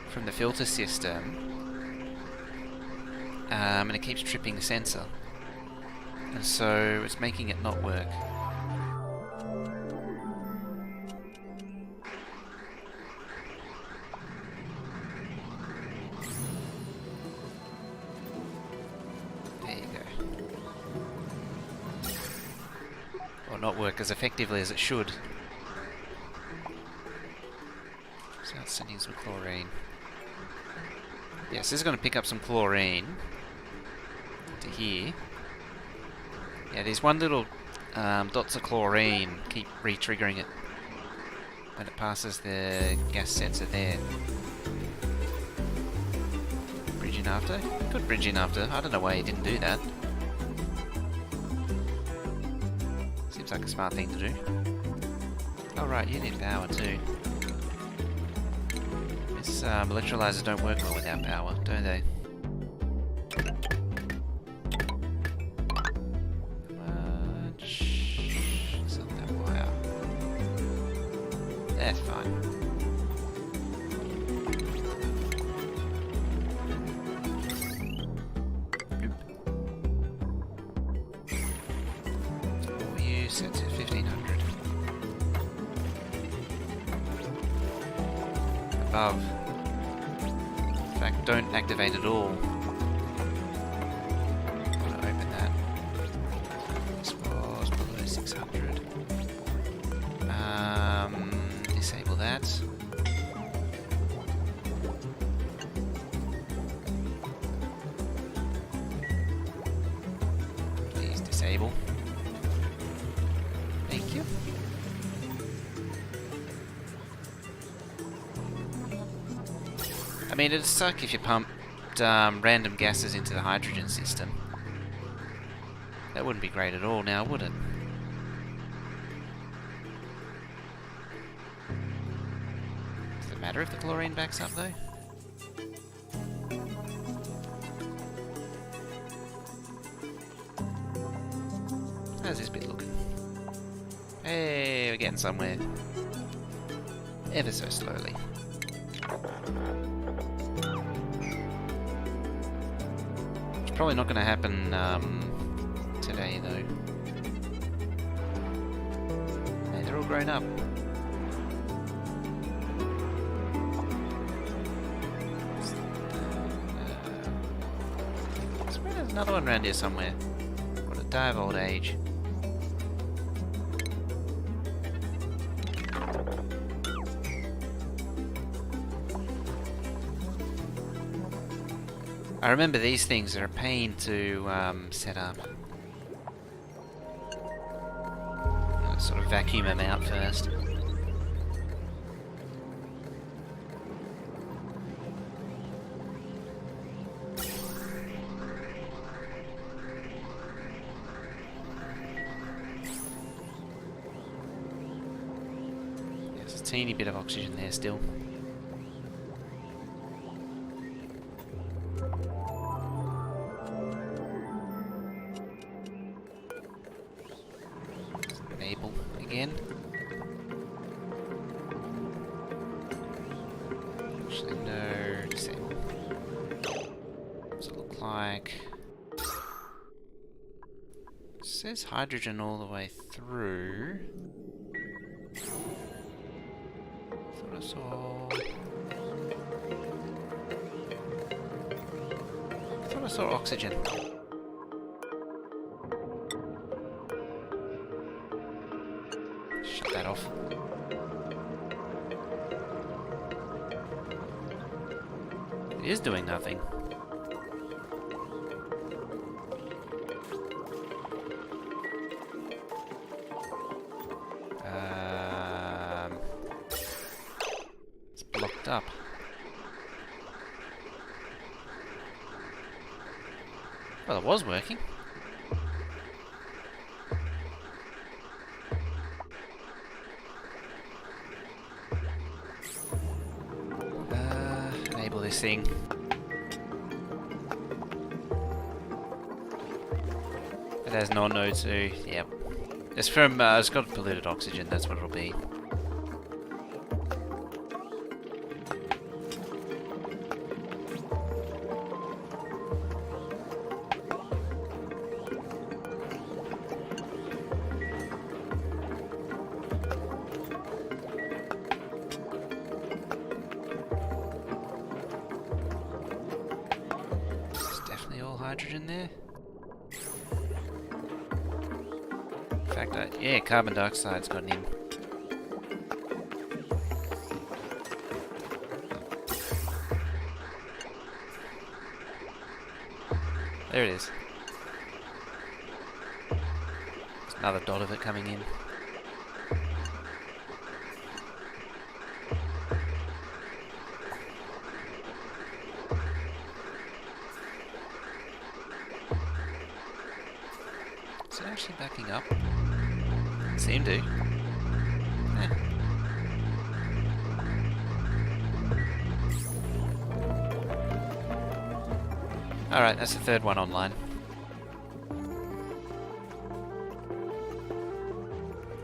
from the filter system, and it keeps tripping the sensor, and so it's making it not work. Not work as effectively as it should. So it's sending some chlorine. Yes, this is going to pick up some chlorine to here. Yeah, these one little dots of chlorine keep re-triggering it when it passes the gas sensor there. Bridge in after? Could bridge in after. I don't know why he didn't do that. Seems like a smart thing to do. Oh right, you need power too. These electrolyzers don't work well without power, don't they? Much... It's not that wire. That's fine. Set to 1500. Above. In fact, don't activate at all. I'm going to open that. This was below 600. Disable that. Please disable. Thank you. I mean, it'd suck if your pump random gases into the hydrogen system. That wouldn't be great at all now, would it? Does it matter if the chlorine backs up, though? How's this bit looking? Hey, we're getting somewhere. Ever so slowly. It's probably not going to happen today, though. Hey, they're all grown up. There's another one around here somewhere. What a die of old age. I remember these things are a pain to set up. I'll sort of vacuum them out first. There's a teeny bit of oxygen there still. Again. Actually, no. Disable. What's it look like? It says hydrogen all the way through. Thought I saw. Thought I saw oxygen. Shut that off. It is doing nothing. It's blocked up. Well, it was working. Enable this thing. It has non-O2. Yep. It's from. It's got polluted oxygen. That's what it'll be. Hydrogen there. In fact, yeah, carbon dioxide's got in. There it is. There's another dot of it coming in. Is it actually backing up? Seem to. Eh. Alright, that's the third one online.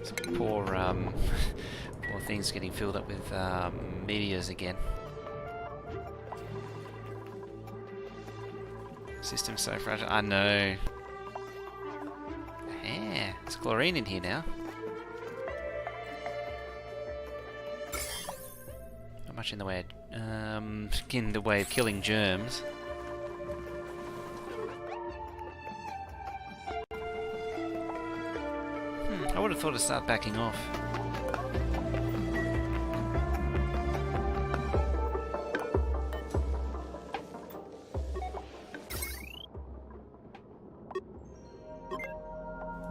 Some poor, poor things getting filled up with meteors again. System's so fragile. I know. Yeah, there's chlorine in here now. Not much in the way of killing germs. I would have thought it'd start backing off.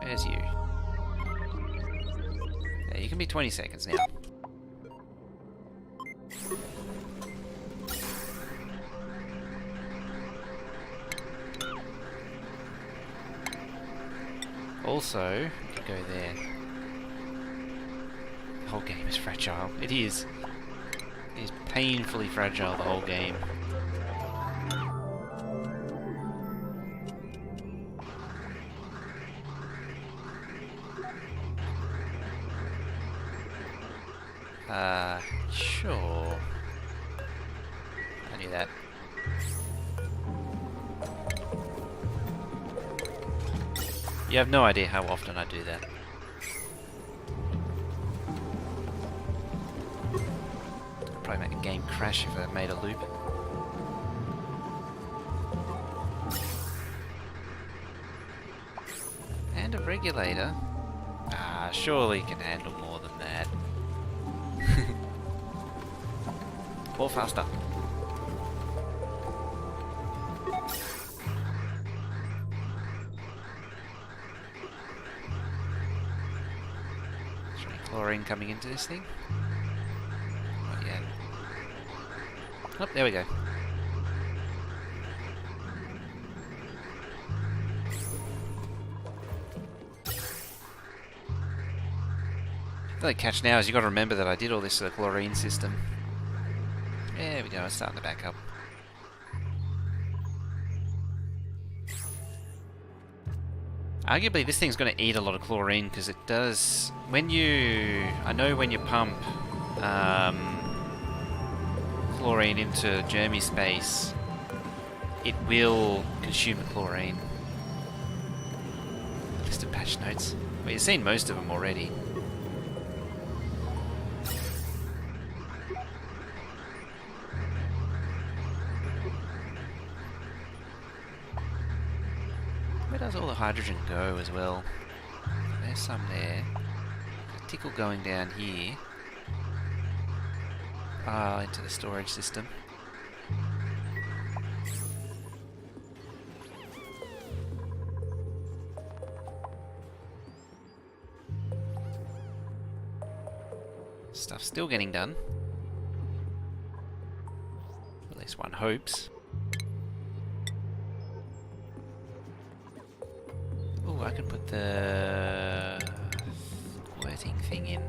Where's you? Yeah, you can be 20 seconds now. Also, we could go there. The whole game is fragile. It is. It is painfully fragile, the whole game. Sure. I knew that. You have no idea how often I do that. I'd probably make a game crash if I made a loop. And a regulator? Ah, surely you can handle more than that. Or faster. Is there any chlorine coming into this thing? Not yet. Oh, there we go. The only catch now is you got to remember that I did all this to the chlorine system. There we go, it's starting to back up. Arguably this thing's going to eat a lot of chlorine because it does... When you... I know when you pump chlorine into germy space, it will consume the chlorine. List of patch notes. Well, you've seen most of them already. Where does all the hydrogen go as well? There's some there. A tickle going down here. Ah, into the storage system. Stuff's still getting done. At least one hopes. Oh, I can put the squirting thing in.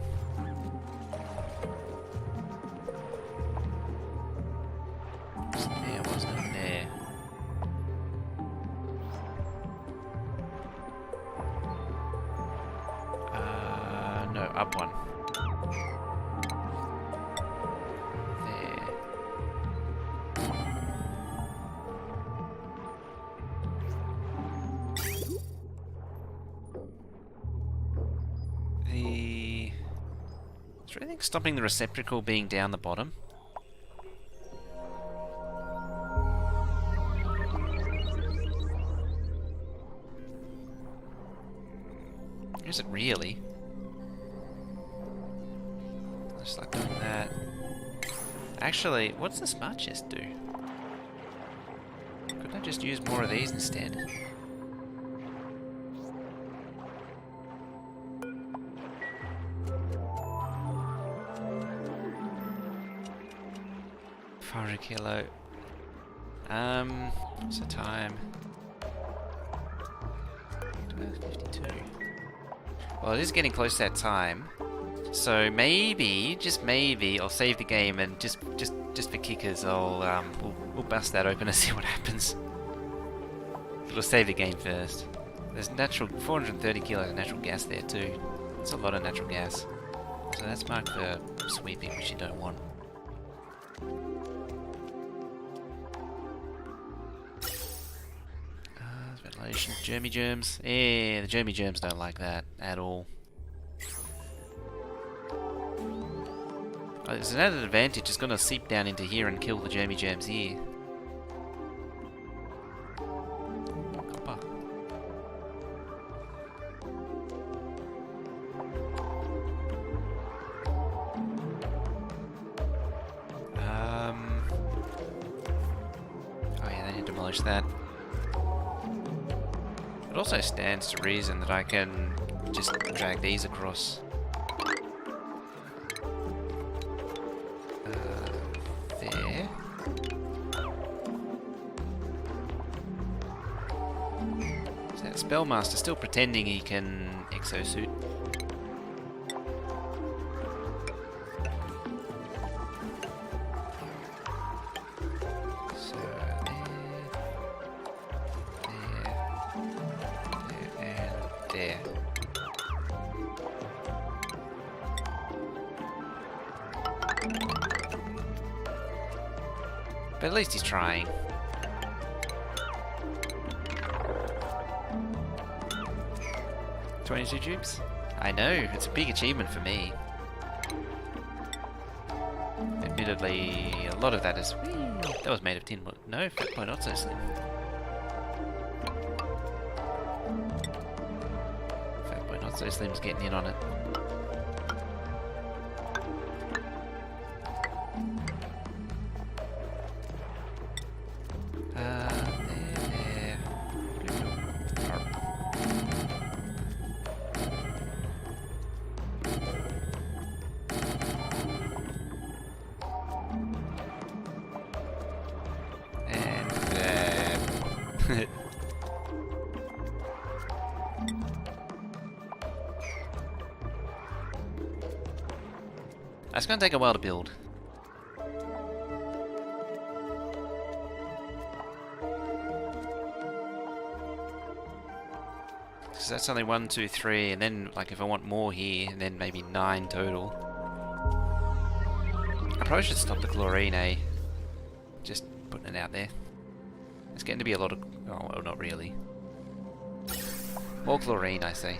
There, wasn't it? There. No, up one. There. Is there anything stopping the receptacle being down the bottom? Is it really? Just like doing that. Actually, what's the smart chest do? Couldn't I just use more of these instead? $500 kilo. What's the time? 52. Well, it is getting close to that time. So maybe, just maybe, I'll save the game and just for kickers, we'll bust that open and see what happens. We'll save the game first. There's 430 kilos of natural gas there too. That's a lot of natural gas. So that's marked for sweeping, which you don't want. Ventilation, germy germs. Yeah, the germy germs don't like that at all. There's an added advantage, it's going to seep down into here and kill the germy germs here. Copper. Oh yeah, they need to demolish that. It also stands to reason that I can just drag these across. There. Is that Spellmaster still pretending he can exosuit. So there, and there. But at least he's trying. $22 tubes? I know, it's a big achievement for me. Admittedly, a lot of that is... that was made of tin. No, Fat Boy Not So Slim. Fat Boy Not So Slim's getting in on it. It's going to take a while to build. So that's only 1, 2, 3, and then like if I want more here, and then maybe 9 total. I probably should stop the chlorine, eh? Just putting it out there. It's getting to be a lot of... oh, well, not really. More chlorine, I say.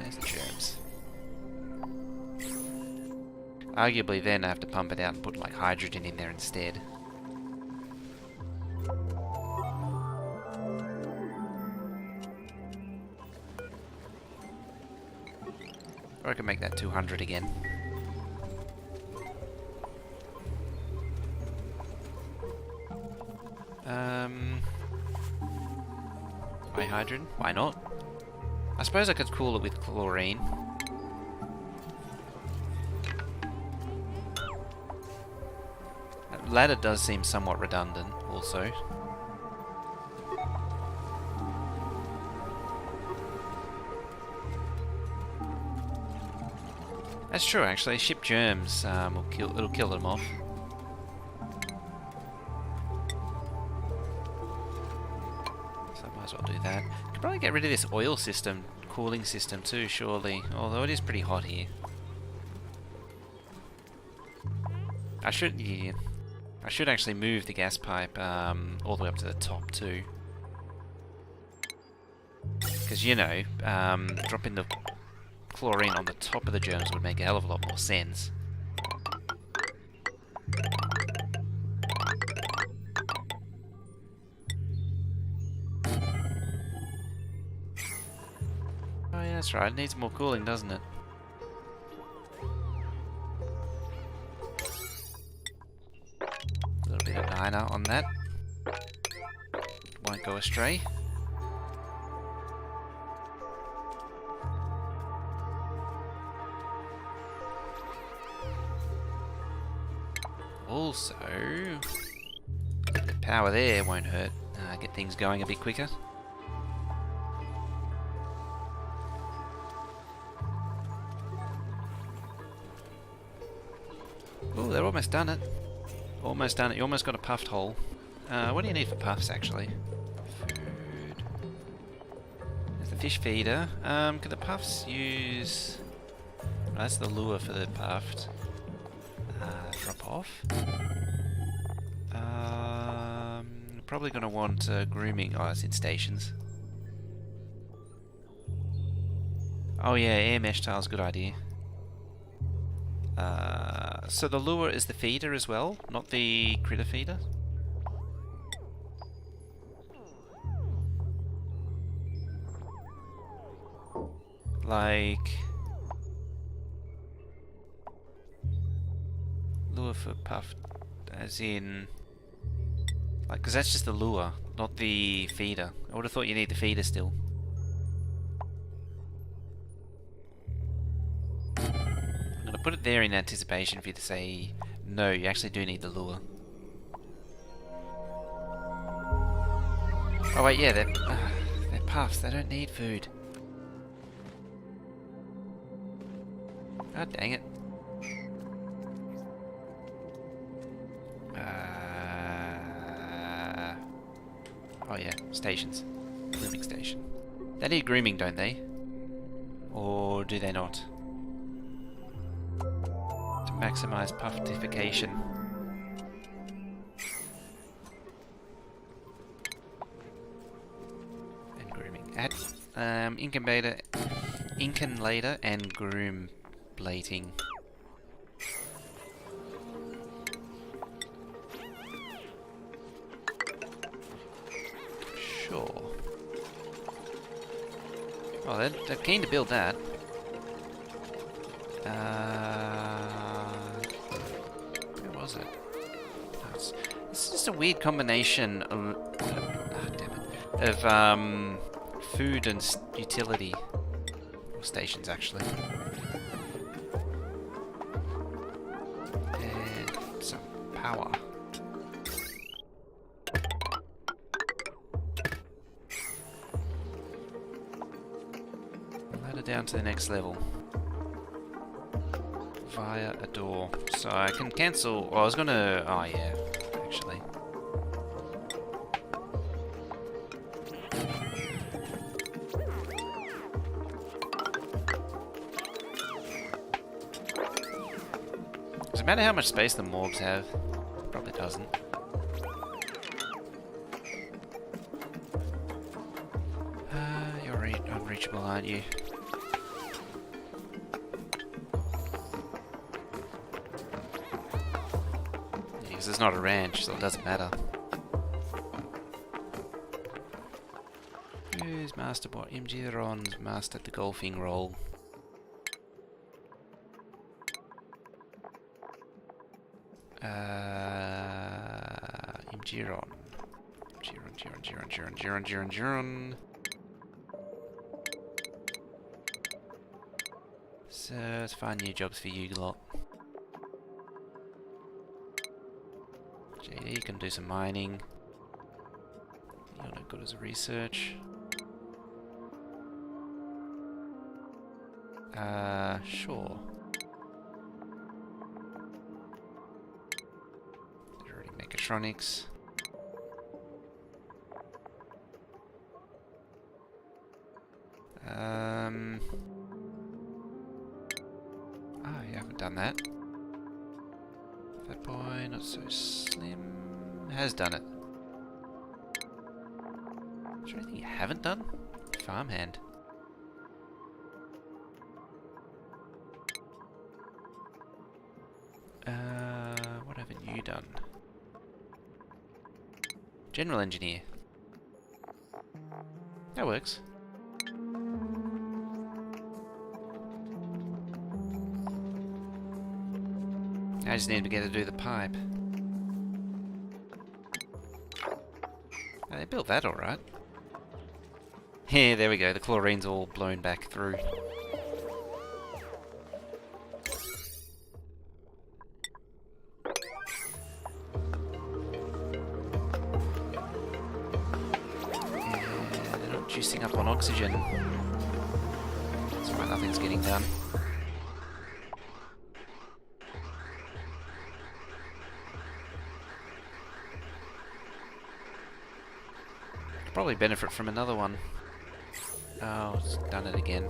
There's the germs. Arguably then I have to pump it out and put like hydrogen in there instead. Or I can make that 200 again. Why hydrogen? Why not? I suppose I could cool it with chlorine. That ladder does seem somewhat redundant, also. That's true, actually. Ship germs it'll kill them off. So I might as well do that. Could probably get rid of this oil system, cooling system too, surely. Although it is pretty hot here. I should actually move the gas pipe all the way up to the top too. Because, you know, dropping the chlorine on the top of the germs would make a hell of a lot more sense. Oh yeah, that's right. It needs more cooling, doesn't it? A little bit of niner on that. Won't go astray. Also, the power there won't hurt. Get things going a bit quicker. Oh, they're almost done it. Almost done it. You almost got a puffed hole. What do you need for puffs, actually? Food. There's the fish feeder. Could the puffs use... oh, that's the lure for the puffed. Drop off. Probably going to want grooming. Oh, it's in stations. Oh yeah, air mesh tiles, good idea. So the lure is the feeder as well, not the critter feeder? Like... lure for puff, as in... like, because that's just the lure, not the feeder. I would have thought you need the feeder still. I'm going to put it there in anticipation for you to say, no, you actually do need the lure. Oh wait, yeah, they're puffs. They don't need food. God dang it. Oh yeah, stations. Grooming station. They need grooming, don't they? Or do they not? To maximize puffification. And grooming. Add incubator and groom plating. Sure. Oh, they're keen to build that. Where was it? Oh, it's just a weird combination of, damn it, of food and utility. Or stations, actually. And some power. Ladder down to the next level. Via a door. So I can cancel. Well, I was gonna. Oh, yeah. Actually. Does it matter how much space the morgues have? Probably doesn't. You're unreachable, aren't you? It's not a ranch, so it doesn't matter. Who's master bot? Imgiron's mastered the golfing role. Imgiron. Giron. So let's find new jobs for you lot. JD can do some mining. You're not good as a research. Sure. They're already mechatronics. Oh, you haven't done that. Fat boy, not so slim. Has done it. Is there anything you haven't done? Farmhand. What haven't you done? General engineer. That works. I just need to get to do the pipe. Oh, they built that alright. Yeah, there we go. The chlorine's all blown back through. Yeah, they're not juicing up on oxygen. That's why nothing's getting done. Probably benefit from another one. Oh, it's done it again.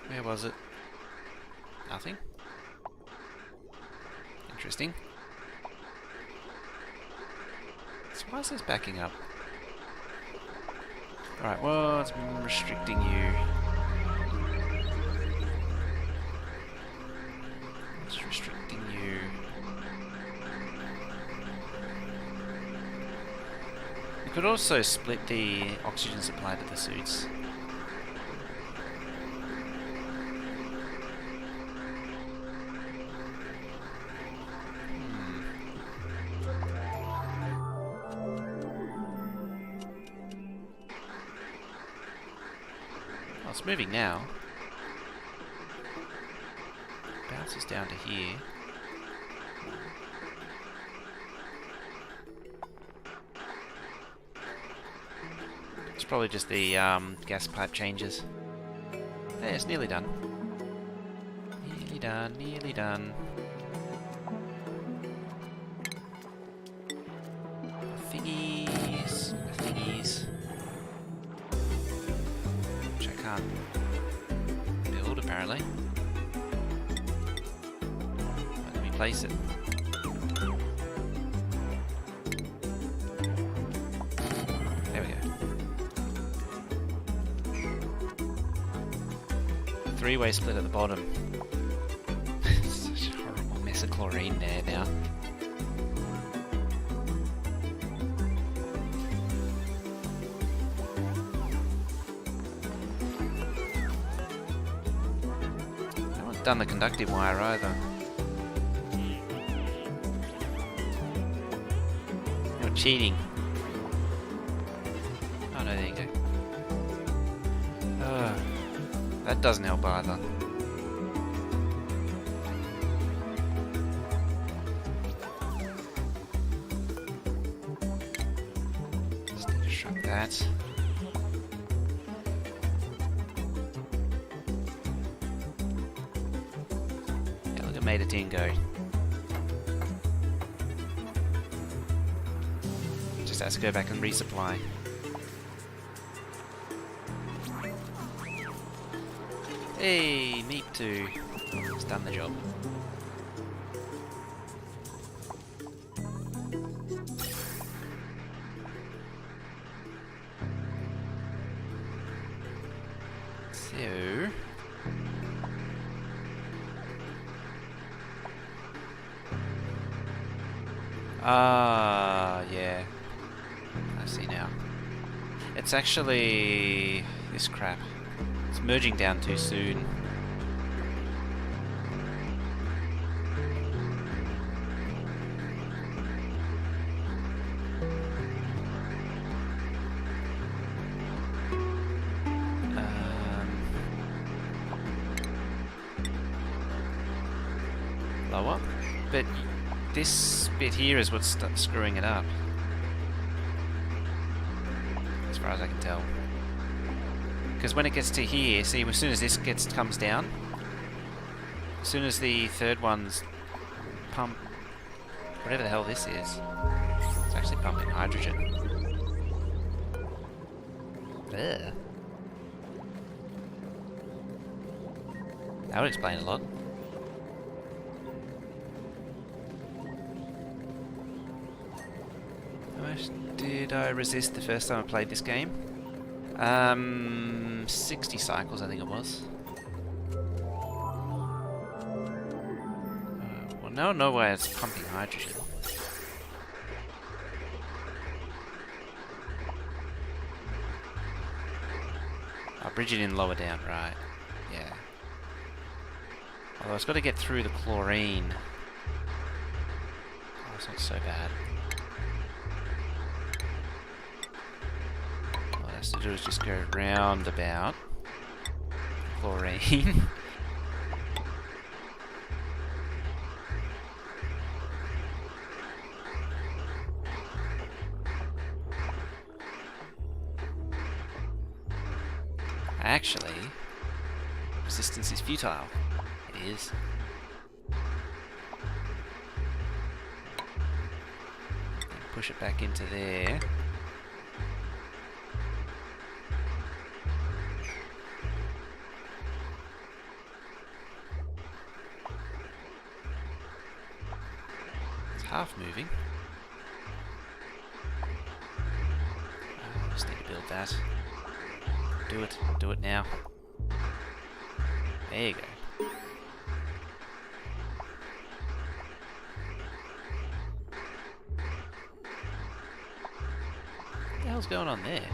Where was it? Nothing. Interesting. So why is this backing up? Alright, well, it's restricting you. It's restricting you. You could also split the oxygen supply to the suits. It's moving now. Bounces down to here. It's probably just the gas pipe changes. Hey, it's nearly done. Nearly done, nearly done. Thingies, thingies. Which I can't build apparently. Let me place it. There we go. Three-way split at the bottom. Such a horrible mess of chlorine there now. I haven't done the conductive wire either. You're cheating. Oh no, there you go. That doesn't help either. Just need to shrunk that. Yeah, look at made it in go. Just has to go back and resupply. Hey, Meep 2. It's done the job. So... yeah. I see now. It's actually... this crap. It's merging down too soon. Lower. But this bit here is what's screwing it up. As far as I can tell. Because when it gets to here, see, as soon as this comes down, as soon as the third one's pump, whatever the hell this is, it's actually pumping hydrogen. Ugh. That would explain a lot. How much did I resist the first time I played this game? 60 cycles, I think it was. Well, now I know why it's pumping hydrogen. I'll bridge it in lower down, right. Yeah. Although it's got to get through the chlorine. Oh, it's not so bad. All it has to do is just go round about chlorine. Actually, resistance is futile. It is. Push it back into there. It's half moving. Just need to build that. Do it. Do it now. There you go. What the hell's going on there?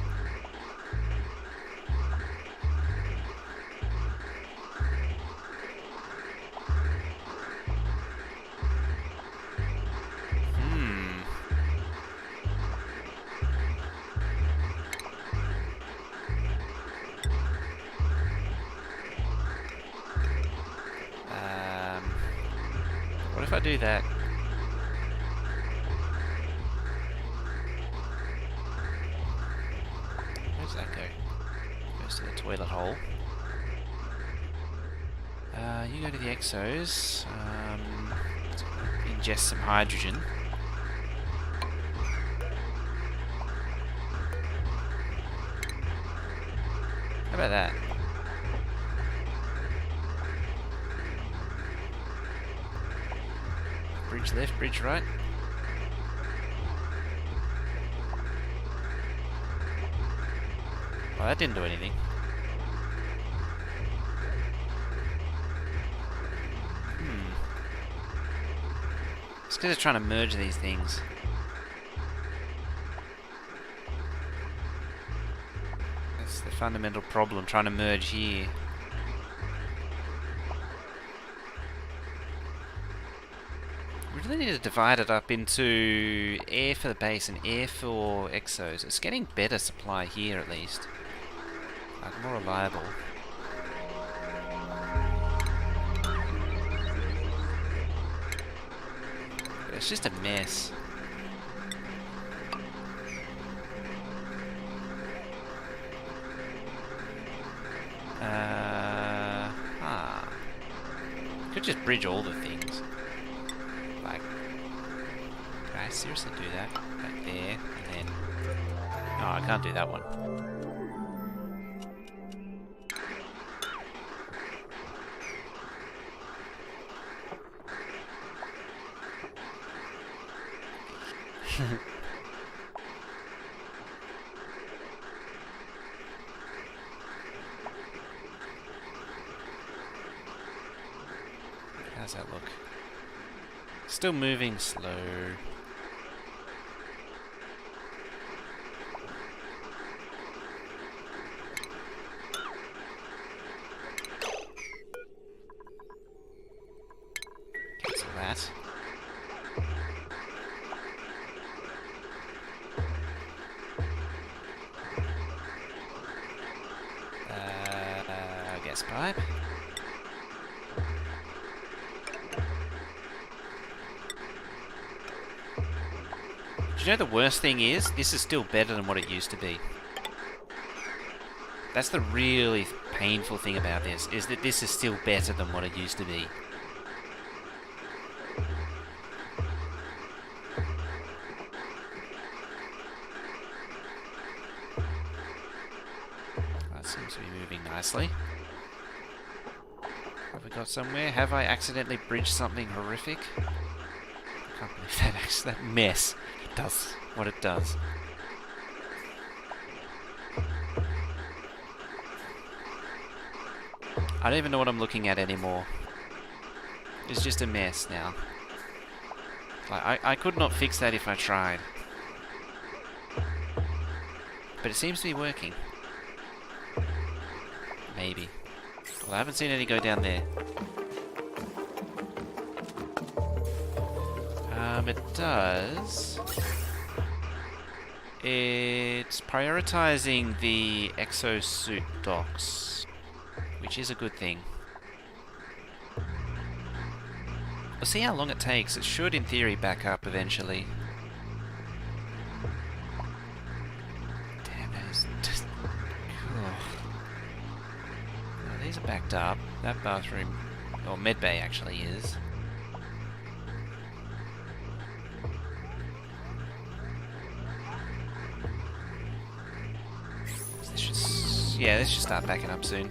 if I do that? Where does that go? Goes to the toilet hole. You go to the exos. Ingest some hydrogen. How about that? Bridge left, bridge right. Well, that didn't do anything. It's because it's trying to merge these things. That's the fundamental problem, trying to merge here. We really need to divide it up into air for the base and air for exos. It's getting better supply here at least. Like, more reliable. But it's just a mess. Could just bridge all the things. Like, can I seriously do that? Like there, and then... Oh, I can't do that one. How's that look? Still moving slow. Cancel that. Gas pipe. Do you know the worst thing is? This is still better than what it used to be. That's the really painful thing about this, is that this is still better than what it used to be. That seems to be moving nicely. Have we got somewhere? Have I accidentally bridged something horrific? I can't believe that mess does what it does. I don't even know what I'm looking at anymore. It's just a mess now. Like, I could not fix that if I tried. But it seems to be working. Maybe. Well, I haven't seen any go down there. It does. It's prioritizing the exosuit docks, which is a good thing. We'll see how long it takes. It should, in theory, back up eventually. Damn, that is just... Oh. No, these are backed up. That bathroom, or medbay actually is. Yeah, this should start backing up soon.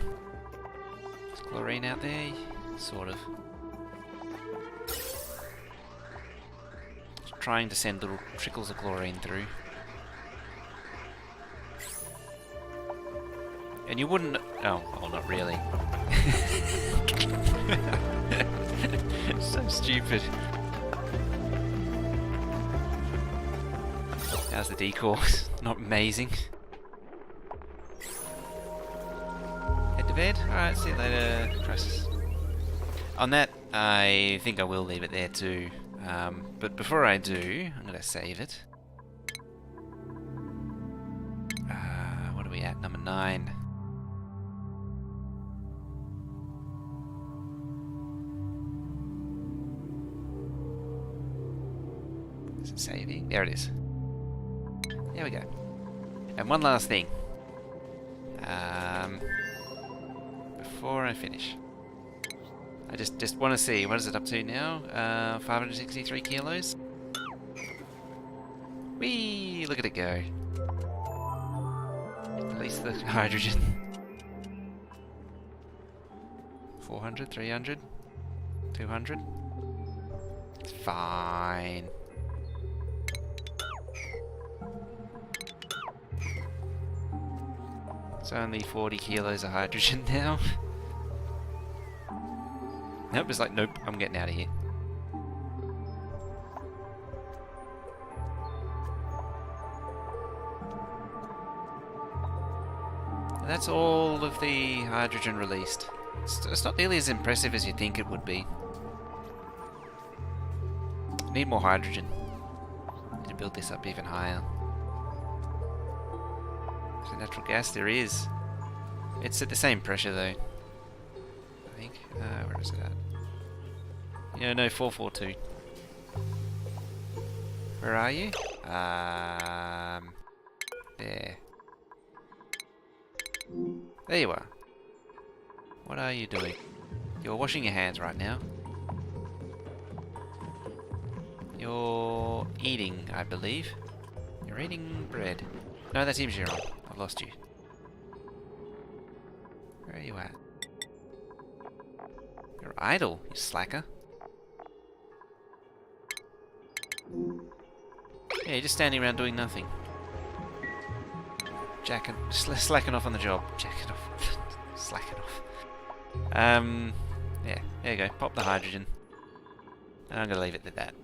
Is chlorine out there? Sort of. Just trying to send little trickles of chlorine through. And you wouldn't... Oh, well, not really. So stupid. How's the decor? Not amazing. To bed. Alright, see you later, crisis. On that, I think I will leave it there too. But before I do, I'm going to save it. What are we at? Number 9. Is it saving? There it is. There we go. And one last thing. Before I finish. I just want to see, what is it up to now? 563 kilos? Whee! Look at it go. Release the hydrogen. 400, 300, 200. It's fine. It's only 40 kilos of hydrogen now. Nope, it's like, nope, I'm getting out of here. That's all of the hydrogen released. It's not nearly as impressive as you'd think it would be. Need more hydrogen. Need to build this up even higher. So natural gas there is. It's at the same pressure though. I think. Where is it at? Yeah, no, 442. Where are you? There. There you are. What are you doing? You're washing your hands right now. You're eating, I believe. You're eating bread. No, that's him, Jerome. I've lost you. Where are you at? You're idle, you slacker. Yeah, you're just standing around doing nothing. Slacking off on the job. Jacking off. Slacking off. Yeah, there you go. Pop the hydrogen. And I'm going to leave it at that.